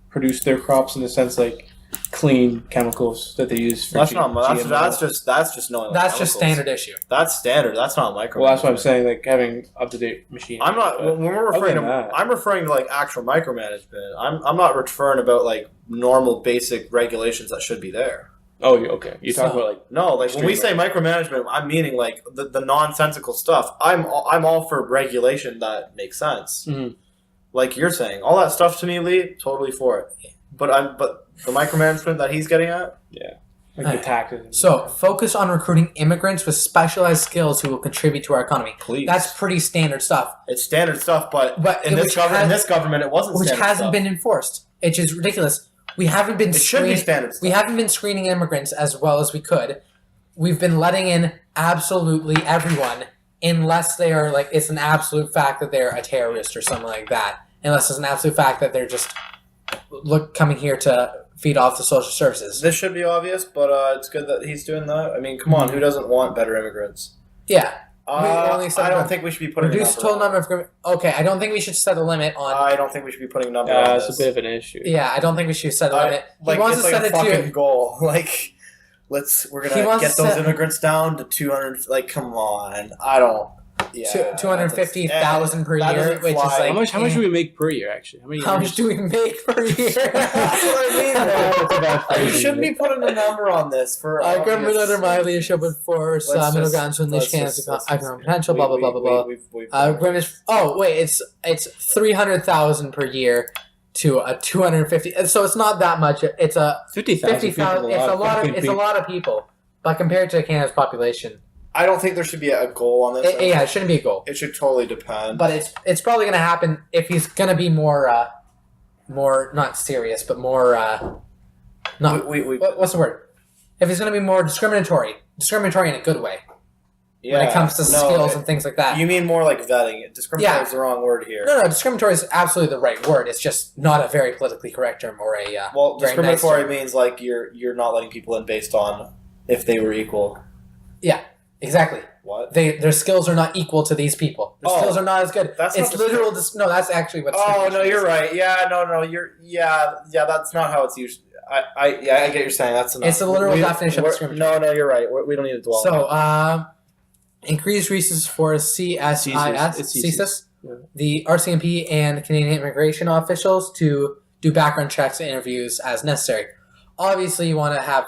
produce their crops, in the sense like clean chemicals that they use for that's just knowing. That's just standard issue. That's standard. That's not micromanagement. Well, that's what I'm saying. Like having up to date machines. I'm not. When we're referring to, I'm referring to like actual micromanagement. I'm not referring about like normal basic regulations that should be there. Oh, okay. You talk about like when we say micromanagement, I'm meaning like the nonsensical stuff. I'm all for regulation that makes sense. Mm-hmm. Like you're saying, all that stuff to me, Lee, totally for it. But the micromanagement that he's getting at, like the taxes. So focus on recruiting immigrants with specialized skills who will contribute to our economy. Please, that's pretty standard stuff. It's standard stuff, but in this government, it wasn't. Which hasn't been enforced. It's just ridiculous. We haven't been. It should be standard stuff. We haven't been screening immigrants as well as we could. We've been letting in absolutely everyone, unless they are like it's an absolute fact that they're a terrorist or something like that. Unless it's an absolute fact that they're just coming here to feed off the social services. This should be obvious, but it's good that he's doing that. I mean, come on, who doesn't want better immigrants? Yeah. I don't think we should be putting reduce total number of. Okay, I don't think we should set a limit on. I don't think we should be putting a number on this. It's a bit of an issue. Yeah, I don't think we should set a limit. Like, he wants to set a fucking goal. Like, we're gonna get those immigrants down to 200. Like, come on, I don't. Yeah, 250,000 per that year, doesn't which is fly. like How much do we make per year? Actually, how much do we make per year? That's what I mean. You shouldn't be putting a number on this for. Government under my leadership would force middle ground to unleash let's Canada's economic potential. Blah blah blah blah blah. It's 300,000 per year to a 250. So it's not that much. It's a 50,000. It's a lot of people, but compared to Canada's population, I don't think there should be a goal on this. it shouldn't be a goal. It should totally depend. But it's probably going to happen if he's going to be more not serious, but more what's the word? If he's going to be more discriminatory in a good way. Yeah, when it comes to skills and things like that. You mean more like vetting? Discriminatory is the wrong word here. No, discriminatory is absolutely the right word. It's just not a very politically correct term or a discriminatory nice means like you're not letting people in based on if they were equal. Yeah, exactly. What? Their skills are not equal to these people. Their skills are not as good. It's literal. No, that's actually what. Oh no, you're right. Yeah, no, yeah. That's not how it's usually. I get what you're saying. That's enough. It's the literal definition of discrimination. No, you're right. We don't need to dwell. So, increased resources for CSIS, the RCMP and Canadian immigration officials to do background checks and interviews as necessary. Obviously, you want to have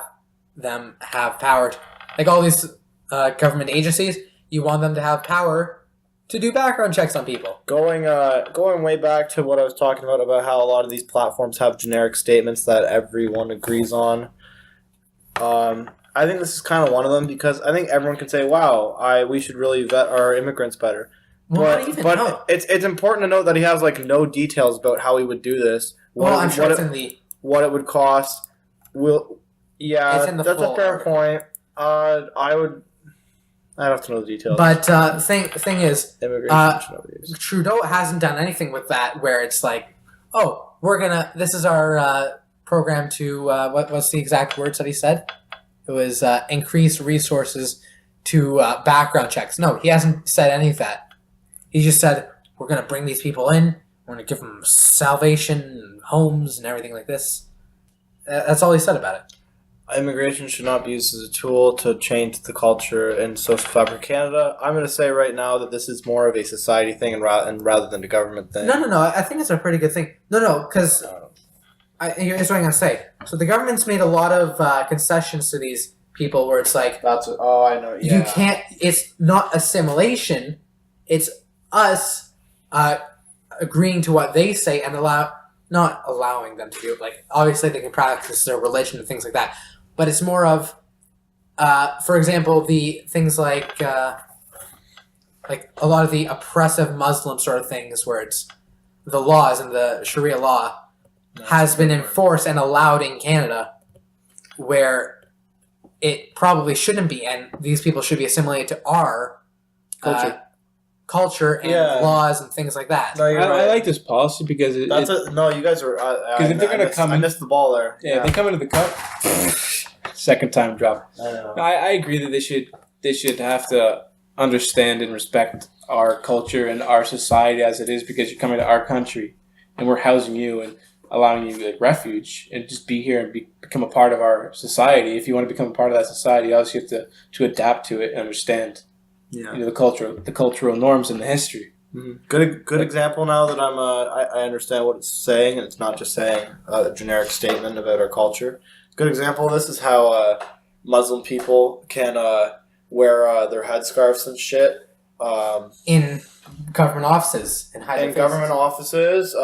them have power, like all these government agencies. You want them to have power to do background checks on people. Going way back to what I was talking about how a lot of these platforms have generic statements that everyone agrees on. I think this is kind of one of them because I think everyone can say, "Wow, we should really vet our immigrants better." Well, but it's important to note that he has like no details about how he would do this. I'm sure it's in the what it would cost. That's a fair point. I'd have to know the details. But thing is, immigration Trudeau hasn't done anything with that where it's like, oh, this is our program to what's the exact words that he said? It was increase resources to background checks. No, he hasn't said any of that. He just said, we're going to bring these people in. We're going to give them salvation and homes and everything like this. That's all he said about it. Immigration should not be used as a tool to change the culture and social fabric of Canada. I'm going to say right now that this is more of a society thing and rather than a government thing. No. I think it's a pretty good thing. No, because... here's what I'm going to say. So the government's made a lot of concessions to these people where it's like... I know, yeah. You can't... It's not assimilation. It's us agreeing to what they say and not allowing them to do it. Like, obviously they can practice their religion and things like that. But it's more of, for example, the things like a lot of the oppressive Muslim sort of things where it's the laws and the Sharia law has been enforced and allowed in Canada where it probably shouldn't be, and these people should be assimilated to our culture and laws and things like that. No, I like this policy because you guys are because if they're going to come, I missed the ball there. Yeah, they come into the cup. Second time drop. I agree that they should have to understand and respect our culture and our society as it is because you're coming to our country and we're housing you and allowing you like refuge and just be here and become a part of our society. If you want to become a part of that society, obviously you have to adapt to it and understand the cultural norms and the history. Mm-hmm. Good example now that I understand what it's saying and it's not just saying a generic statement about our culture. Good example of this is how Muslim people can wear their headscarves and shit in government offices and government offices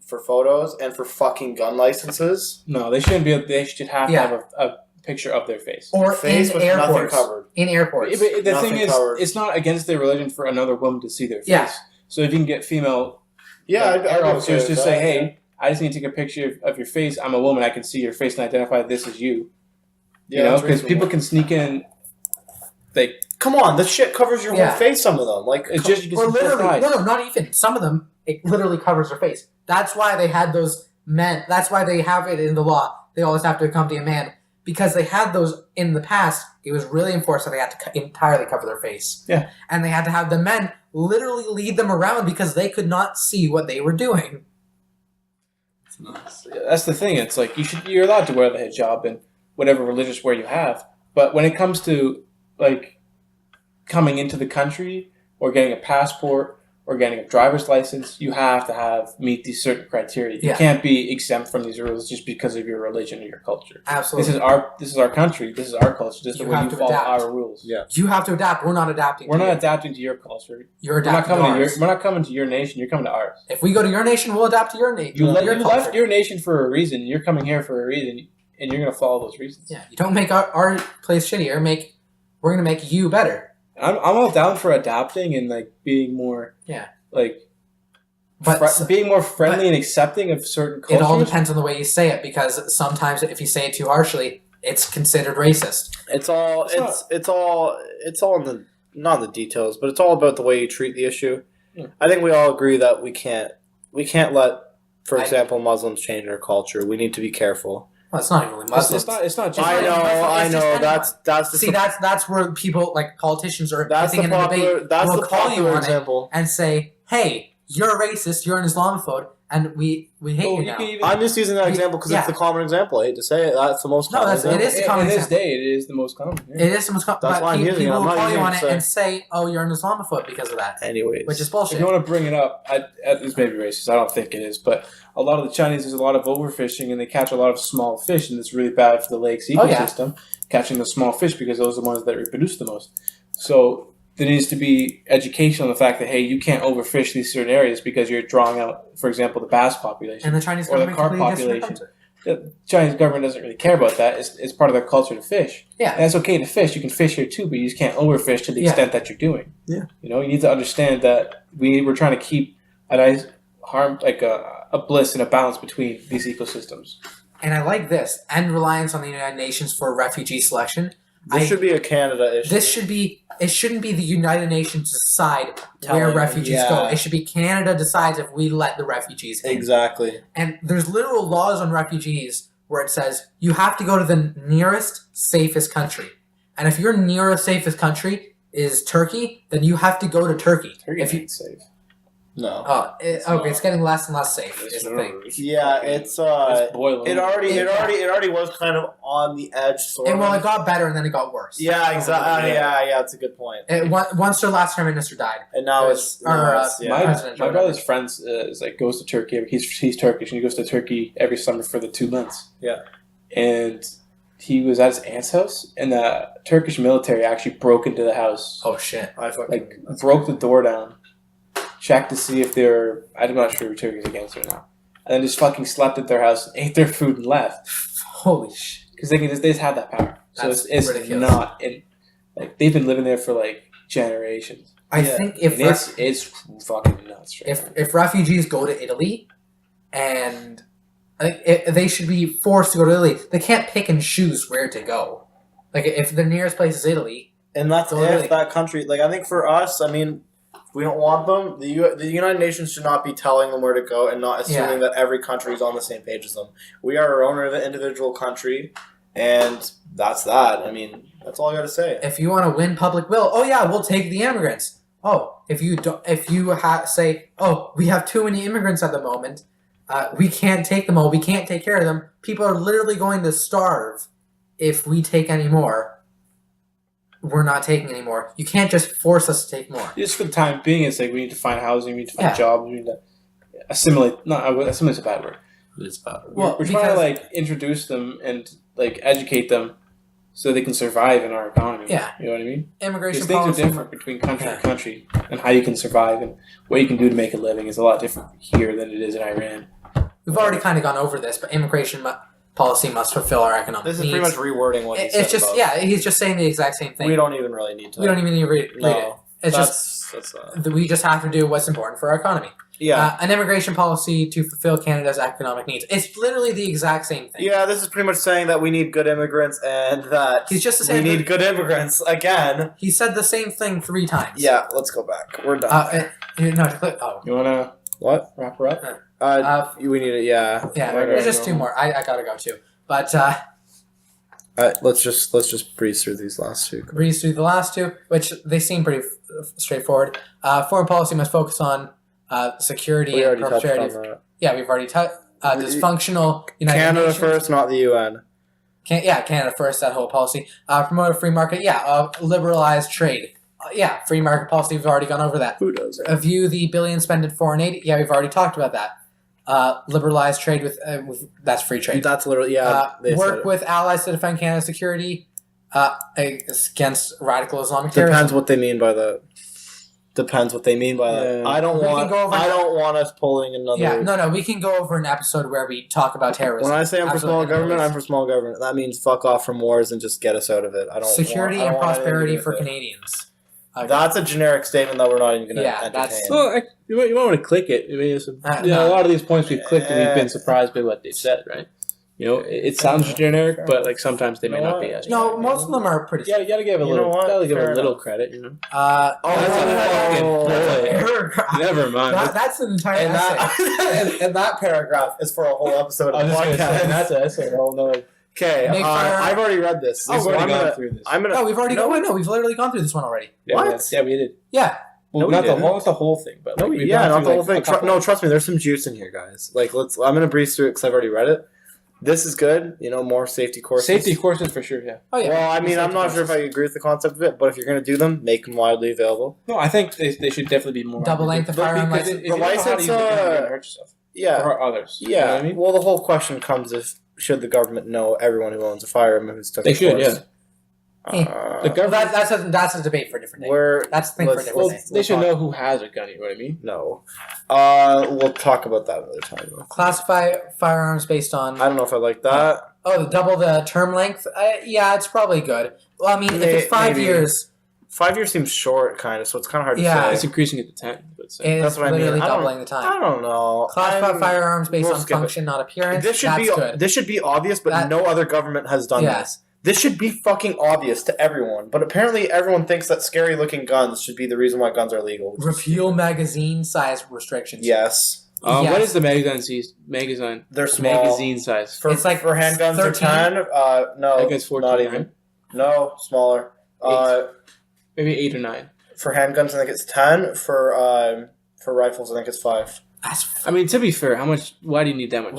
for photos and for fucking gun licenses. No, they shouldn't be. They should have to have a picture of their face or face in with airports. Nothing covered. In airports, but the thing is, covered. It's not against their religion for another woman to see their face. Yeah. So if you can get female, air officers just say, "Hey, I just need to take a picture of your face. I'm a woman. I can see your face and identify this as you." Yeah, because people can sneak in. Come on, this shit covers your whole face. Some of them, like it's just you can see literally, no, not even. Some of them, it literally covers their face. That's why they had those men. That's why they have it in the law. They always have to accompany a man because they had those in the past. It was really enforced that they had to entirely cover their face. Yeah, and they had to have the men literally lead them around because they could not see what they were doing. That's the thing. It's like you're allowed to wear the hijab and whatever religious wear you have, but when it comes to like coming into the country or getting a passport or getting a driver's license, you have to meet these certain criteria. You can't be exempt from these rules just because of your religion or your culture. Absolutely. This is our country. This is our culture. This is the way you follow our rules. Yeah. You have to adapt. We're not adapting. We're not adapting to your culture. You're adapting to ours. We're not coming to your nation. You're coming to ours. If we go to your nation, we'll adapt to your nation. You left your nation for a reason. You're coming here for a reason, and you're going to follow those reasons. Yeah. You don't make our place shittier. We're going to make you better. I'm all down for adapting and like being more being more friendly and accepting of certain cultures. It all depends on the way you say it, because sometimes if you say it too harshly, it's considered racist. It's all in the not in the details, but it's all about the way you treat the issue. Yeah. I think we all agree that we can't let, for example, Muslims change their culture. We need to be careful. Well, it's not even really Muslims. It's not just. I know. That's where people like politicians are. That's the popular. That's the popular example. And say, hey, you're a racist, you're an Islamophobe, and we hate you now. I'm just using that example because it's the common example. I hate to say it. That's the most common example. It is the common example. In this day, it is the most common. Yeah. It is the most common. That's why I'm using it. People will call you on it and say, oh, you're an Islamophobe because of that. Anyways. Which is bullshit. If you want to bring it up, this may be racist. I don't think it is. But a lot of the Chinese, there's a lot of overfishing, and they catch a lot of small fish, and it's really bad for the lake's ecosystem, catching the small fish, because those are the ones that reproduce the most. So there needs to be education on the fact that, hey, you can't overfish these certain areas because you're drawing out, for example, the bass population. And the Chinese or the government carp population. The Chinese government doesn't really care about that. It's part of their culture to fish. Yeah. And it's okay to fish. You can fish here too, but you just can't overfish to the extent that you're doing. Yeah. You know, you need to understand that we're trying to keep a nice a bliss and a balance between these ecosystems. And I like this. End reliance on the United Nations for refugee selection. This should be a Canada issue. It shouldn't be the United Nations decide where refugees go. It should be Canada decides if we let the refugees in. Exactly. And there's literal laws on refugees where it says you have to go to the nearest, safest country. And if your nearest, safest country is Turkey, then you have to go to Turkey. Turkey ain't safe. No. It's getting less and less safe. Is the thing. Yeah, it's boiling. It already was kind of on the edge. It got better and then it got worse. Yeah, exactly. Yeah, that's a good point. Once their last prime minister died, and now my brother's friends goes to Turkey. He's Turkish and he goes to Turkey every summer for the 2 months. Yeah, and he was at his aunt's house, and the Turkish military actually broke into the house. Oh shit! Broke the door down. Checked to see if they're... I'm not sure if Turkey's against it or not. And then just fucking slept at their house, ate their food, and left. Holy shit. Because they just have that power. So That's it's ridiculous. not... they've been living there for, generations. I think if... It's fucking nuts. If refugees go to Italy, and they should be forced to go to Italy, they can't pick and choose where to go. If the nearest place is Italy... And that's if that country... I think for us, we don't want them. The United Nations should not be telling them where to go and not assuming that every country is on the same page as them. We are our own individual country, and that's that. That's all I got to say. If you want to win public will, we'll take the immigrants. Oh, if you say, we have too many immigrants at the moment, we can't take them all. We can't take care of them. People are literally going to starve if we take any more. We're not taking any more. You can't just force us to take more. Just for the time being, it's we need to find housing, we need to find jobs, we need to assimilate. Assimilate's a bad word. It's a bad word. Well, we're trying to introduce them and educate them so they can survive in our economy. Yeah. You know what I mean? Immigration things policy are different between country to country, and how you can survive and what you can do to make a living is a lot different here than it is in Iran. We've already kind of gone over this, but immigration policy must fulfill our economic needs. This is pretty much rewording what he said. It's just, he's just saying the exact same thing. We don't even really need to. We don't even need to read it. It's we just have to do what's important for our economy. Yeah. An immigration policy to fulfill Canada's economic needs. It's literally the exact same thing. Yeah, this is pretty much saying that we need good immigrants and that we need good immigrants again. He said the same thing 3 times. Yeah, let's go back. We're done. You want to wrap her up? We need it, yeah. Yeah, there's just 2 more. I gotta go too. But let's just breeze through these last 2. Breeze through the last 2, which they seem pretty straightforward. Foreign policy must focus on security and prosperity. Yeah, we've already touched dysfunctional United Canada Nations. first, not the UN. Canada first. That whole policy. Promote a free market. Liberalized trade. free market policy. We've already gone over that. Who does it? View the billion spent in foreign aid. Yeah, we've already talked about that. Liberalize trade with that's free trade. That's literally work with allies to defend Canada's security against radical Islamic terrorism. Depends what they mean by that. Yeah. I don't want us pulling another. Yeah, no. We can go over an episode where we talk about terrorism. When I say I'm for small government, I'm for small government. That means fuck off from wars and just get us out of it. I don't security want, I and don't want prosperity for Canadians. Okay. That's a generic statement that we're not even going to entertain. Well, you might want to click it. I mean, a lot of these points we've clicked and we've been surprised by what they've said, right? You know, it sounds generic, but like sometimes they may not be as. No, most of them are pretty. Yeah, you gotta give a little. Gotta give a little credit, you know. Never mind. That's an entire essay. And that paragraph is for a whole episode of the podcast. That's an essay. Okay, I've already read this. We've already gone through this. We've literally gone through this one already. Yeah, what? Yeah, we did. Yeah. Well, not the whole thing, but not the whole thing. No, trust me. There's some juice in here, guys. Like, I'm gonna breeze through it because I've already read it. This is good. You know, more safety courses. Safety courses for sure. Yeah. Oh yeah. Well, I mean, I'm not sure if I agree with the concept of it, but if you're gonna do them, make them widely available. No, I think they should definitely be more. Double length of firearm license. The license. Hurt yourself. Yeah. Or others. Yeah. You know what I mean? Well, the whole question comes if should the government know everyone who owns a firearm who's took. They should. Yeah. The government. That's a debate for a different day. That's the thing for a different day. They should know who has a gun. You know what I mean? No. We'll talk about that another time. Classify firearms based on. I don't know if I like that. Double the term length. Yeah, it's probably good. Well, I mean, if it's 5 years. 5 years seems short, kind of. So it's kind of hard to say. It's increasing it to 10. That's what I mean. Literally doubling the time. I don't know. Classify firearms based on function, not appearance. This should be obvious, but no other government has done this. This should be fucking obvious to everyone, but apparently everyone thinks that scary-looking guns should be the reason why guns are legal. Repeal magazine size restrictions. Yes. What is the magazine? They're small. Magazine size. It's like for handguns 13? are 10. No, I guess 14, not even. Right? No, smaller. 8. Maybe 8 or 9. For handguns, I think it's 10. For rifles, I think it's 5. I mean, to be fair, why do you need that much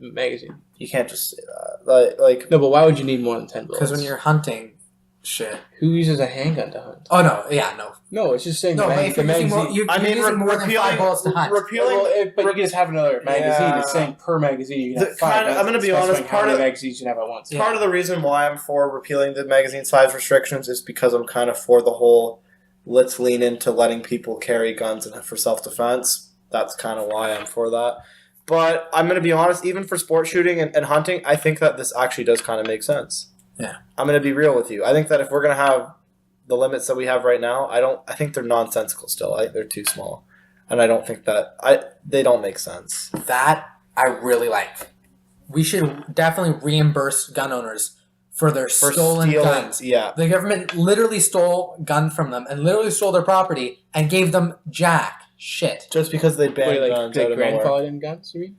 magazine? You can't just say that. No, but why would you need more than 10 bullets? Because when you're hunting, shit. Who uses a handgun to hunt? Oh, no. Yeah, no. No, it's just saying the magazine. You're using more than 5 bullets to hunt. But you can just have another magazine. Yeah. It's saying per magazine you can have 5. I'm going to be honest. Part of the magazines you can have at once. Part of the reason why I'm for repealing the magazine size restrictions is because I'm kind of for the whole let's lean into letting people carry guns for self-defense. That's kind of why I'm for that. But I'm going to be honest, even for sport shooting and hunting, I think that this actually does kind of make sense. Yeah. I'm going to be real with you. I think that if we're going to have the limits that we have right now, I think they're nonsensical still. They're too small. And I don't think that they don't make sense. That I really like. We should definitely reimburse gun owners for their stolen guns. Yeah. The government literally stole gun from them and literally stole their property and gave them jack shit. Just because they banned guns out of nowhere. Grandfathered in guns, you mean?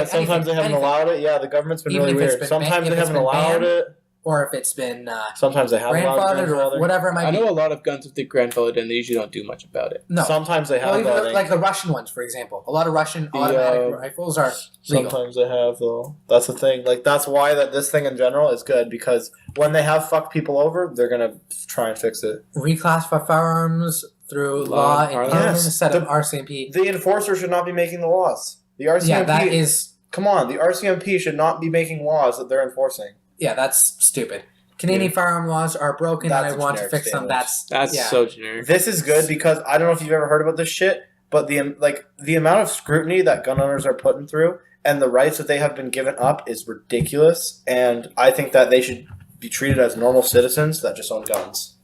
Sometimes they haven't allowed it. Yeah, the government's been really weird. Sometimes they haven't allowed it. Or if it's been sometimes they have grandfathered or whatever it might be. I know a lot of guns, if they're grandfathered in, they usually don't do much about it. No. Sometimes they have that. Like the Russian ones, for example. A lot of Russian automatic rifles are legal. Sometimes they have, though. That's the thing. Like, that's why this thing in general is good, because when they have fucked people over, they're going to try and fix it. Reclassify firearms through law and Parliament instead of RCMP. The enforcer should not be making the laws. The RCMP... Yeah, that is... Come on, the RCMP should not be making laws that they're enforcing. Yeah, that's stupid. Canadian firearm laws are broken and I want to fix them. That's so generic. This is good because I don't know if you've ever heard about this shit, but the amount of scrutiny that gun owners are putting through and the rights that they have been given up is ridiculous, and I think that they should be treated as normal citizens that just own guns.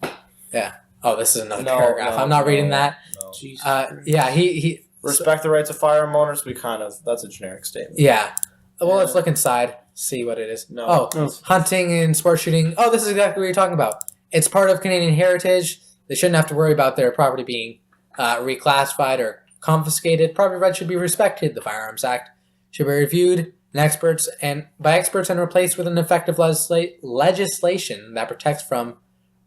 Yeah. Oh, this is another paragraph. I'm not reading that. No. Yeah, he respect the rights of firearm owners. That's a generic statement. Yeah. Well, let's look inside, see what it is. No. Hunting and sport shooting. Oh, this is exactly what you're talking about. It's part of Canadian heritage. They shouldn't have to worry about their property being reclassified or confiscated. Property rights should be respected. The Firearms Act should be reviewed by experts and replaced with an effective legislation that protects from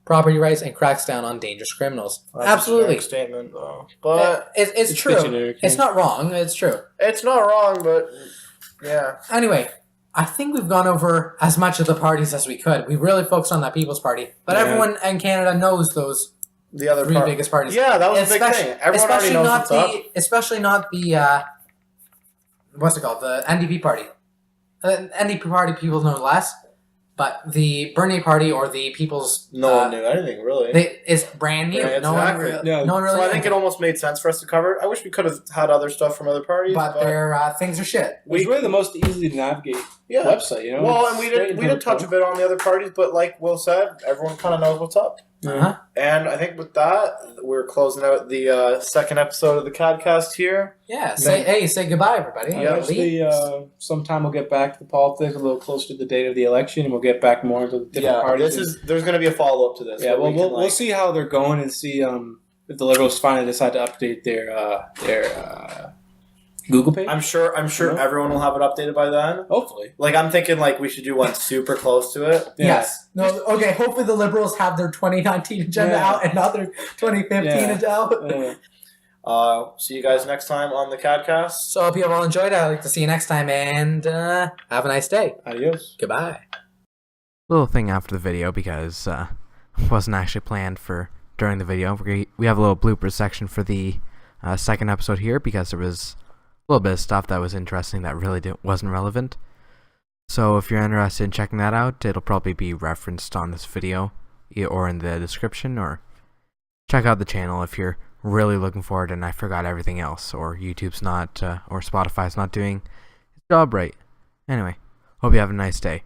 property rights and cracks down on dangerous criminals. That's absolutely. A statement, though. But it's true. It's not wrong. It's true. It's not wrong, but yeah. Anyway, I think we've gone over as much of the parties as we could. We really focused on that People's Party, but everyone in Canada knows those the other three biggest parties. Yeah, that was a big thing. Everyone already knows what's up. Especially not the what's it called? The NDP party. NDP party people know less, but the Bernie party or the People's no one knew anything really. It's brand new. Yeah, no one really. So I think it almost made sense for us to cover it. I wish we could have had other stuff from other parties, but their things are shit. It's really the most easily to navigate website, you know. Well, and we did touch a bit on the other parties, but like Will said, everyone kind of knows what's up. Uh-huh. And I think with that, we're closing out the second episode of the CadCast here. Yeah, say goodbye, everybody. Actually, sometime we'll get back to the politics a little closer to the date of the election, and we'll get back more into the different parties. There's going to be a follow up to this. Yeah, we'll see how they're going and see if the Liberals finally decide to update their Google page. I'm sure everyone will have it updated by then. Hopefully. Like I'm thinking like we should do one super close to it. Yeah. Yes. No, okay, hopefully the Liberals have their 2019 agenda out and not their 2015 agenda out. See you guys next time on the CadCast. So I hope you all enjoyed it. I'd like to see you next time and have a nice day. Adios. Goodbye. Little thing after the video because it wasn't actually planned for during the video. We have a little blooper section for the second episode here because there was a little bit of stuff that was interesting that really wasn't relevant. So if you're interested in checking that out, it'll probably be referenced on this video or in the description, or check out the channel if you're really looking forward and I forgot everything else, or YouTube's not or Spotify's not doing its job right. Anyway, hope you have a nice day.